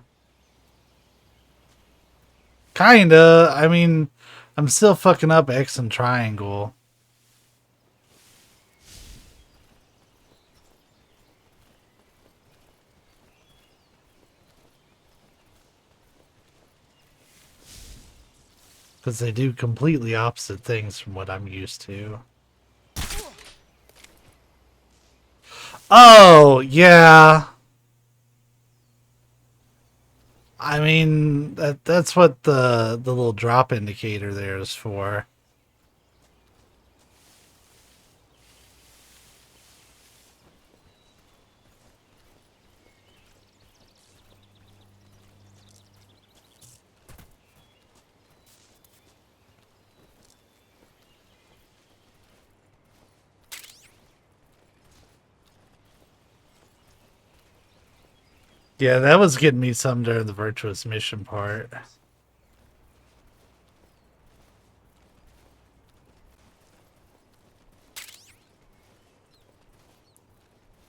Kinda. I mean, I'm still fucking up X and triangle. Because they do completely opposite things from what I'm used to. Oh, yeah. I mean, that's what the little drop indicator there is for. Yeah, that was getting me some during the virtuous mission part.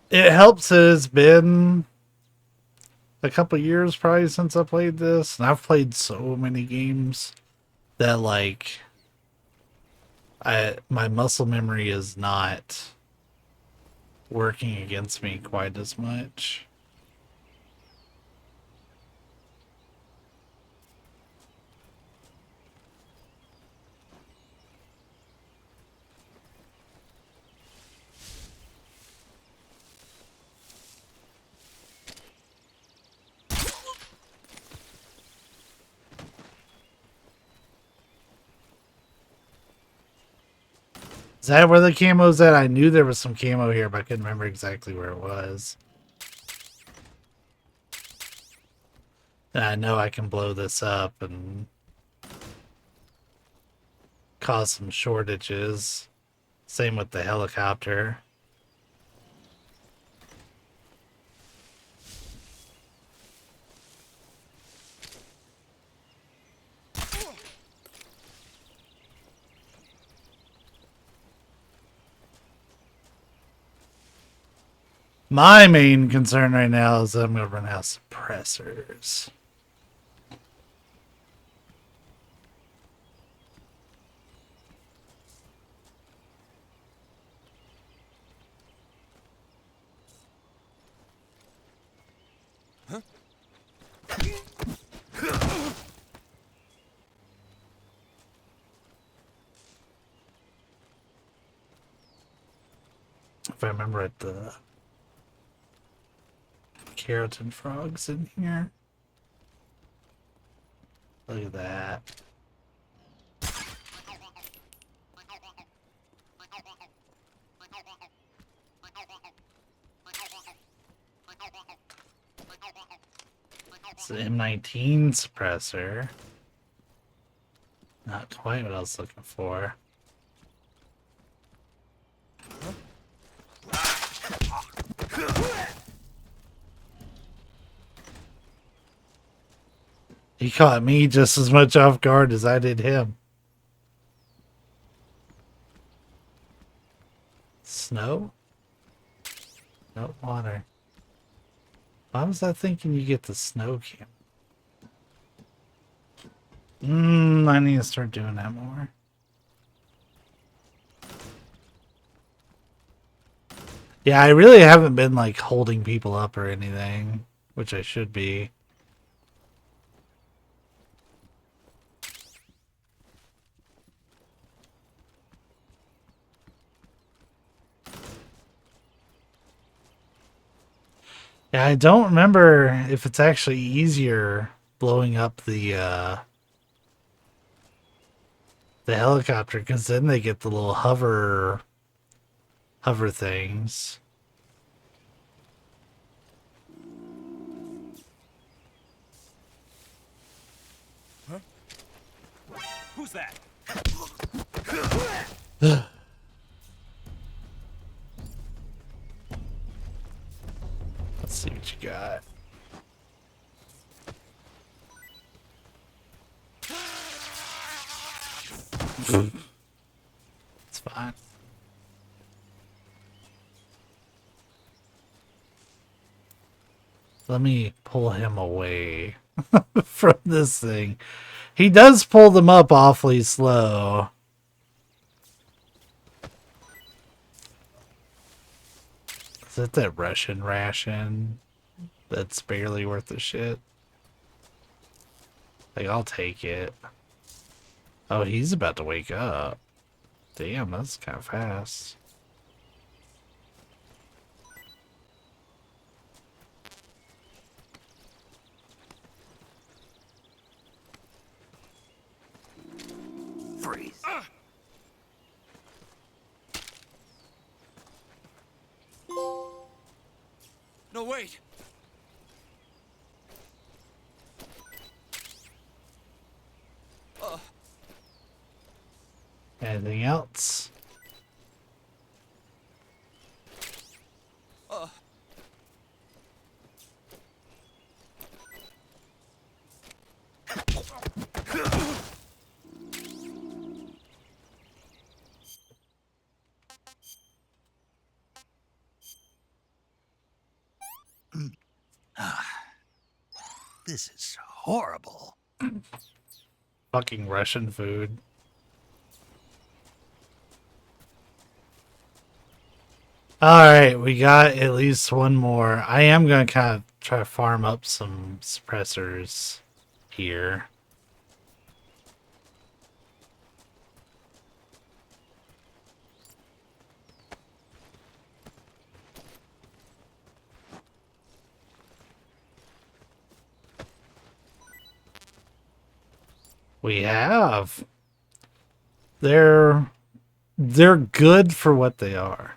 It helps that it's been a couple years probably since I played this, and I've played so many games that like my muscle memory is not working against me quite as much. Is that where the camo's at? I knew there was some camo here, but I couldn't remember exactly where it was. And I know I can blow this up and cause some shortages. Same with the helicopter. My main concern right now is that I'm going to run out of suppressors. If I remember it, the keratin frogs in here. Look at that. It's the M19 suppressor. Not quite what I was looking for. He caught me just as much off guard as I did him. Snow? No water. Why was I thinking you get the snow camp? I need to start doing that more. Yeah, I really haven't been like holding people up or anything, which I should be. Yeah, I don't remember if it's actually easier blowing up the helicopter, because then they get the little hover things. Huh? Who's that? Let's see what you got. It's fine. Let me pull him away from this thing. He does pull them up awfully slow. Is it that Russian ration that's barely worth the shit? Like, I'll take it. Oh, he's about to wake up. Damn, that's kind of fast. Freeze. No, wait. Anything else? This is horrible. Fucking Russian food. Alright, we got at least one more. I am going to kind of try to farm up some suppressors here. We have. They're good for what they are.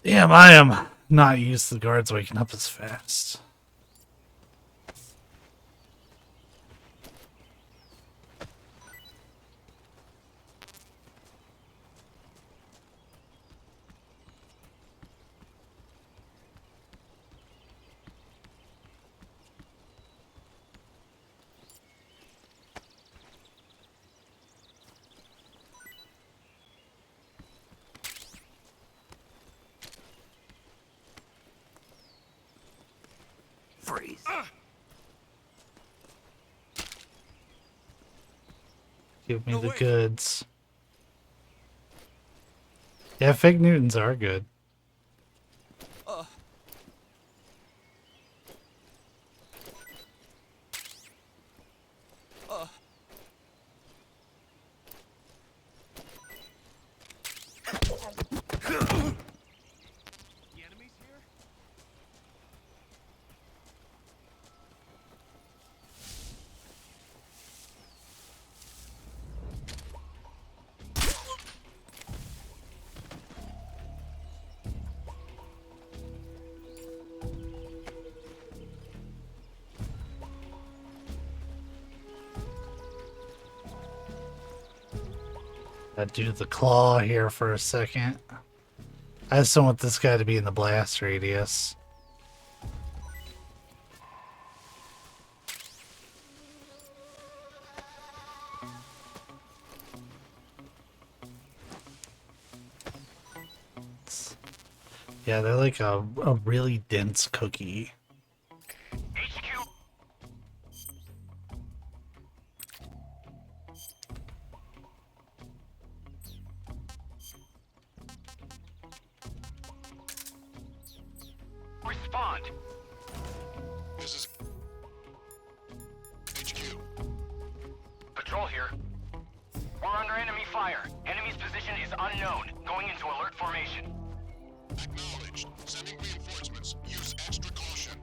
Damn, I am not used to the guards waking up as fast. Freeze. Give me the goods. Yeah, fake Newtons are good. I do the claw here for a second. I just don't want this guy to be in the blast radius. Yeah, they're like a really dense cookie. HQ. Respond. This is HQ. Patrol here. We're under enemy fire. Enemy's position is unknown. Going into alert formation. Acknowledged. Sending reinforcements. Use extra caution.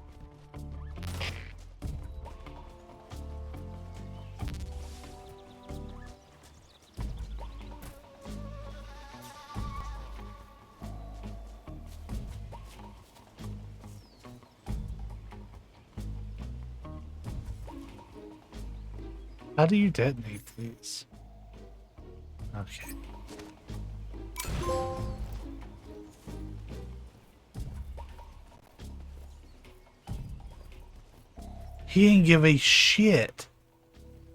How do you detonate these? Okay. He didn't give a shit.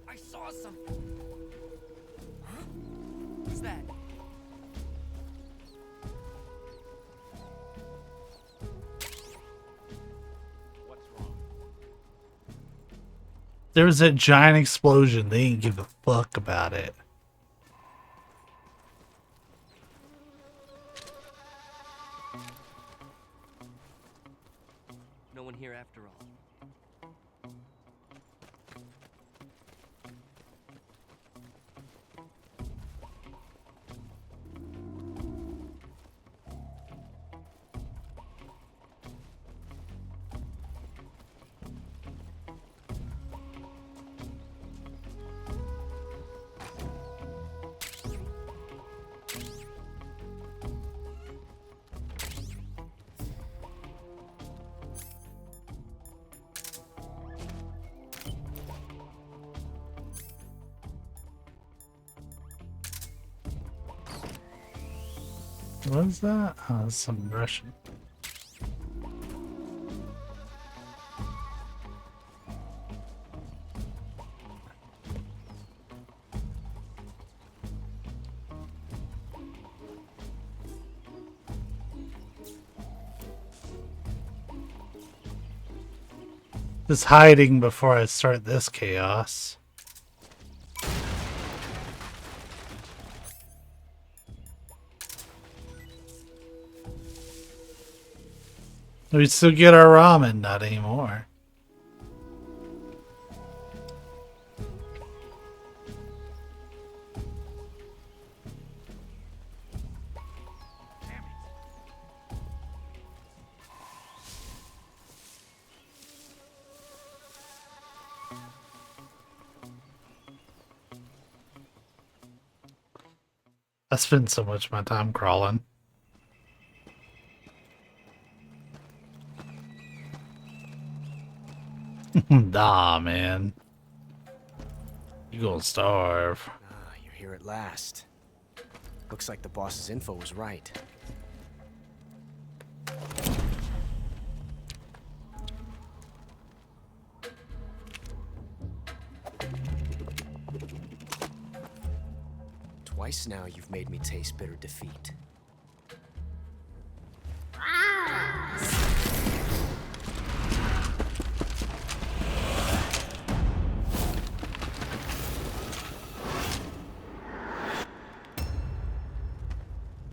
I saw something. Huh? What's that? What's wrong? There was a giant explosion. They didn't give a fuck about it. No one here after all. What is that? Oh, that's some Russian. Just hiding before I start this chaos. We still get our ramen, not anymore. I spend so much of my time crawling. Nah, man. You gonna starve. Ah, you're here at last. Looks like the boss's info was right. Twice now you've made me taste bitter defeat.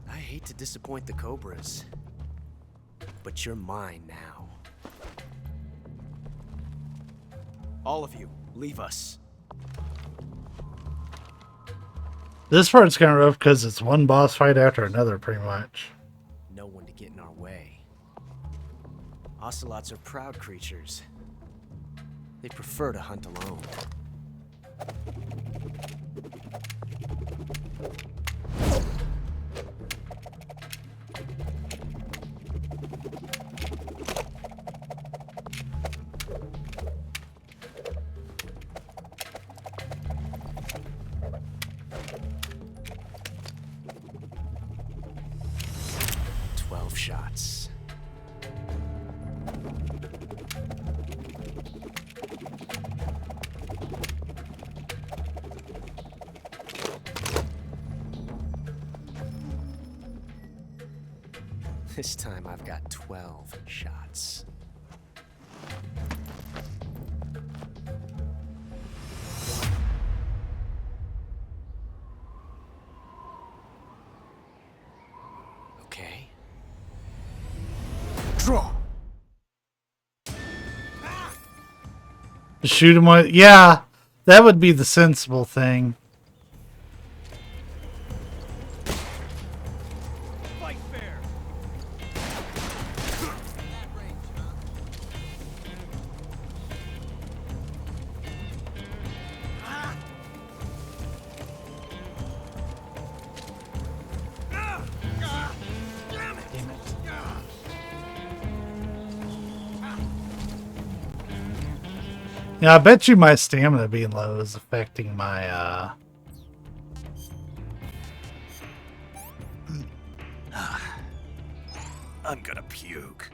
I hate to disappoint the Cobras, but you're mine now. All of you, leave us. This part's kind of rough because it's one boss fight after another, pretty much. No one to get in our way. Ocelots are proud creatures. They prefer to hunt alone. 12 shots. This time I've got 12 shots. Okay. Draw. Shoot him with, yeah, that would be the sensible thing. Fight fair. Yeah, I bet you my stamina being low is affecting my I'm gonna puke.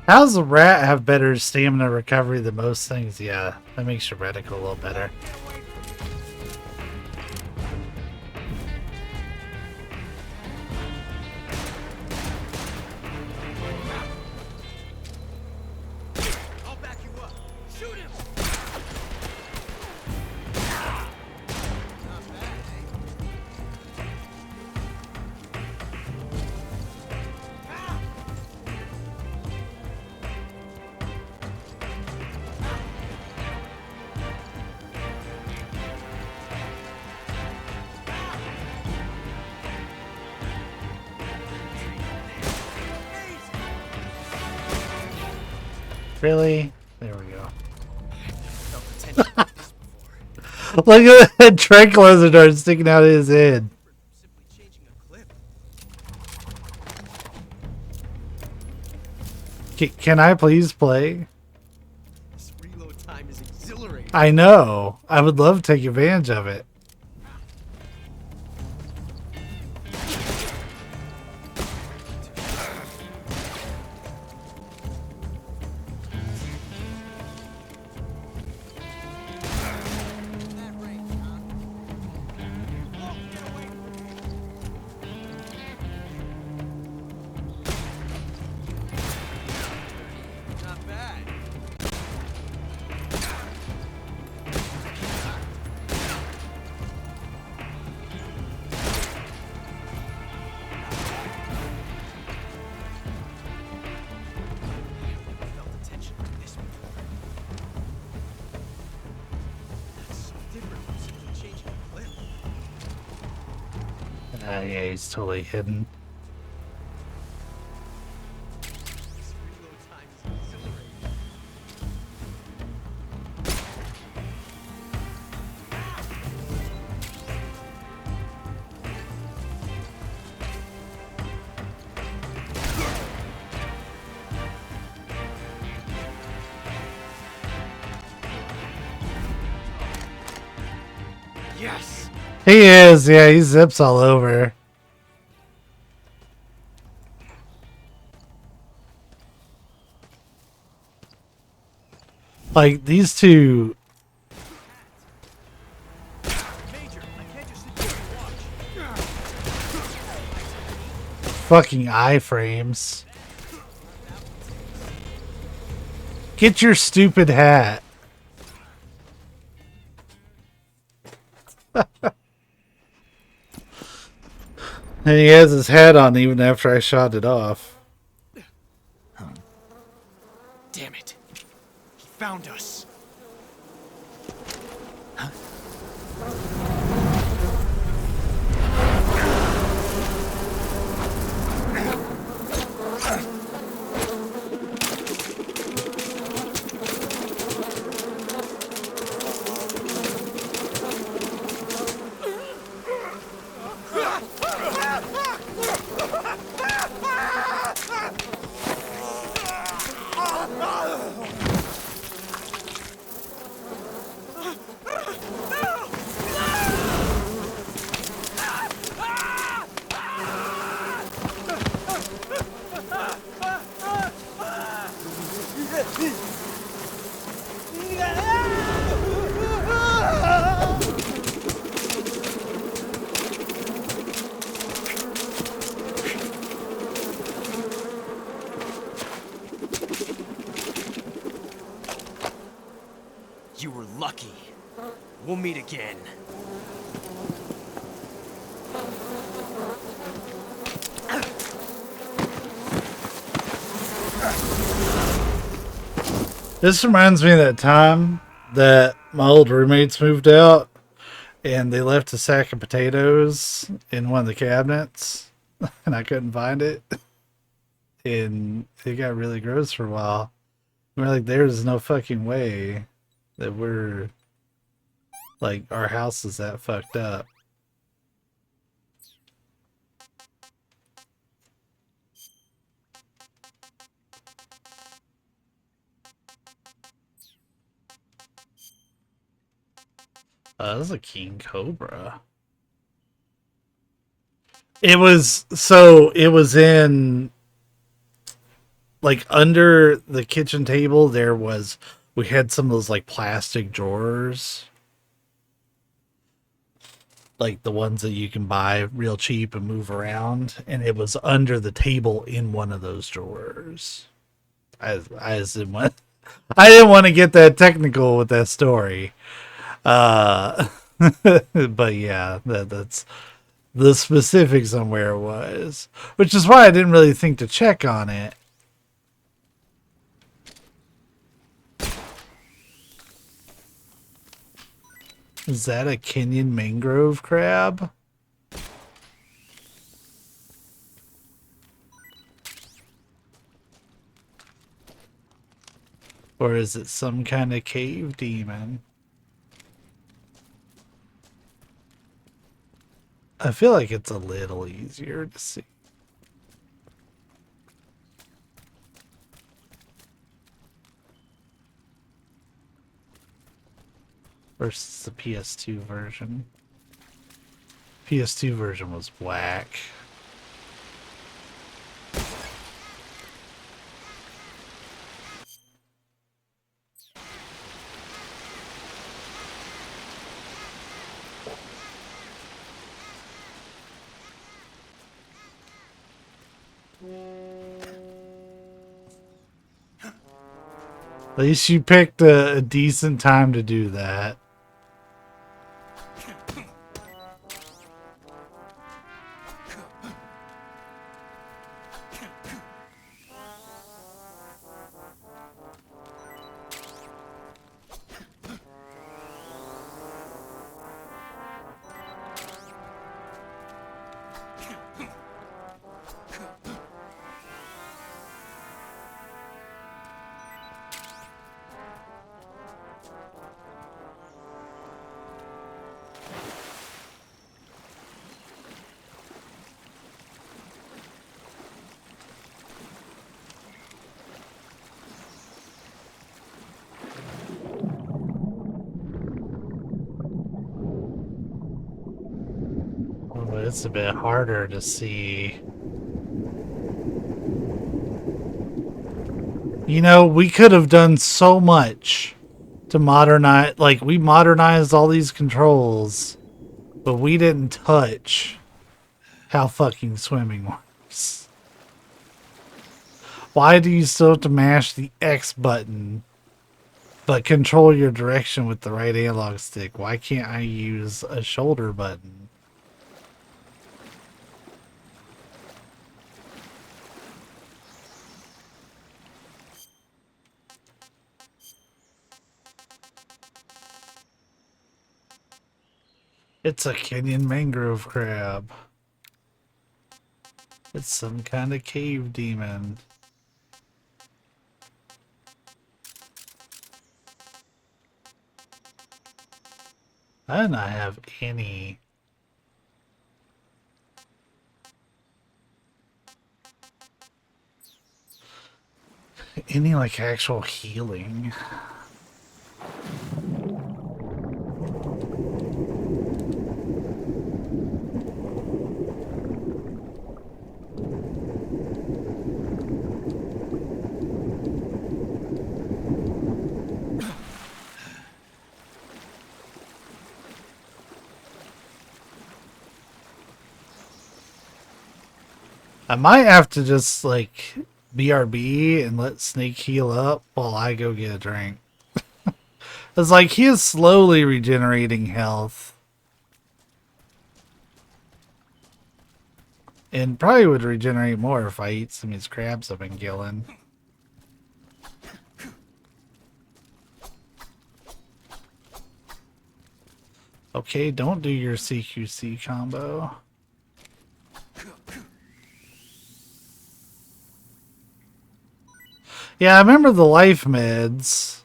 How does a rat have better stamina recovery than most things? Yeah, that makes your reticle a little better. I'll back you up. Shoot him. Not bad, Really? There we go. Look at that tranquilizer dart sticking out of his head. Can I please play? This reload time is exhilarating. I know. I would love to take advantage of it. Not bad. Felt the tension like this before. That's so different from simply changing a clip. Yeah, he's totally hidden. This reload time is exhilarating. Yes. He is, yeah, he zips all over. Like, these two Major, I can't just sit here and watch. fucking iframes. Get your stupid hat. And he has his hat on even after I shot it off. Damn it. He found us. We'll meet again. This reminds me of that time that my old roommates moved out and they left a sack of potatoes in one of the cabinets and I couldn't find it. And it got really gross for a while. We're like, there's no fucking way that we're like, our house is that fucked up. That was a king cobra. It was in, like, under the kitchen table we had some of those like plastic drawers, like the ones that you can buy real cheap and move around, and it was under the table in one of those drawers. I didn't want to get that technical with that story. But yeah, that's the specifics on where it was, which is why I didn't really think to check on it. Is that a Kenyan mangrove crab? Or is it some kind of cave demon? I feel like it's a little easier to see. Versus the PS2 version. PS2 version was whack. At least you picked a decent time to do that. It's a bit harder to see. You know, we could have done so much to modernize, like, we modernized all these controls, but we didn't touch how fucking swimming works. Why do you still have to mash the X button but control your direction with the right analog stick? Why can't I use a shoulder button? It's a Kenyan mangrove crab. It's some kind of cave demon. I do not have any like actual healing. I might have to just, like, BRB and let Snake heal up while I go get a drink. It's like he is slowly regenerating health. And probably would regenerate more if I eat some of these crabs I've been killing. Okay, don't do your CQC combo. Yeah, I remember the life meds.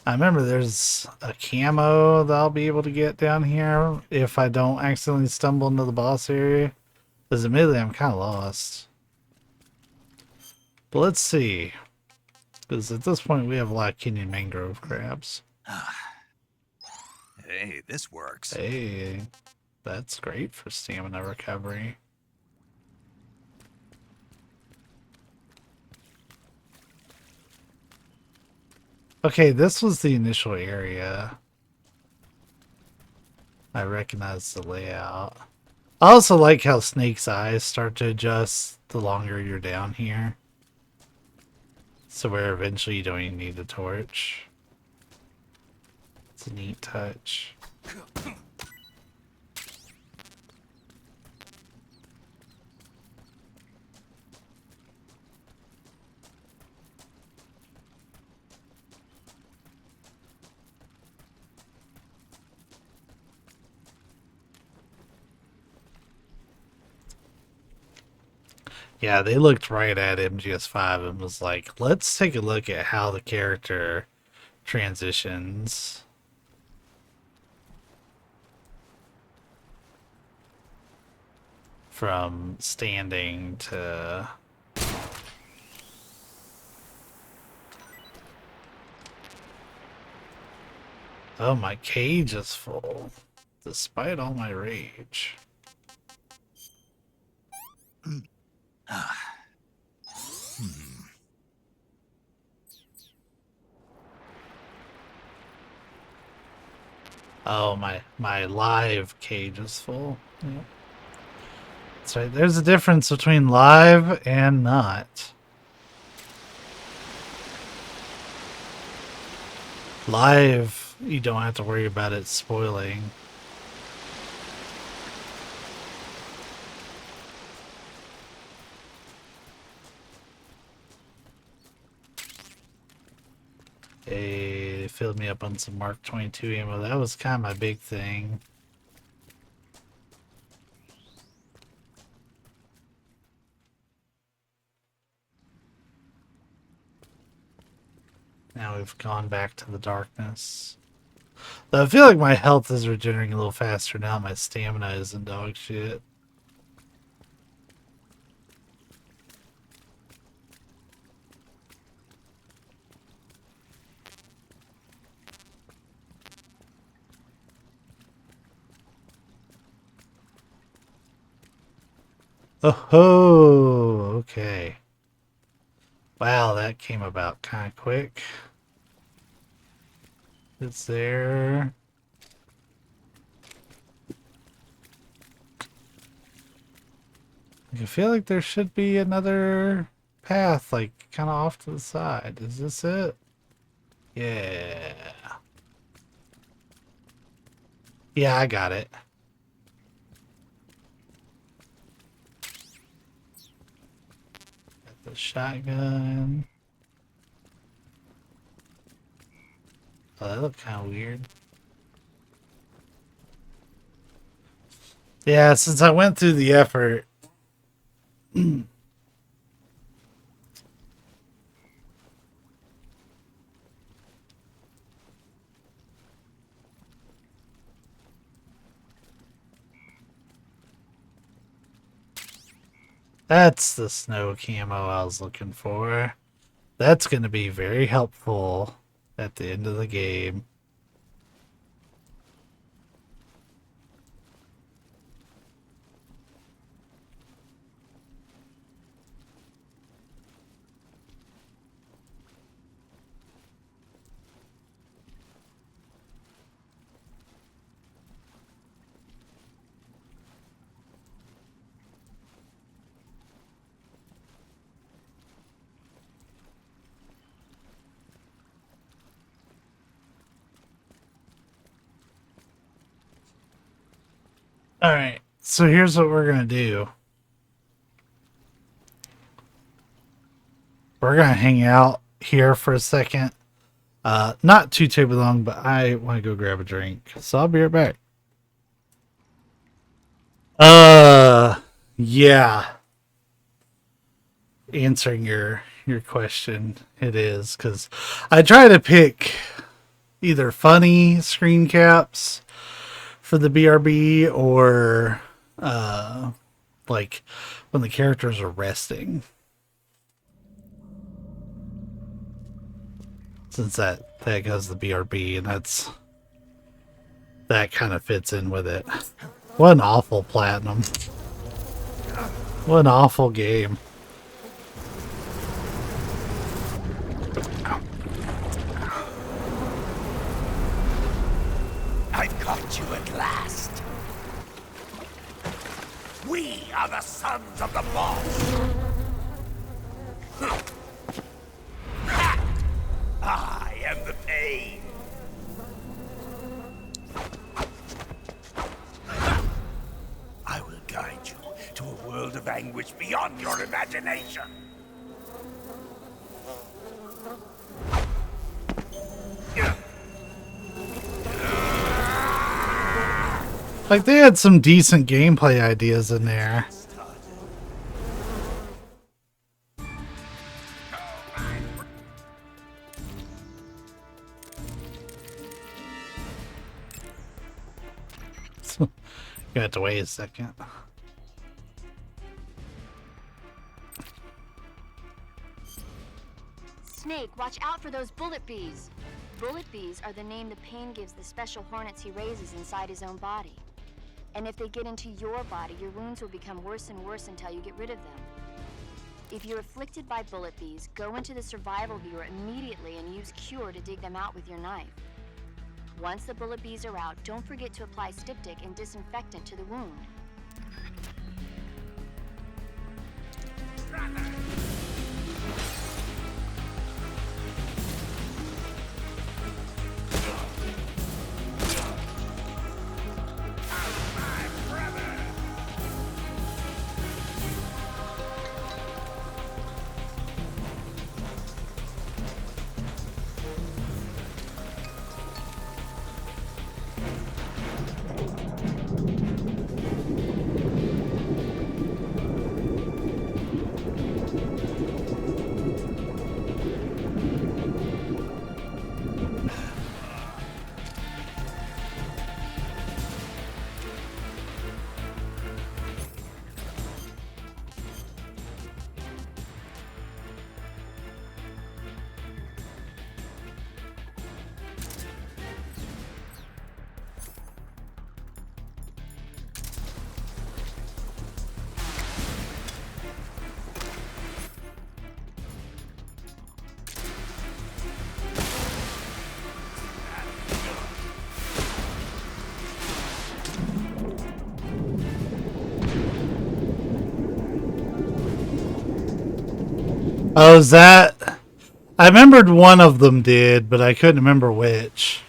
I remember there's a camo that I'll be able to get down here if I don't accidentally stumble into the boss area. Because admittedly, I'm kind of lost. But let's see. Because at this point, we have a lot of Kenyan mangrove crabs. Hey, this works. Hey, that's great for stamina recovery. Okay, this was the initial area. I recognize the layout. I also like how Snake's eyes start to adjust the longer you're down here. So where eventually you don't even need a torch. It's a neat touch. Yeah, they looked right at MGS5 and was like, let's take a look at how the character transitions. From standing to... Oh, my cage is full, despite all my rage. Oh, my live cage is full. Yep. That's right. There's a difference between live and not. Live, you don't have to worry about it spoiling. They filled me up on some Mark 22 ammo. That was kind of my big thing. Now we've gone back to the darkness. Though I feel like my health is regenerating a little faster now. My stamina isn't dog shit. Oh, okay. Wow, that came about kind of quick. It's there. I feel like there should be another path, like, kind of off to the side. Is this it? Yeah. Yeah, I got it. Got the shotgun. Oh, that looked kind of weird. Yeah, since I went through the effort. That's the snow camo I was looking for. That's going to be very helpful at the end of the game. Alright, so here's what we're going to do. We're going to hang out here for a second. Not too terribly long, but I want to go grab a drink. So I'll be right back. Yeah. Answering your question, it is, because I try to pick either funny screen caps for the BRB or like when the characters are resting. Since that goes the BRB, and that kind of fits in with it. What an awful platinum. What an awful game. I've caught you at last. We are the sons of the boss. I am the pain. I will guide you to a world of anguish beyond your imagination. Like, they had some decent gameplay ideas in there. You have to wait a second. Snake, watch out for those bullet bees. Bullet bees are the name the Pain gives the special hornets he raises inside his own body. And if they get into your body, your wounds will become worse and worse until you get rid of them. If you're afflicted by bullet bees, go into the survival viewer immediately and use Cure to dig them out with your knife. Once the bullet bees are out, don't forget to apply styptic and disinfectant to the wound. Oh, is that... I remembered one of them did, but I couldn't remember which.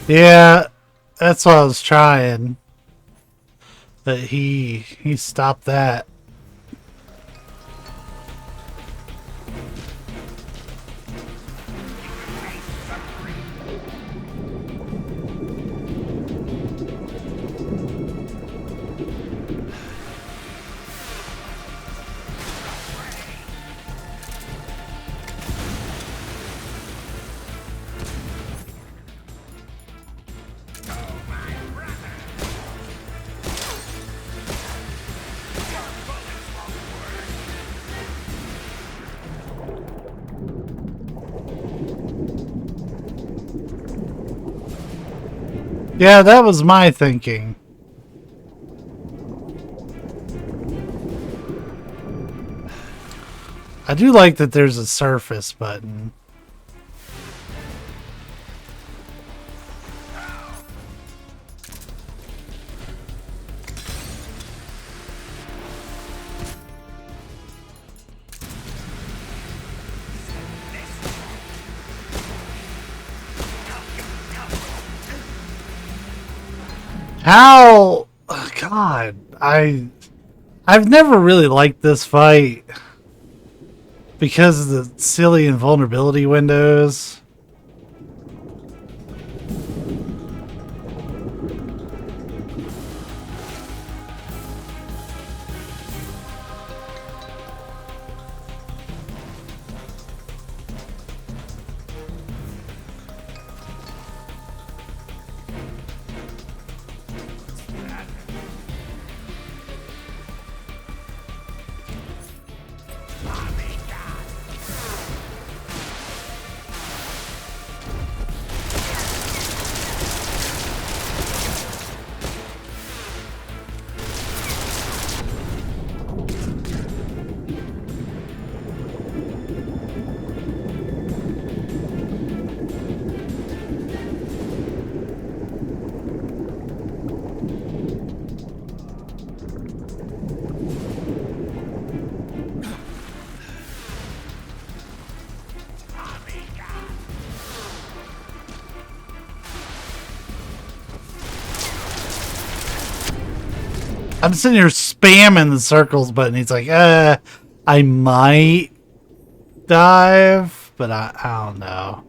Yeah, that's what I was trying. But he stopped that. Yeah, that was my thinking. I do like that there's a surface button. How? Oh, God, I've never really liked this fight because of the silly invulnerability windows. I'm sitting here spamming the circles button. He's like, I might dive, but I don't know.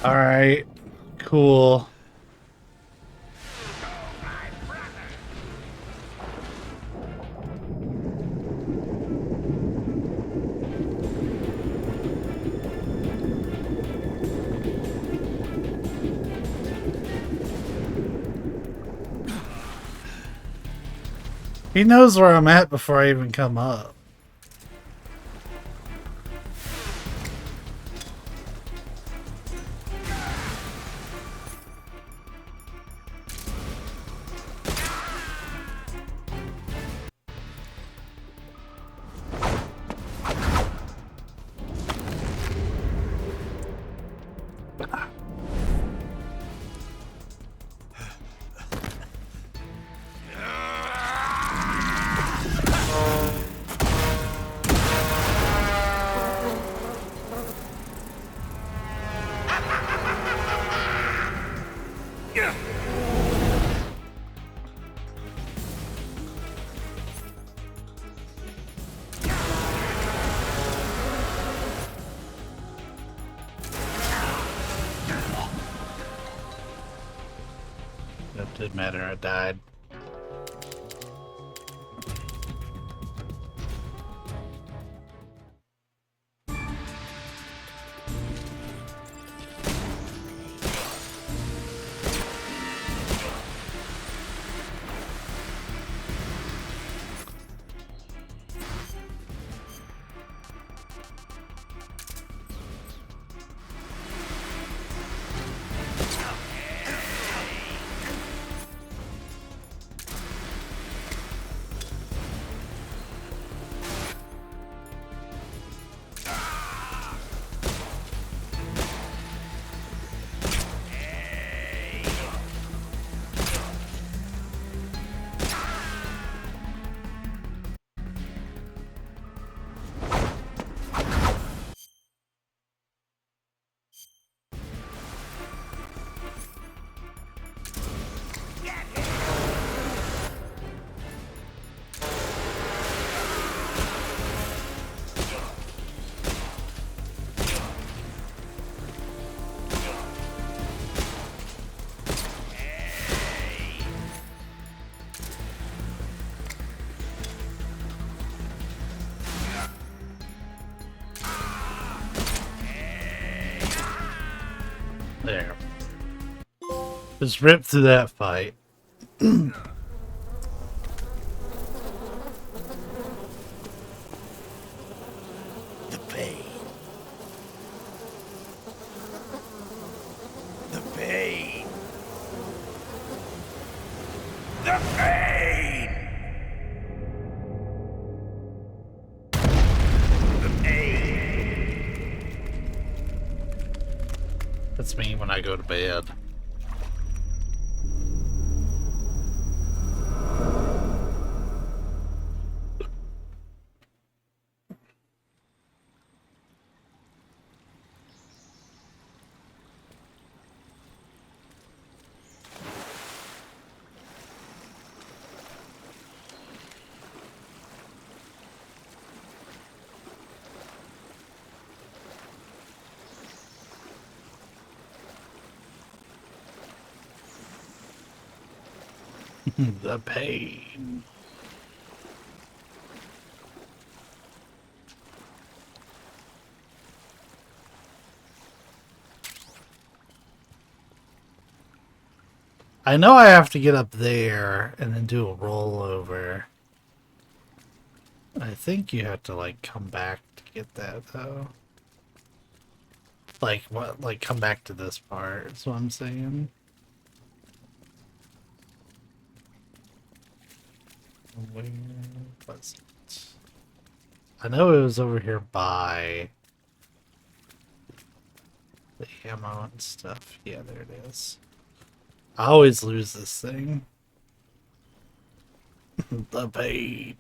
All right, cool. He knows where I'm at before I even come up. That didn't matter, I died. There. Just rip through that fight. The pain. The pain. The pain. The pain. That's me when I go to bed. The pain. I know I have to get up there and then do a rollover. I think you have to like come back to get that though. Like what? Like come back to this part is what I'm saying. Where was it? I know it was over here by the ammo and stuff. Yeah, there it is. I always lose this thing. The pain.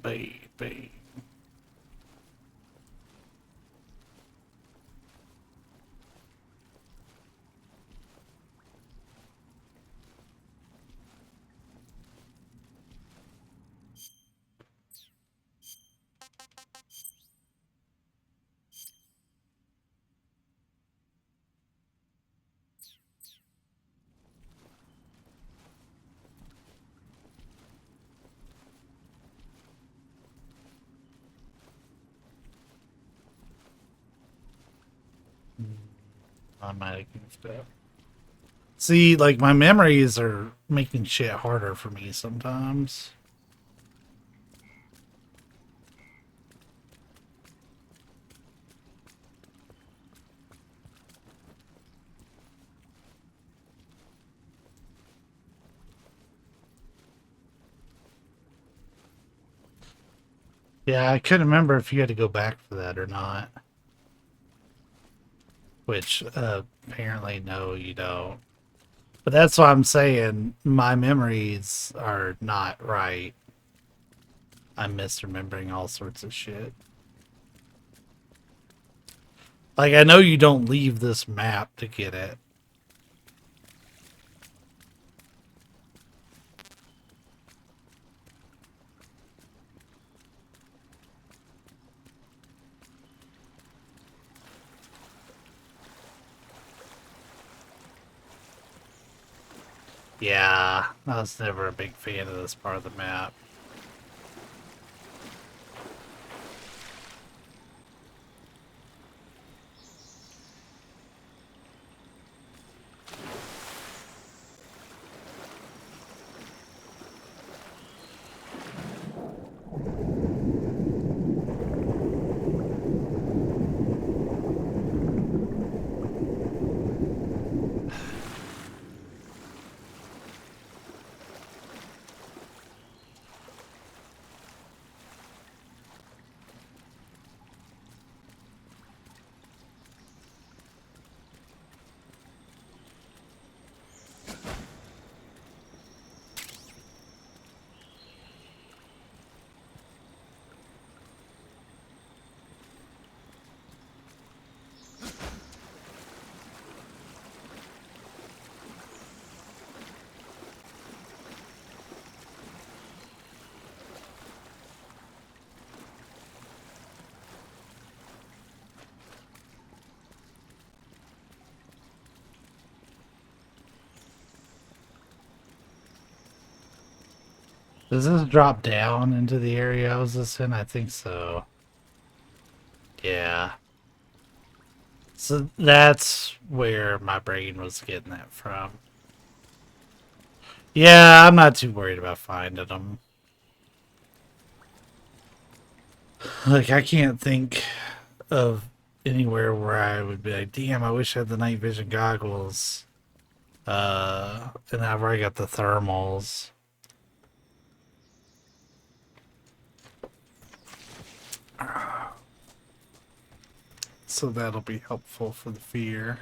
I might have goofed up. See, like, my memories are making shit harder for me sometimes. Yeah, I couldn't remember if you had to go back for that or not. Which, apparently, no, you don't. But that's what I'm saying. My memories are not right. I'm misremembering all sorts of shit. Like, I know you don't leave this map to get it. Yeah, I was never a big fan of this part of the map. Does this drop down into the area I was just in? I think so. Yeah. So that's where my brain was getting that from. Yeah, I'm not too worried about finding them. Like, I can't think of anywhere where I would be like, damn, I wish I had the night vision goggles. And I've already got the thermals. So that'll be helpful for the fear.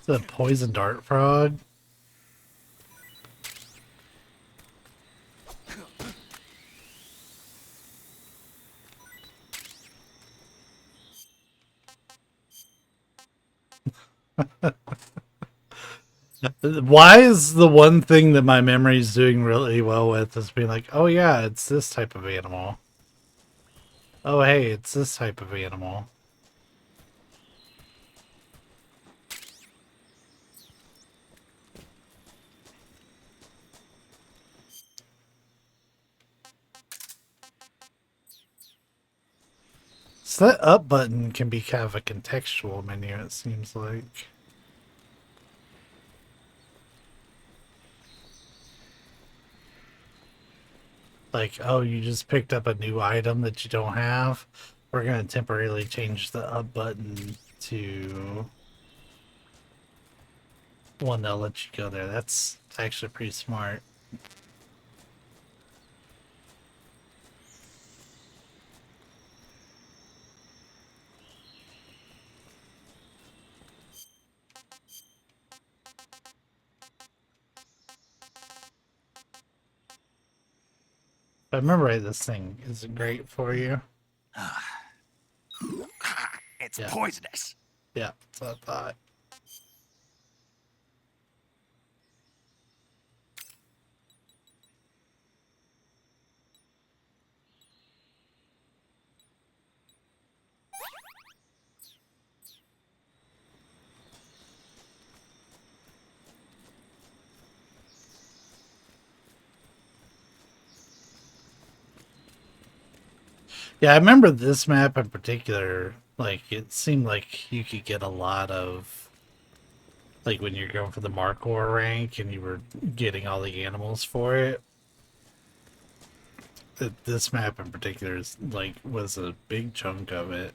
The poison dart frog. Why is the one thing that my memory is doing really well with is being like, oh yeah, it's this type of animal. Oh hey, it's this type of animal. So that up button can be kind of a contextual menu, it seems like. Like, oh, you just picked up a new item that you don't have. We're going to temporarily change the up button to one that'll let you go there. That's actually pretty smart. If I remember right, this thing is great for you. It's poisonous. Yeah, that's what I thought. Yeah, I remember this map in particular, like, it seemed like you could get a lot of, like, when you're going for the Markor rank and you were getting all the animals for it. This map in particular is, like, was a big chunk of it.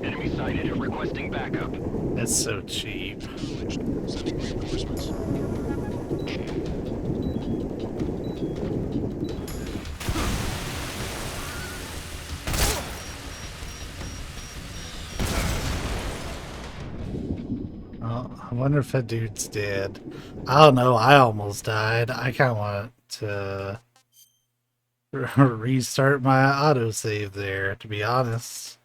Enemy sighted. Requesting backup. That's so cheap. Sending reinforcements. Oh, I wonder if that dude's dead. I don't know. I almost died. I kind of want to restart my autosave there, to be honest.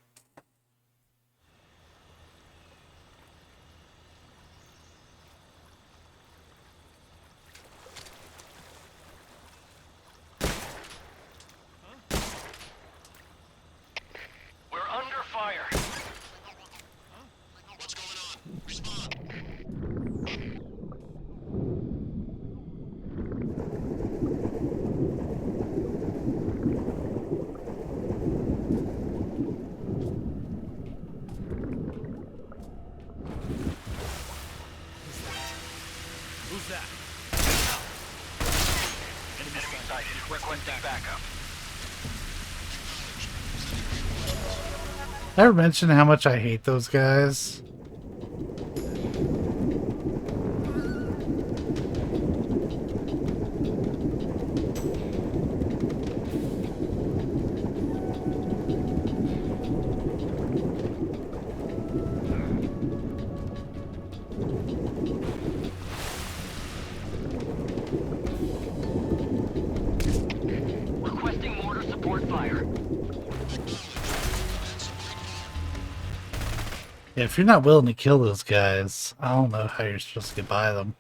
We're under fire. What's going on? Respond. Who's that? Enemy sighted. Requesting backup. Ever mention how much I hate those guys? Requesting mortar support fire. Yeah, if you're not willing to kill those guys, I don't know how you're supposed to get by them.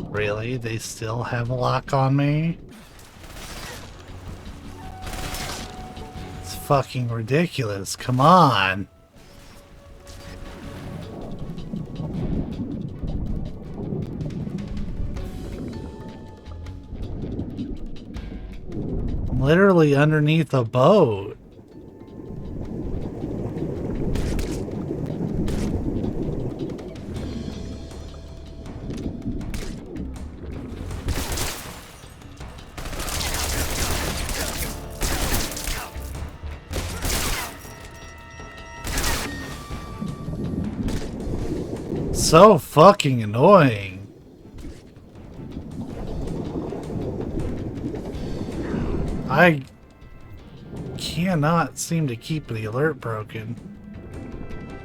Really? They still have a lock on me? It's fucking ridiculous. Come on. I'm literally underneath a boat. So fucking annoying. I cannot seem to keep the alert broken.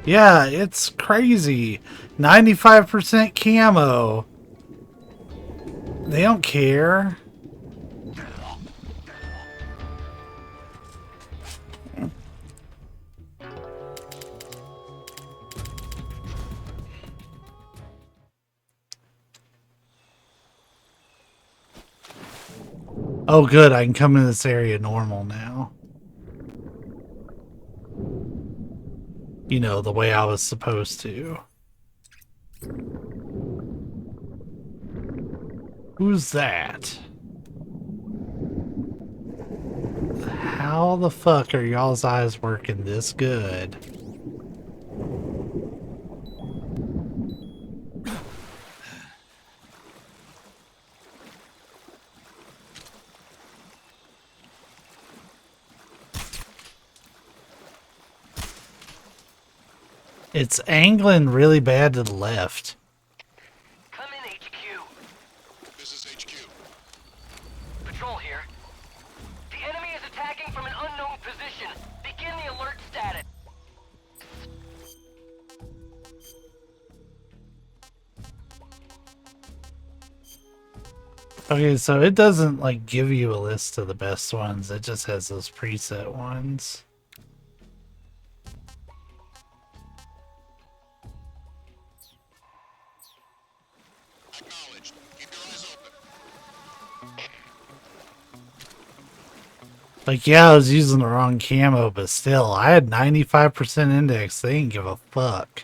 Yeah, it's crazy. 95% camo. They don't care. Oh good, I can come in this area normal now. You know, the way I was supposed to. Who's that? How the fuck are y'all's eyes working this good? It's angling really bad to the left. Come in, HQ. This is HQ. Patrol here. The enemy is attacking from an unknown position. Begin the alert status. Okay, so it doesn't like give you a list of the best ones. It just has those preset ones. Like, yeah, I was using the wrong camo, but still, I had 95% index. They didn't give a fuck.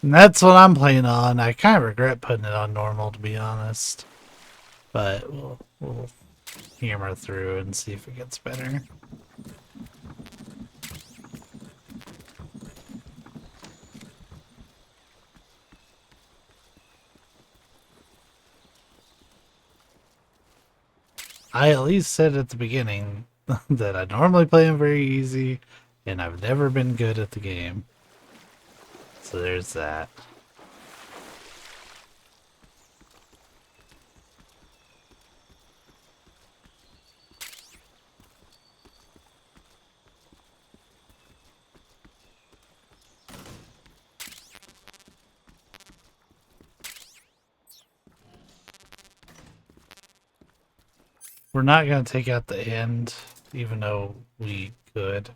And that's what I'm playing on. I kind of regret putting it on normal, to be honest. But we'll hammer through and see if it gets better. I at least said at the beginning that I normally play them very easy, and I've never been good at the game. So there's that. We're not going to take out the end, even though we could.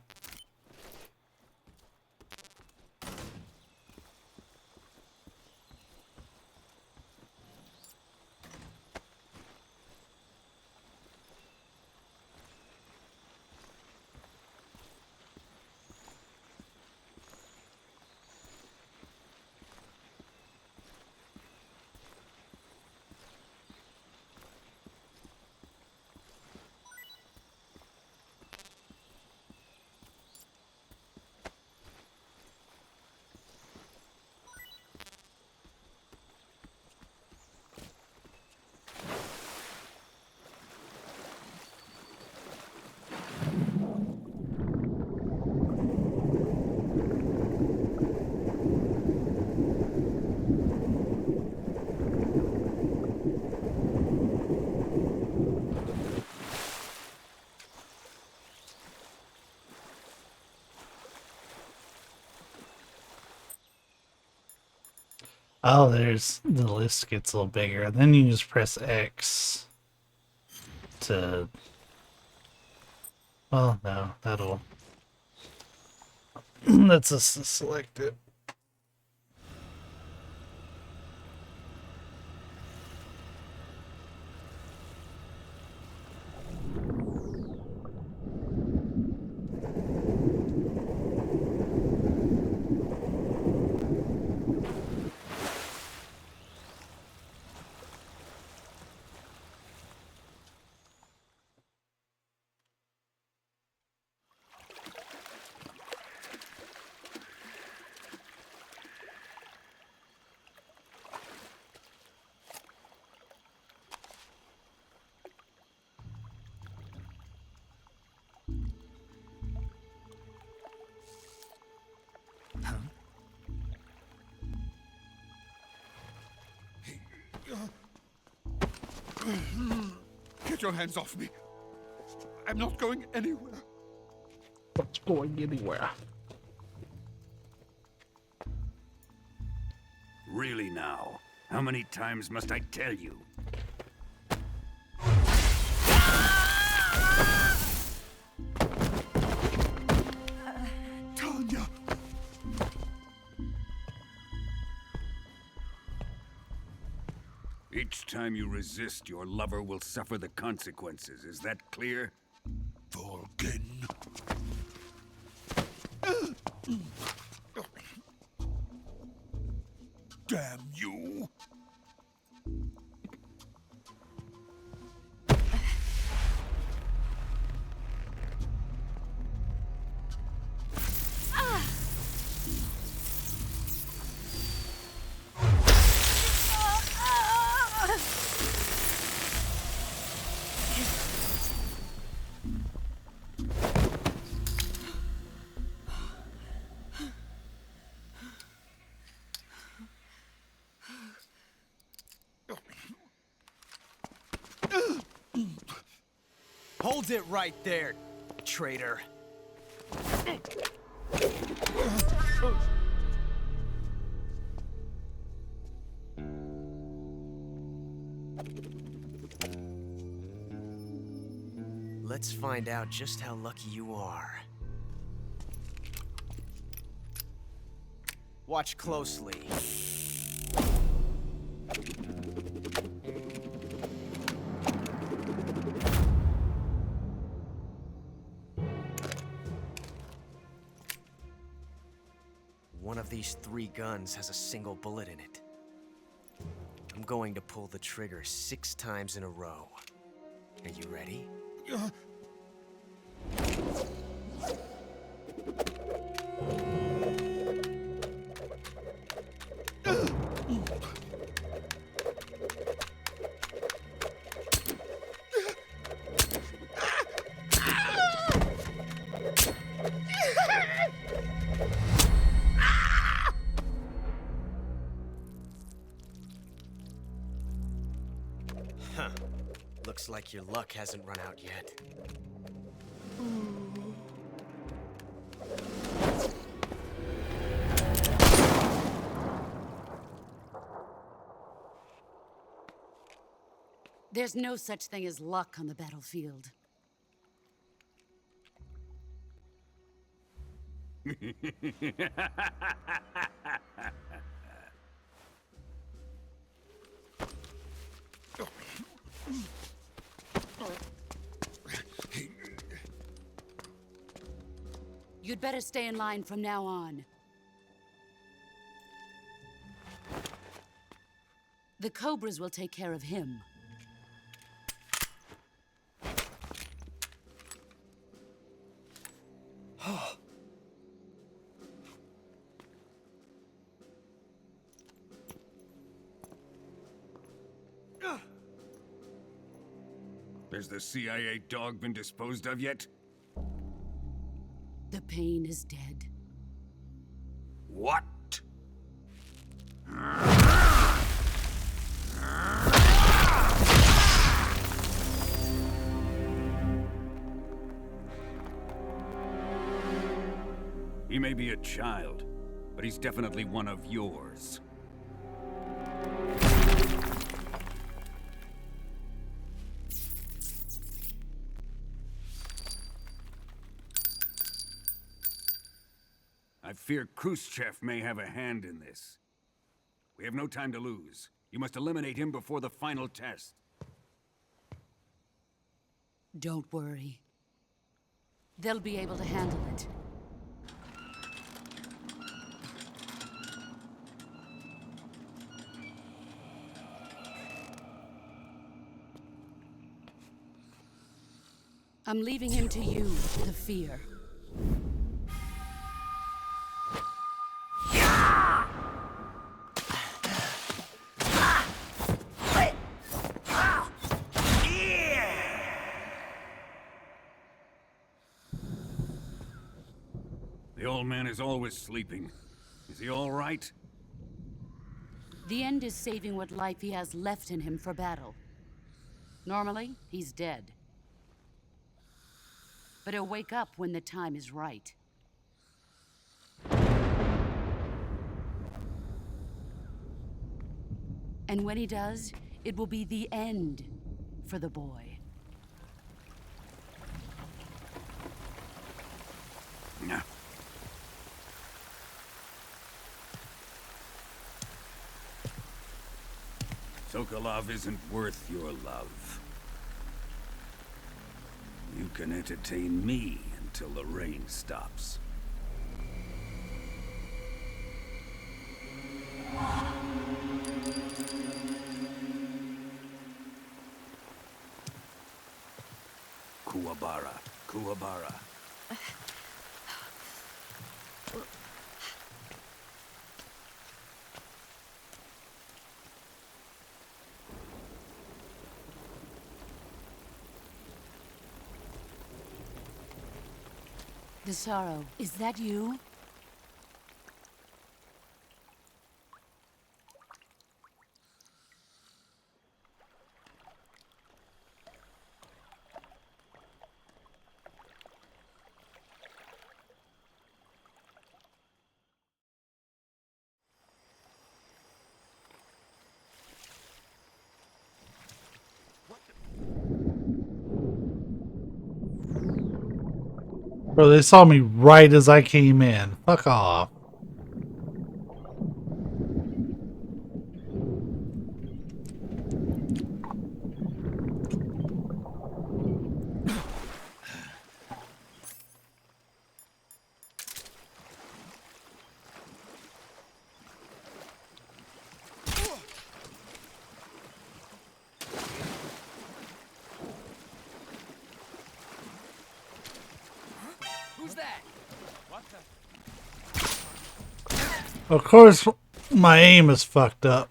Oh, there's the list gets a little bigger. And then you just press X to. Well, no, that'll. Let's just select it. Get your hands off me. I'm not going anywhere. What's going anywhere? Really now? How many times must I tell you? Tanya! Each time you resist, your lover will suffer the consequences. Is that clear? Volgin. Damn you! Hold it right there, traitor. Let's find out just how lucky you are. Watch closely. One of these 3 guns has a single bullet in it. I'm going to pull the trigger 6 times in a row. Are you ready? Huh. Looks like your luck hasn't run out yet. There's no such thing as luck on the battlefield. You'd better stay in line from now on. The Cobras will take care of him. Has the CIA dog been disposed of yet? The pain is dead. What? He may be a child, but he's definitely one of yours. I fear Khrushchev may have a hand in this. We have no time to lose. You must eliminate him before the final test. Don't worry. They'll be able to handle it. I'm leaving him to you, the fear. The old man is always sleeping. Is he all right? The end is saving what life he has left in him for battle. Normally, he's dead. But he'll wake up when the time is right. And when he does, it will be the end for the boy. No. Sokolov isn't worth your love. You can entertain me until the rain stops. Kuwabara, Kuwabara. The Sorrow, is that you? Bro, they saw me right as I came in. Fuck off. Who's that? What the? Of course, my aim is fucked up.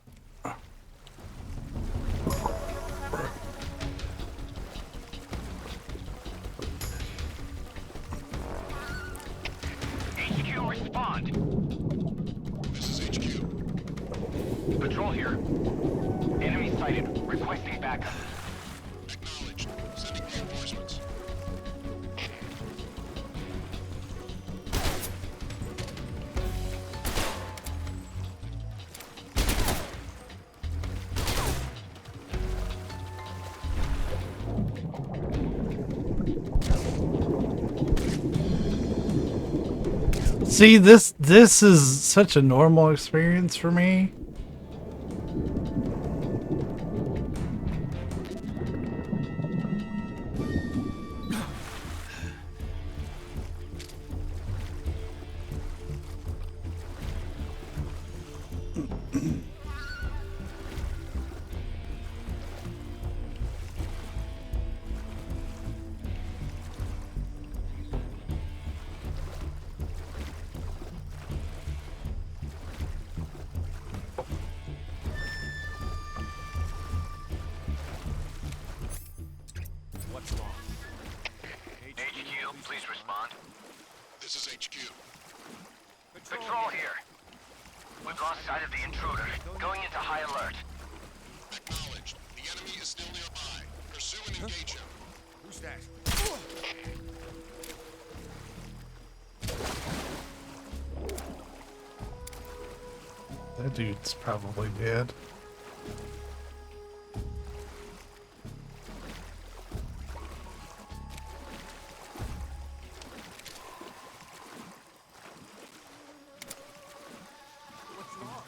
HQ, respond. This is HQ. Patrol here. Enemy sighted. Requesting backup. Acknowledged. Sending reinforcements. See, this is such a normal experience for me. What's wrong? HQ, please respond. This is HQ. Patrol here. We've lost sight of the intruder. Going into high alert. Acknowledged. The enemy is still nearby. Pursue and engage him. Who's that? That dude's probably dead. What's wrong?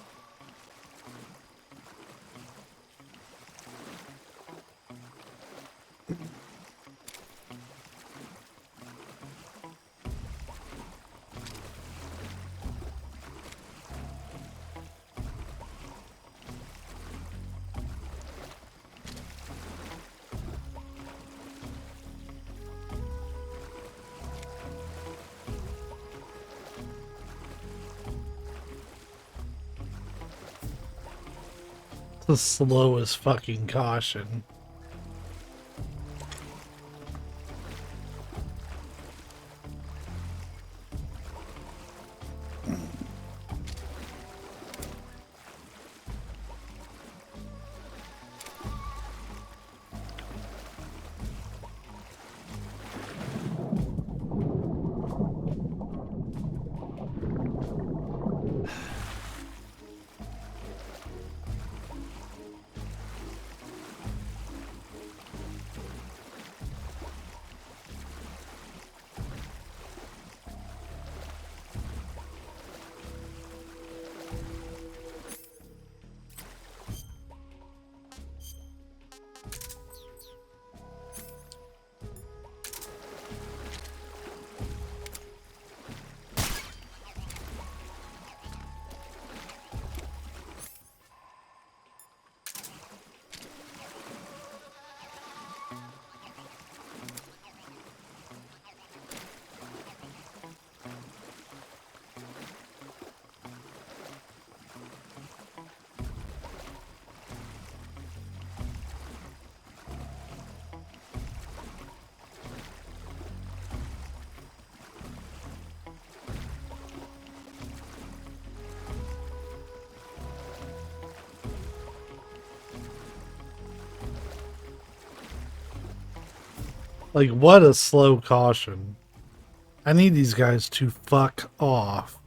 The slowest fucking caution. Like, what a slow caution. I need these guys to fuck off.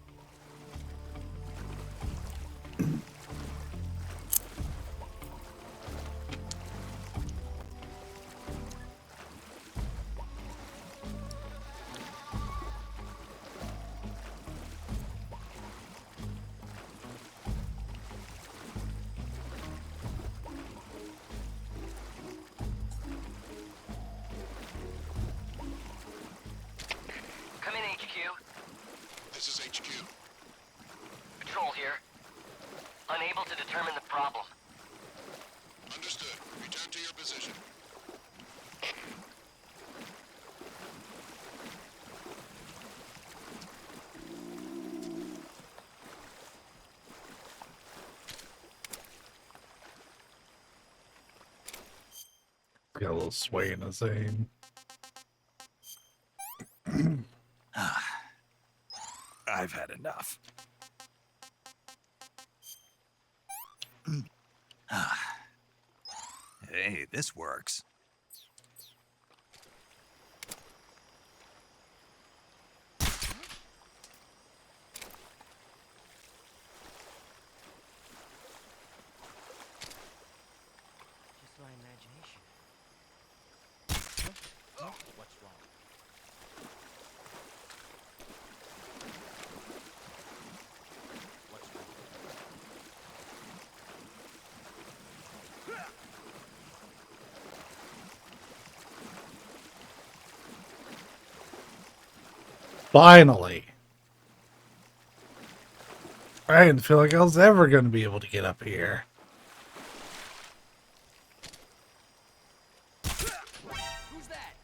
Come in, HQ. This is HQ. Patrol here. Unable to determine the problem. Understood. Return to your position. Got a little sway in his aim. I've had enough. Hey, this works. Just my imagination. What's wrong? Finally. I didn't feel like I was ever going to be able to get up here. Who's that?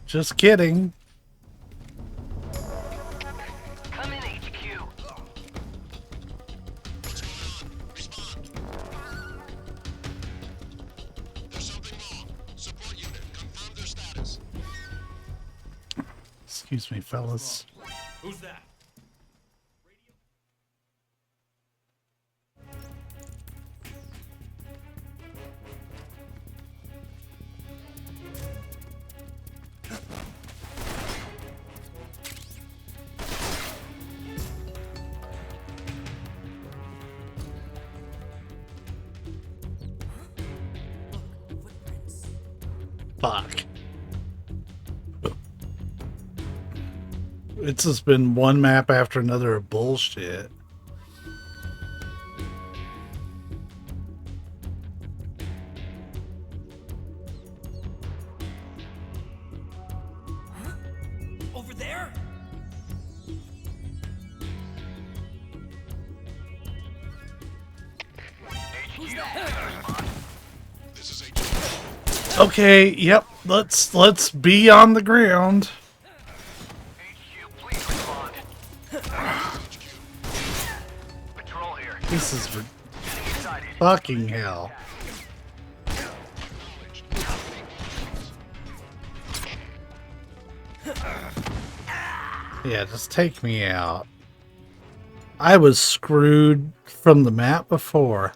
Just kidding. Come in, HQ. There's something wrong. Support unit, confirm their status. Excuse me, fellas. Who's that? Fuck. It's just been one map after another of bullshit. Over there? Who's that? This is HQ. Okay, yep. Let's be on the ground. Patrol here. This is fucking hell. Yeah, just take me out. I was screwed from the map before.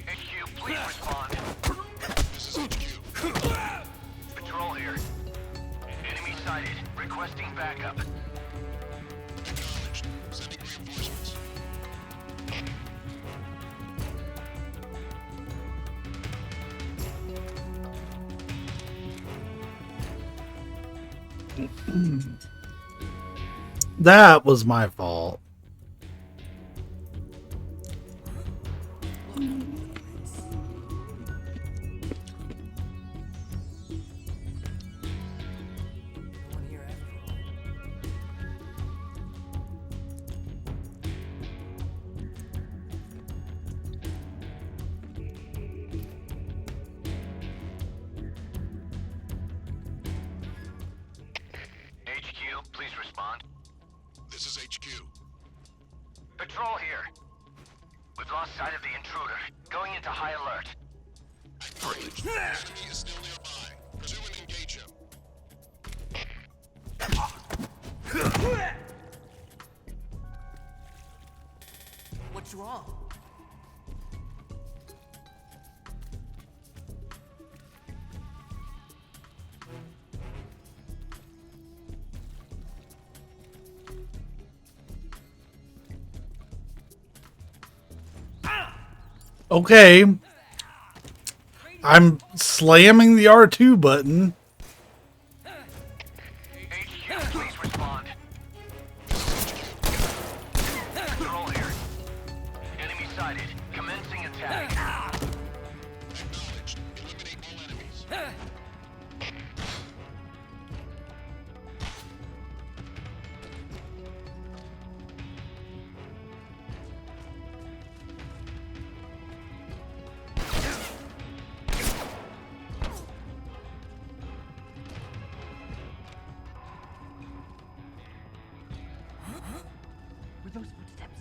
HQ, please respond. This is HQ. Patrol here. Enemy sighted. Requesting backup. Acknowledged. Sending reinforcements. That was my fault. HQ, please respond. This is HQ. Patrol here. We've lost sight of the intruder. Going into high alert. Acknowledged. The enemy is still nearby. Pursue and engage him. What's wrong? Okay. I'm slamming the R2 button. HQ, please respond. Patrol here. Enemy sighted. Commencing attack. Acknowledged. Eliminate all enemies. Were those footsteps?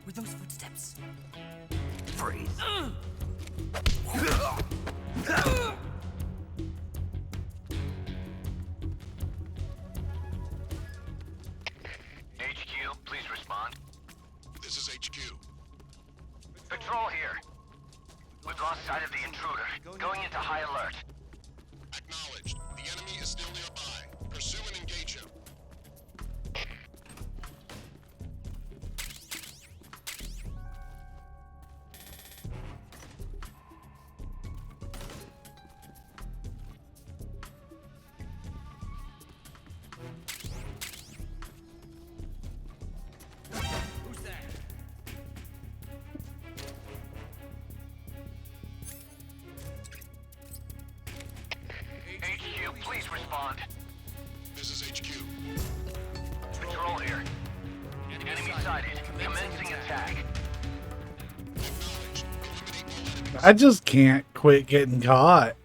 Were those footsteps? Freeze. HQ, please respond. This is HQ. Patrol here. We've lost sight of the intruder. Going into high alert. Acknowledged. The enemy is still nearby. Pursue and engage him. Who's there? HQ, please respond. This is HQ. Patrol here. Enemy sighted. Commencing attack. I just can't quit getting caught.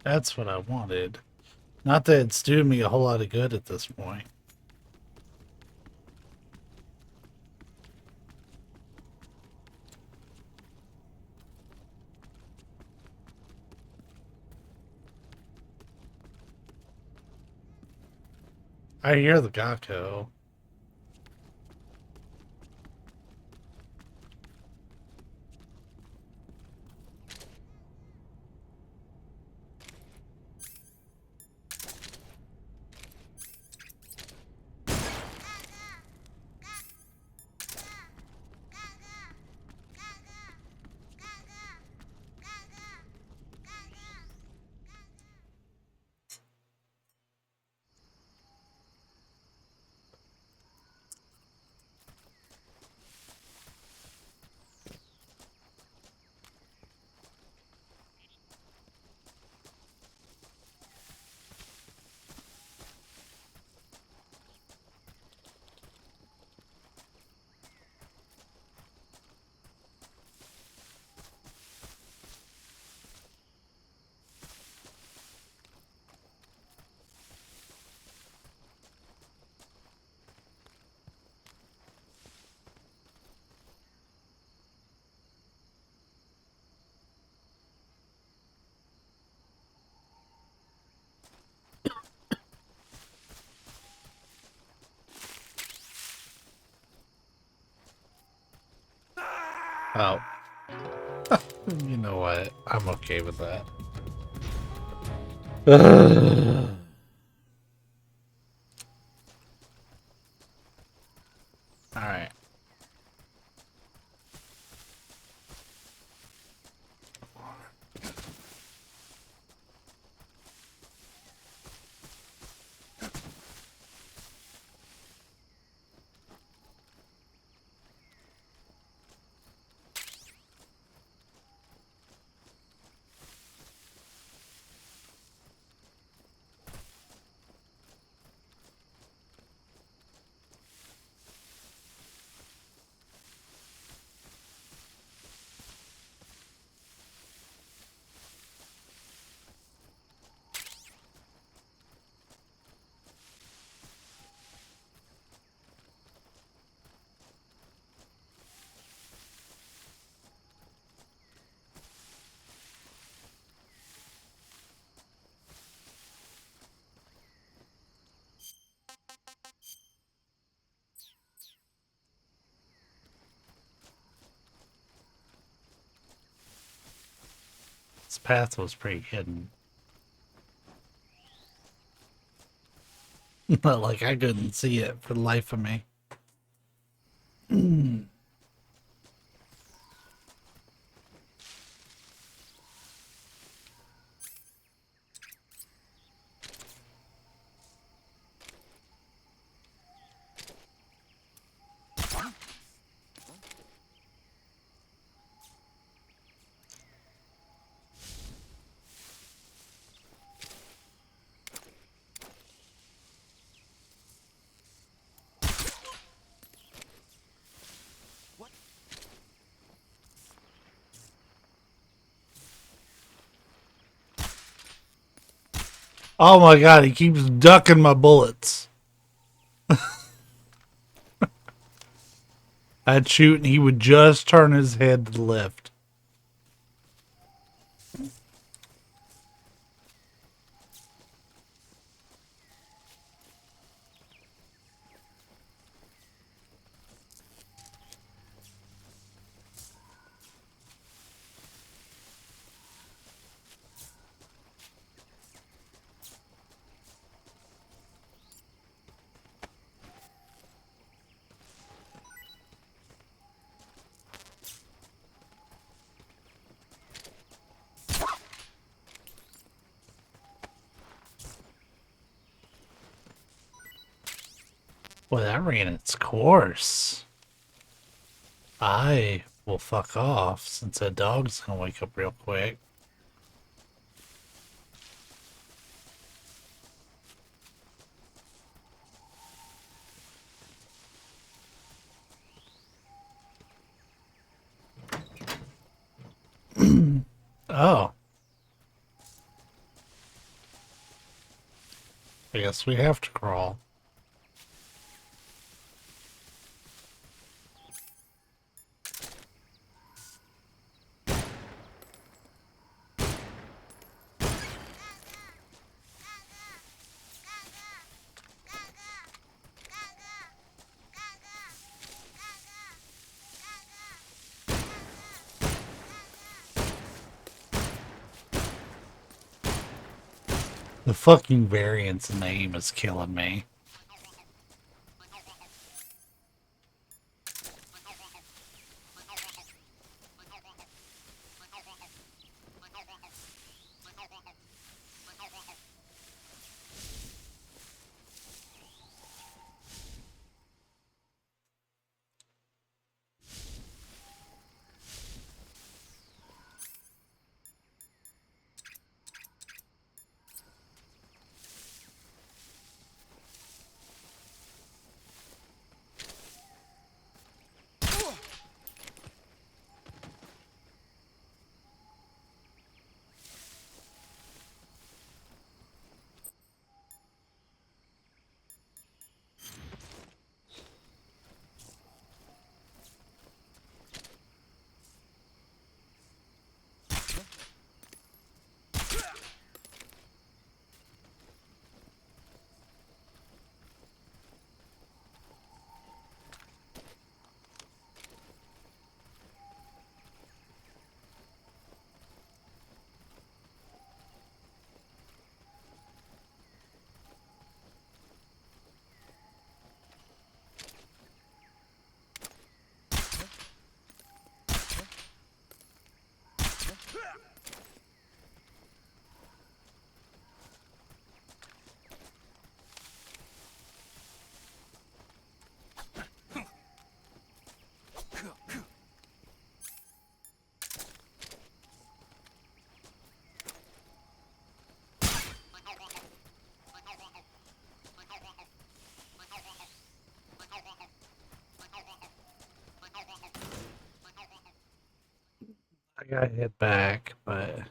That's what I wanted. Not that it's doing me a whole lot of good at this point. I hear the Gakko. Oh. You know what? I'm okay with that. Alright. This path was pretty hidden. But like I couldn't see it for the life of me. Oh my god, he keeps ducking my bullets. I'd shoot and he would just turn his head to the left. Well, that ran its course. I will fuck off since that dog's gonna wake up real quick. Oh. I guess we have to crawl. The fucking variant's name is killing me. I gotta head back, but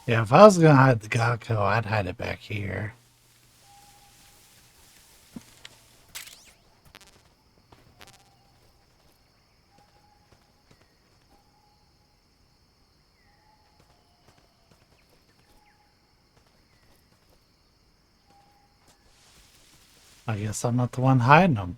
yeah, if I was gonna hide the Gakko, I'd hide it back here. I guess I'm not the one hiding them.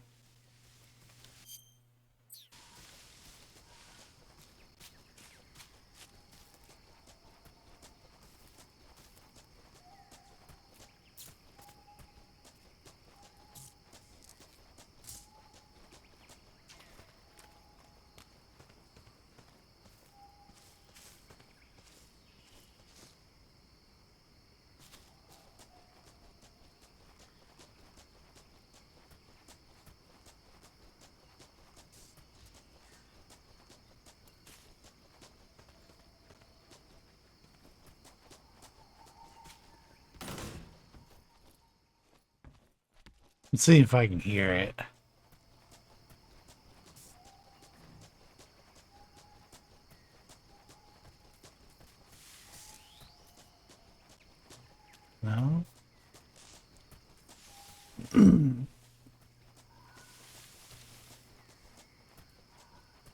Let's see if I can hear it. No?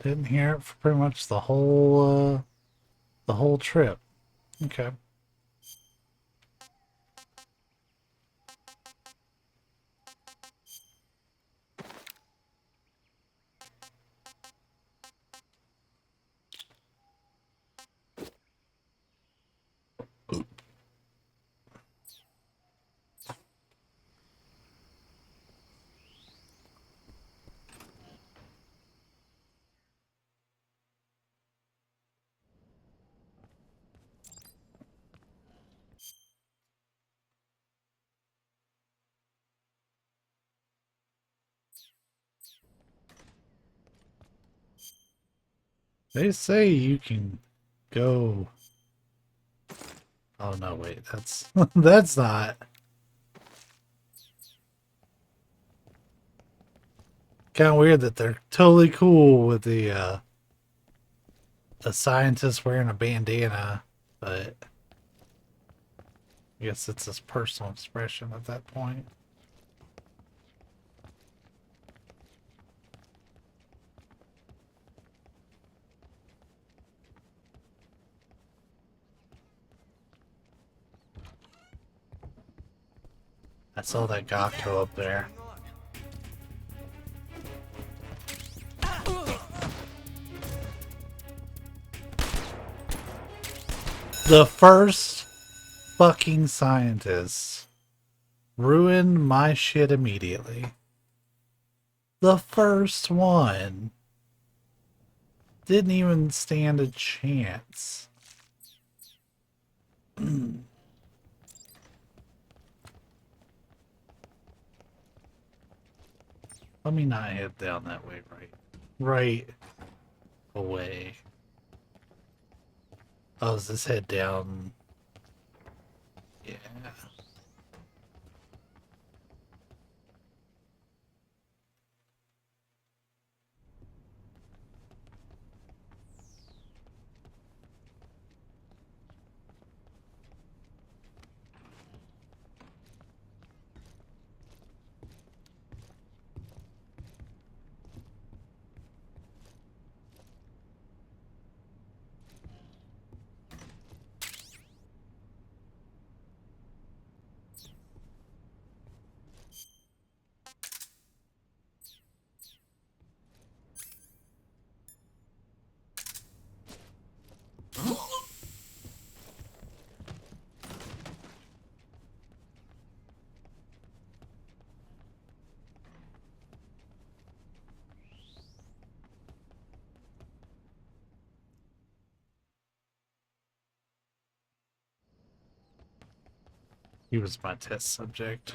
Didn't hear it for pretty much the whole trip. Okay. They say you can go. Oh no, wait, that's that's not. Kind of weird that they're totally cool with the scientist wearing a bandana, but I guess it's his personal expression at that point. I saw that Gato up there. The first fucking scientist ruined my shit immediately. The first one didn't even stand a chance. Let me not head down that way, right away. Oh, is this head down? Yeah. He was my test subject.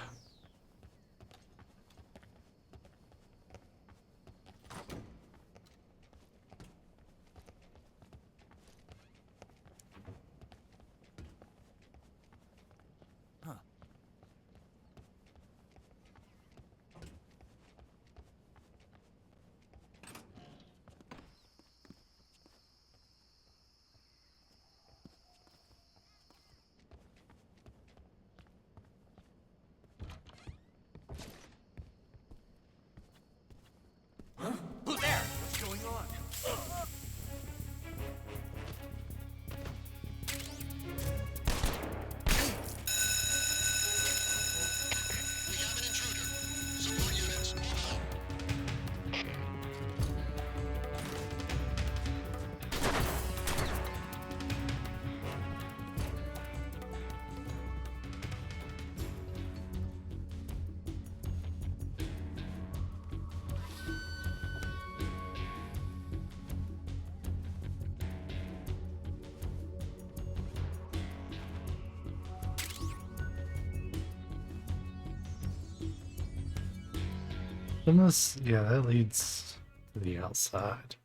Unless, yeah, that leads to the outside.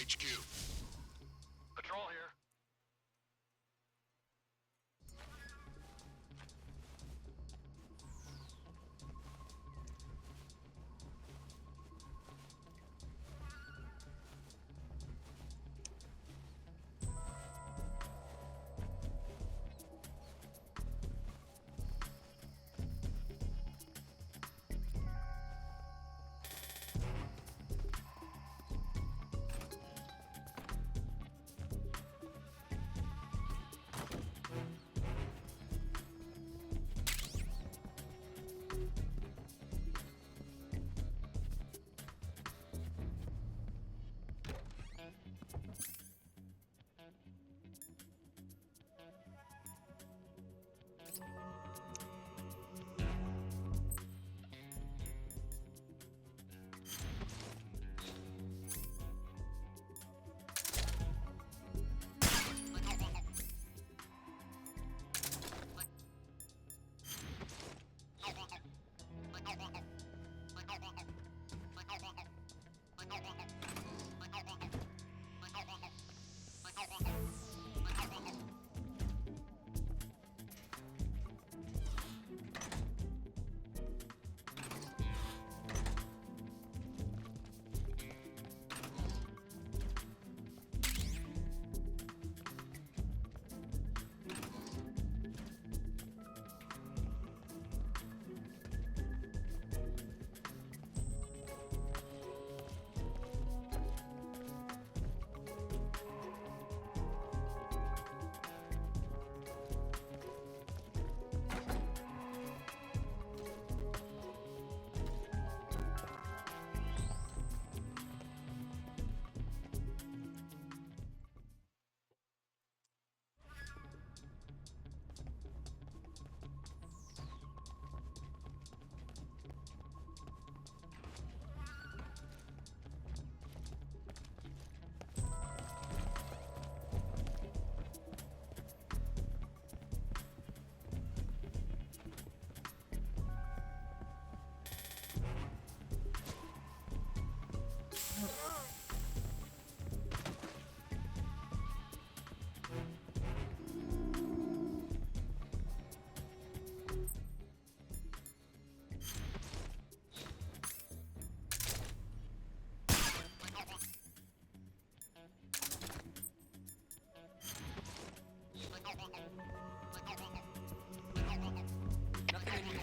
HQ. Patrol here.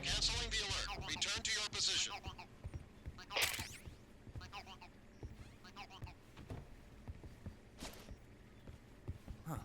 Canceling the alert. Return to your position. Huh.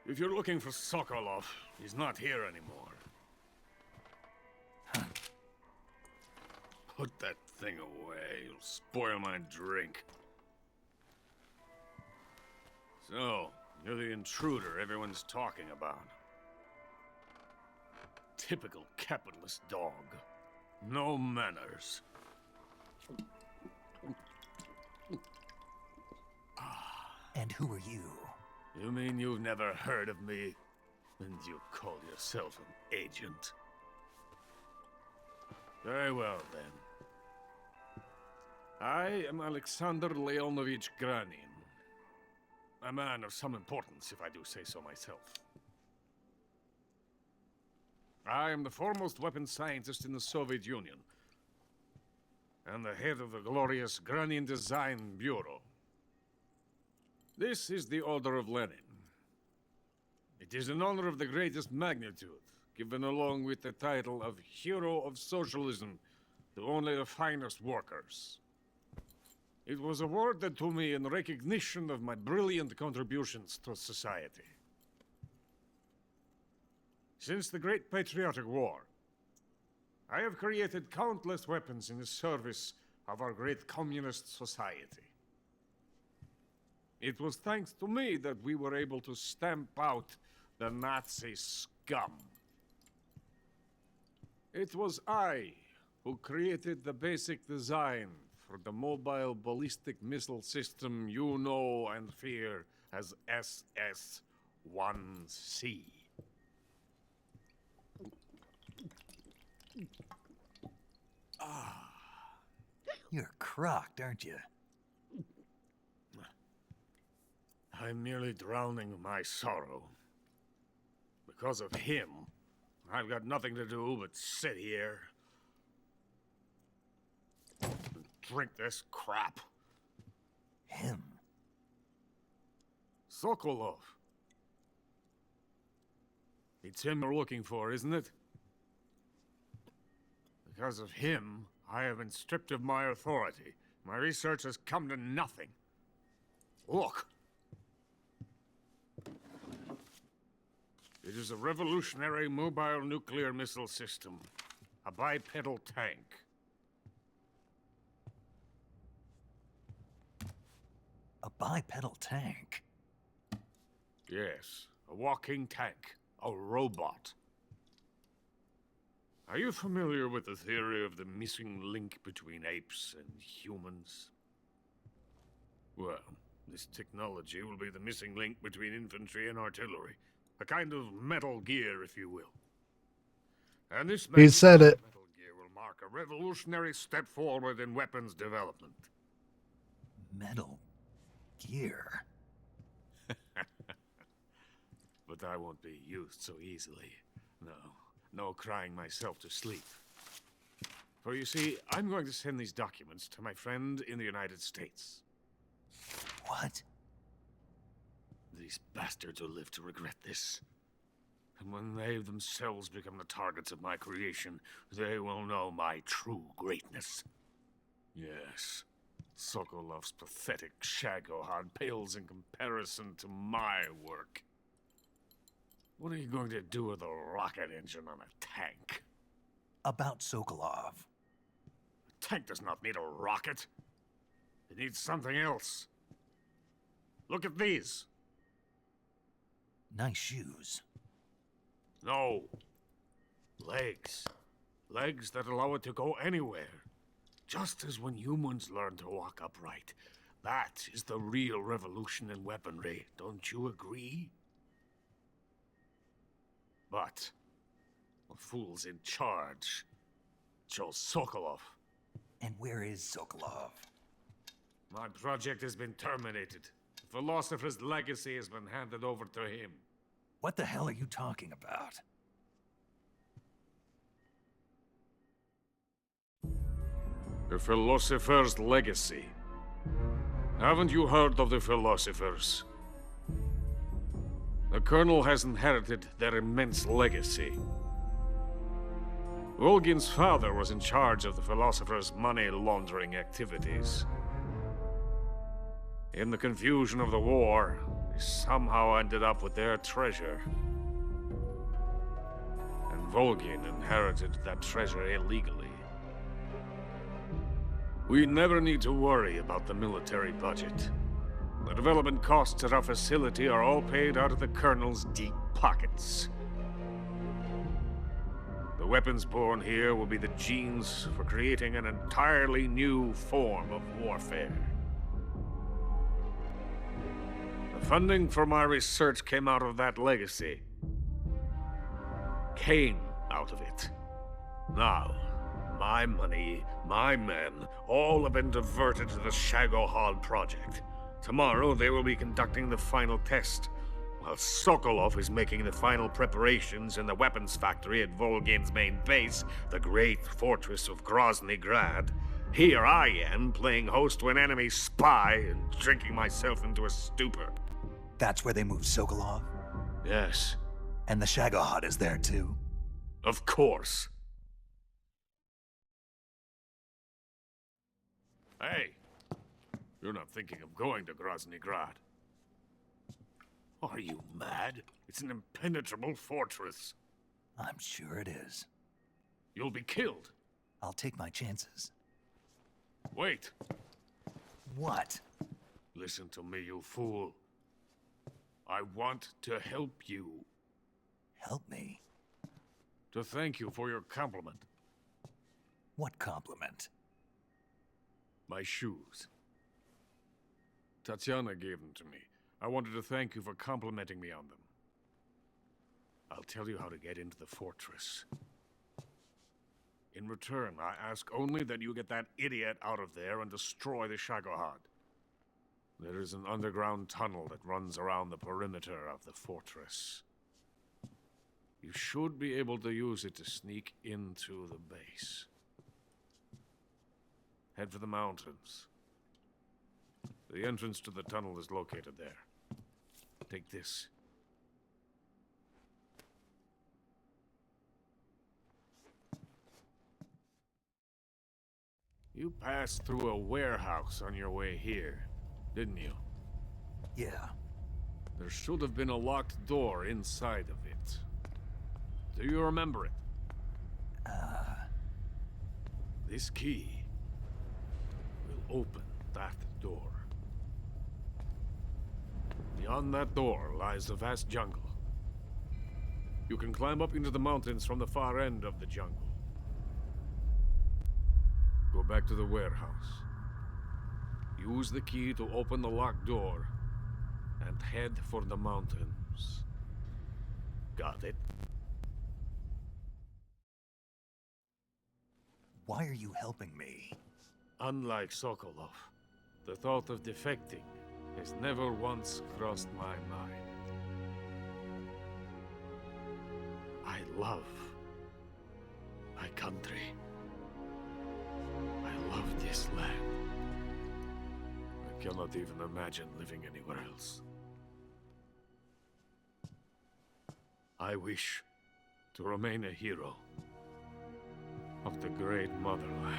If you're looking for Sokolov, he's not here anymore. Put that thing away. You'll spoil my drink. So, you're the intruder everyone's talking about. Typical capitalist dog. No manners. And who are you? You mean you've never heard of me? And you call yourself an agent? Very well, then. I am Alexander Leonovich Granin. A man of some importance, if I do say so myself. I am the foremost weapons scientist in the Soviet Union, and the head of the glorious Granin Design Bureau. This is the Order of Lenin. It is an honor of the greatest magnitude, given along with the title of Hero of Socialism to only the finest workers. It was awarded to me in recognition of my brilliant contributions to society. Since the Great Patriotic War, I have created countless weapons in the service of our great communist society. It was thanks to me that we were able to stamp out the Nazi scum. It was I who created the basic design for the mobile ballistic missile system you know and fear as SS-1C. You're crocked, aren't you? I'm merely drowning my sorrow. Because of him, I've got nothing to do but sit here and drink this crap. Him? Sokolov. It's him we're looking for, isn't it? Because of him, I have been stripped of my authority. My research has come to nothing. Look. It is a revolutionary mobile nuclear missile system. A bipedal tank. A bipedal tank? Yes, a walking tank. A robot. Are you familiar with the theory of the missing link between apes and humans? Well, this technology will be the missing link between infantry and artillery. A kind of Metal Gear, if you will. And this He said it. Metal Gear will mark a revolutionary step forward in weapons development. Metal Gear? But I won't be used so easily. No crying myself to sleep. For you see, I'm going to send these documents to my friend in the United States. What? These bastards will live to regret this. And when they themselves become the targets of my creation, they will know my true greatness. Yes, Sokolov's pathetic Shagohod pales in comparison to my work. What are you going to do with a rocket engine on a tank? About Sokolov. A tank does not need a rocket. It needs something else. Look at these. Nice shoes. No. Legs. Legs that allow it to go anywhere. Just as when humans learn to walk upright. That is the real revolution in weaponry. Don't you agree? But the fool's in charge. Joe Sokolov. And where is Sokolov? My project has been terminated. The philosopher's legacy has been handed over to him. What the hell are you talking about? The philosopher's legacy. Haven't you heard of the philosophers? The Colonel has inherited their immense legacy. Volgin's father was in charge of the philosophers' money laundering activities. In the confusion of the war, they somehow ended up with their treasure. And Volgin inherited that treasure illegally. We never need to worry about the military budget. The development costs at our facility are all paid out of the Colonel's deep pockets. The weapons born here will be the genes for creating an entirely new form of warfare. The funding for my research came out of that legacy. Came out of it. Now, my money, my men, all have been diverted to the Shagohod project. Tomorrow they will be conducting the final test, while Sokolov is making the final preparations in the weapons factory at Volgin's main base, the great fortress of Grozny Grad. Here I am, playing host to an enemy spy and drinking myself into a stupor. That's where they moved Sokolov? Yes. And the Shagohod is there too? Of course. Hey, you're not thinking of going to Grozny Grad. Are you mad? It's an impenetrable fortress. I'm sure it is. You'll be killed. I'll take my chances. Wait. What? Listen to me, you fool. I want to help you. Help me? To thank you for your compliment. What compliment? My shoes. Tatiana gave them to me. I wanted to thank you for complimenting me on them. I'll tell you how to get into the fortress. In return, I ask only that you get that idiot out of there and destroy the Shagohod. There is an underground tunnel that runs around the perimeter of the fortress. You should be able to use it to sneak into the base. Head for the mountains. The entrance to the tunnel is located there. Take this. You passed through a warehouse on your way here, didn't you? Yeah. There should have been a locked door inside of it. Do you remember it? This key will open that door. Beyond that door lies the vast jungle. You can climb up into the mountains from the far end of the jungle. Go back to the warehouse. Use the key to open the locked door and head for the mountains. Got it? Why are you helping me? Unlike Sokolov, the thought of defecting has never once crossed my mind. I love my country. I love this land. I cannot even imagine living anywhere else. I wish to remain a hero of the great motherland.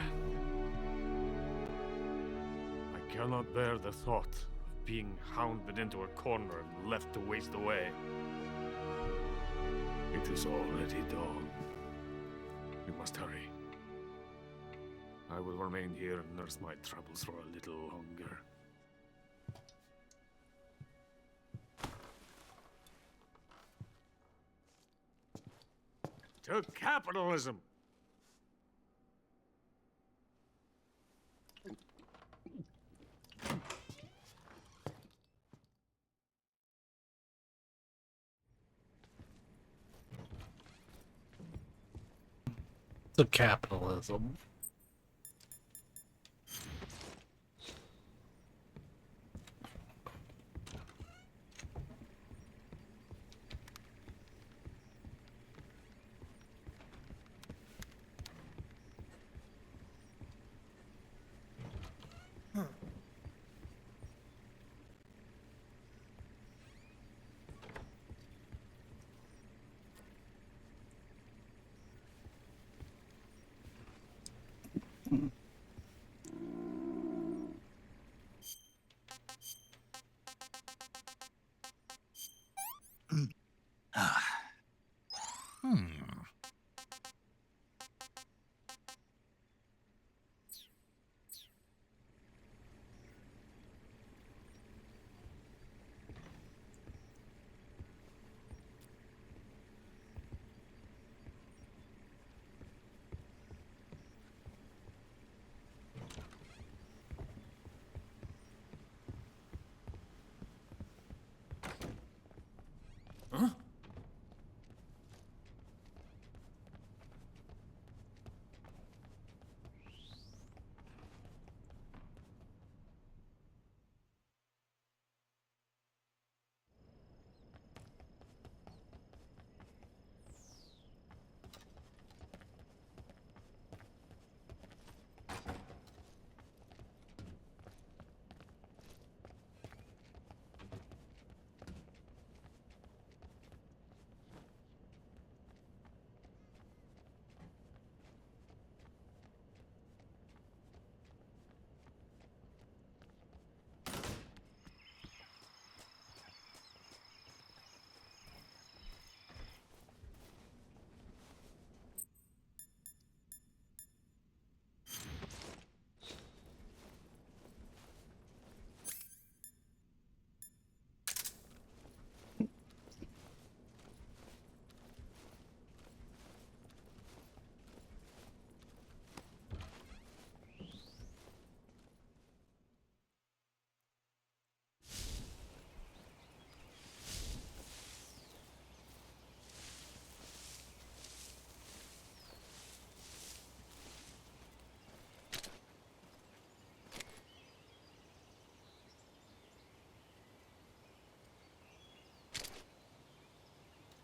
I cannot bear the thought of being hounded into a corner and left to waste away. It is already dawn. We must hurry. I will remain here and nurse my troubles for a little longer. To capitalism! To capitalism.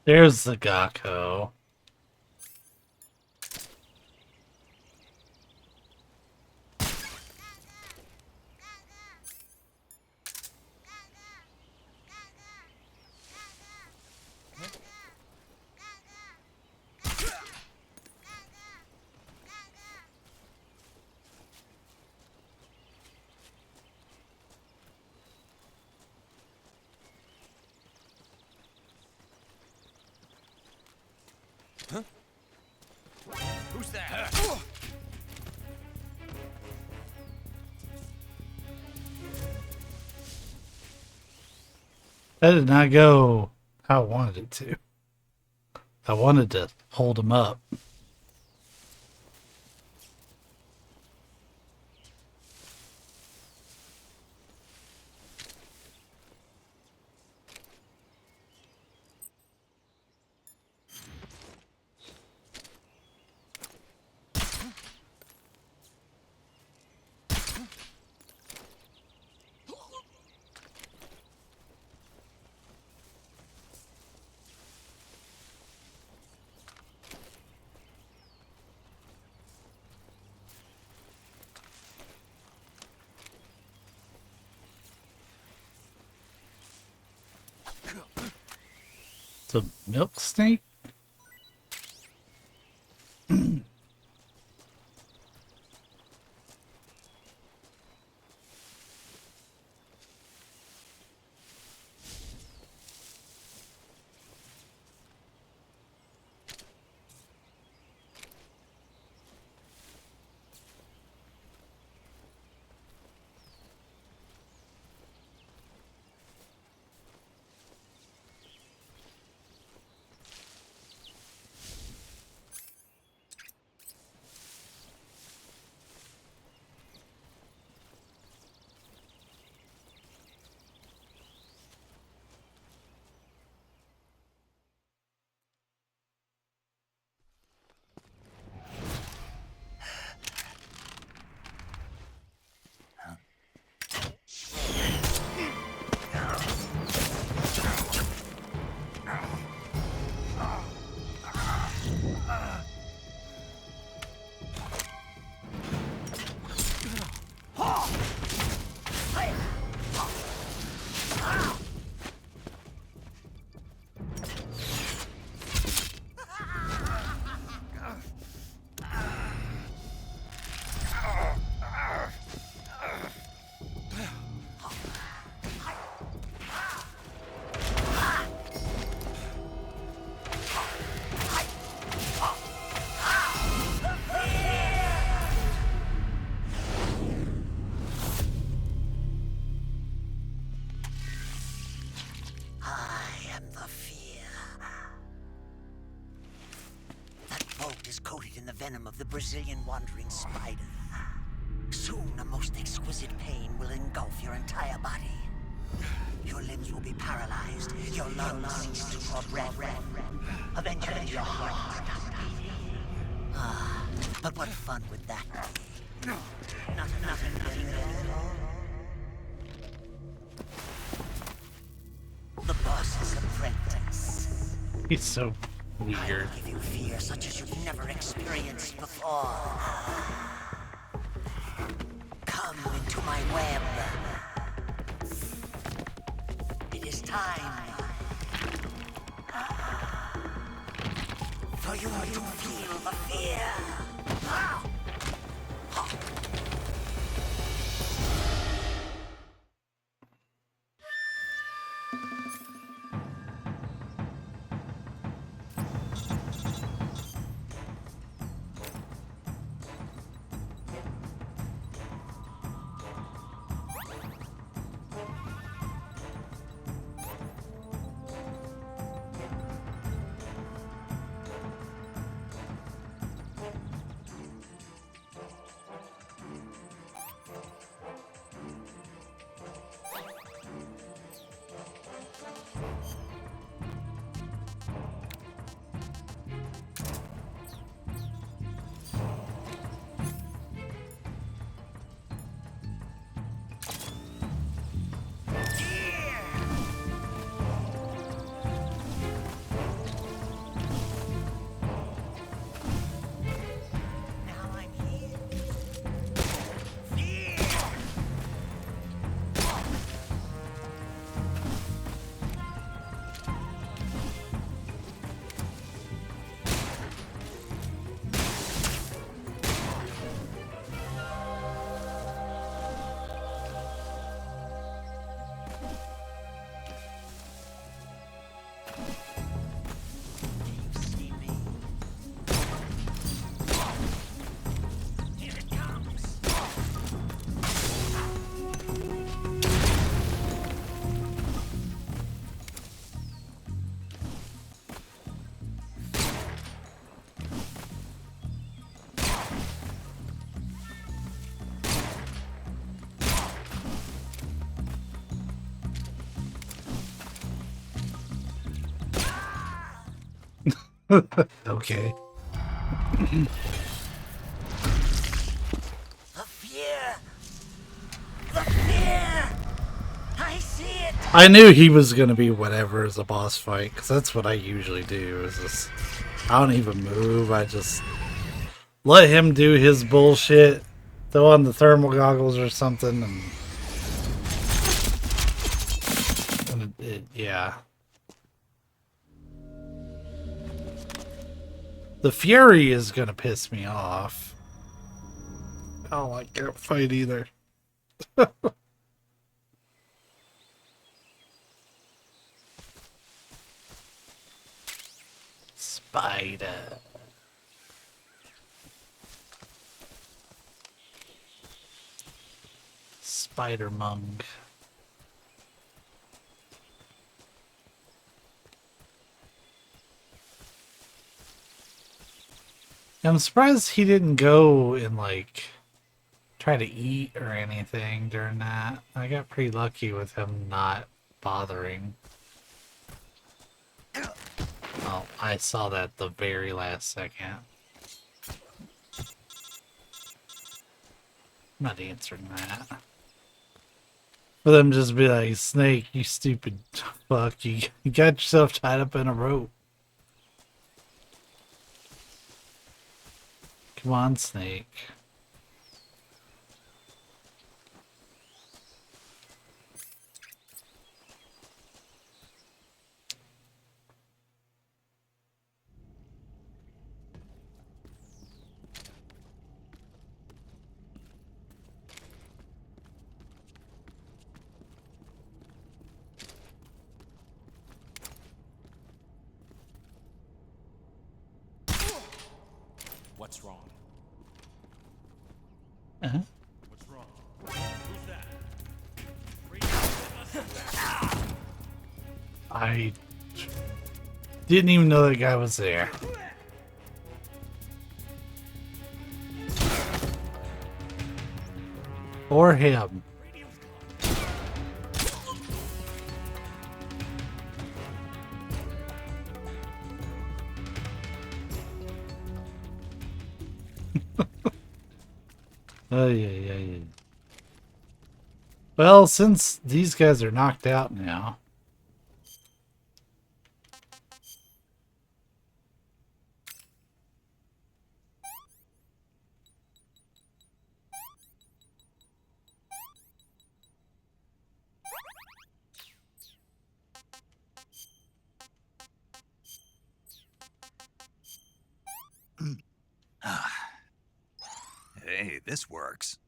There's the Gakko. Huh? Who's that? That did not go how I wanted it to. I wanted to hold him up. It's a milk snake? Coated in the venom of the Brazilian wandering spider. Soon, a most exquisite pain will engulf your entire body. Your limbs will be paralyzed, your lungs cease to draw breath. Eventually, your heart will stop beating. Ah, but what fun would that be? Nothing better at all. The boss's apprentice. He's so weird. I will give you fear such as you've never experienced before. Come into my web. It is time for you to feel the fear. Okay. The fear! The fear! I see it! I knew he was gonna be whatever as a boss fight, because that's what I usually do. Is just I don't even move. I just let him do his bullshit, throw on the thermal goggles or something, and yeah. The Fury is gonna piss me off. I don't like that fight either. Spider. Spider Monk. I'm surprised he didn't go and like try to eat or anything during that. I got pretty lucky with him not bothering. Oh, I saw that the very last second. I'm not answering that. For them just be like, Snake, you stupid fuck, you got yourself tied up in a rope. Come on, Snake. What's wrong? Uh-huh. What's wrong? Who's that? I didn't even know that guy was there. Or him. Oh, yeah. Well, since these guys are knocked out now. Hey, this works.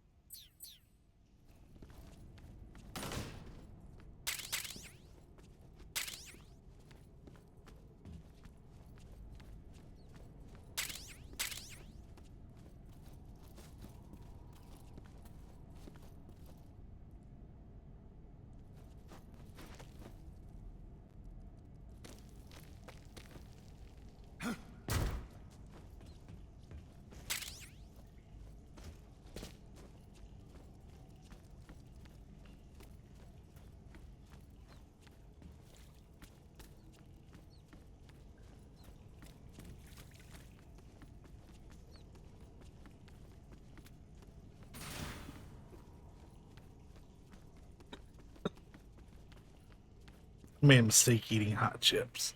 I made a mistake eating hot chips.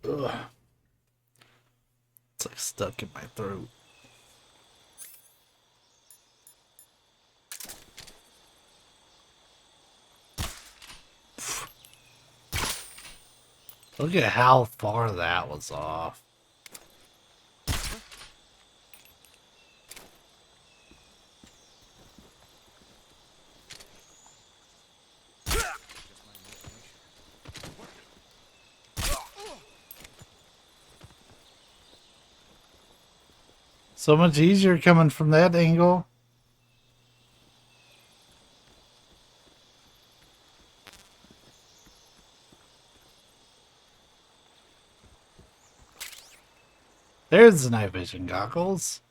Ugh. It's like stuck in my throat. Look at how far that was off. So much easier coming from that angle. There's the night vision goggles.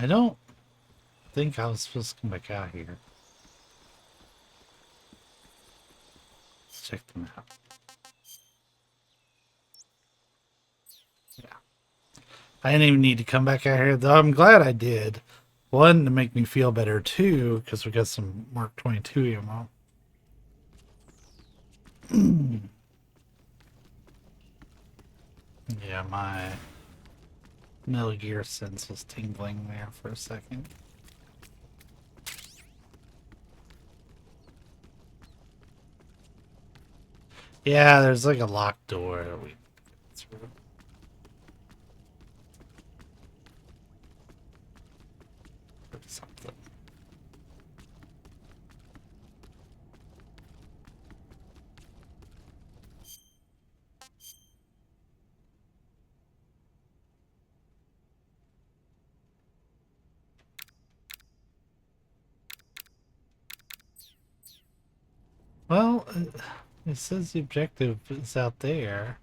I don't think I was supposed to come back out here. Let's check them out. Yeah. I didn't even need to come back out here, though I'm glad I did. One, to make me feel better. Two, because we got some Mark 22 ammo. Yeah, my Metal Gear sense was tingling there for a second. Yeah, there's like a locked door that we through. Something. Well, it says the objective is out there.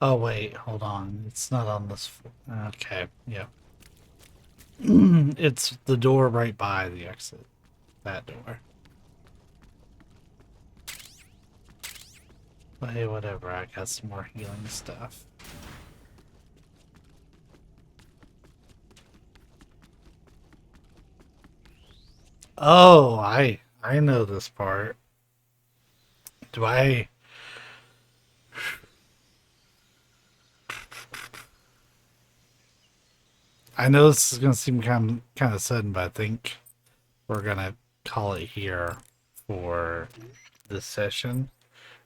Oh wait, hold on. It's not on this. Okay, yeah. It's the door right by the exit. That door. But hey, whatever. I got some more healing stuff. Oh, I know this part. Do I? I know this is gonna seem kind of sudden, but I think we're gonna call it here for this session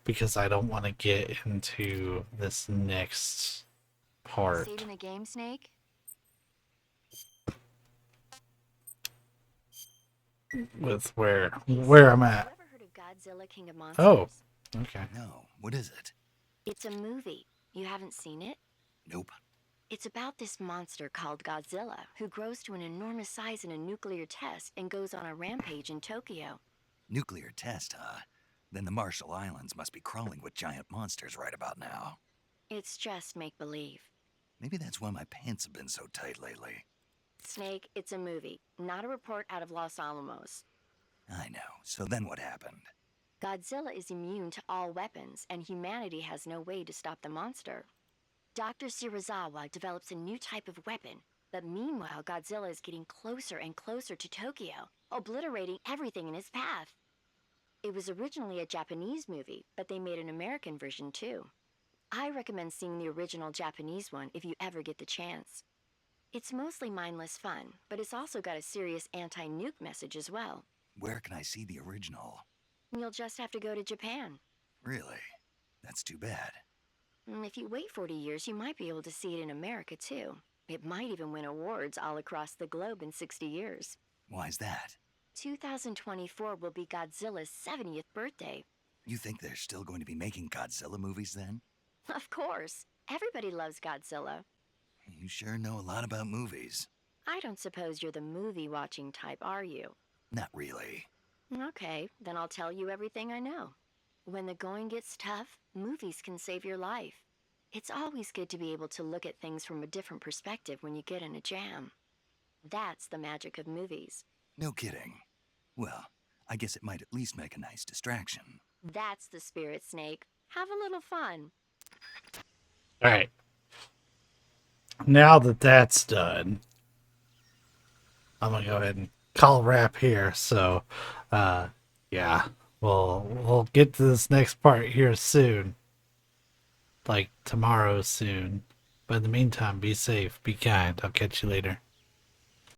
because I don't want to get into this next part. Saving the game, Snake? With where I'm at. Ever heard of Godzilla, King of Monsters? Oh, okay. No, what is it? It's a movie. You haven't seen it? Nope. It's about this monster called Godzilla, who grows to an enormous size in a nuclear test and goes on a rampage in Tokyo. Nuclear test, huh? Then the Marshall Islands must be crawling with giant monsters right about now. It's just make-believe. Maybe that's why my pants have been so tight lately. Snake, it's a movie, not a report out of Los Alamos. I know. So then what happened? Godzilla is immune to all weapons, and humanity has no way to stop the monster. Dr. Shirazawa develops a new type of weapon, but meanwhile Godzilla is getting closer and closer to Tokyo, obliterating everything in his path. It was originally a Japanese movie, but they made an American version too. I recommend seeing the original Japanese one if you ever get the chance. It's mostly mindless fun, but it's also got a serious anti-nuke message as well. Where can I see the original? You'll just have to go to Japan. Really? That's too bad. If you wait 40 years, you might be able to see it in America too. It might even win awards all across the globe in 60 years. Why's that? 2024 will be Godzilla's 70th birthday. You think they're still going to be making Godzilla movies then? Of course. Everybody loves Godzilla. You sure know a lot about movies. I don't suppose you're the movie-watching type, are you? Not really. Okay, then I'll tell you everything I know. When the going gets tough, movies can save your life. It's always good to be able to look at things from a different perspective when you get in a jam. That's the magic of movies. No kidding. Well, I guess it might at least make a nice distraction. That's the spirit, Snake. Have a little fun. All right. Now that that's done, I'm gonna go ahead and call a wrap here. So, yeah, we'll get to this next part here soon, like tomorrow soon. But in the meantime, be safe, be kind. I'll catch you later.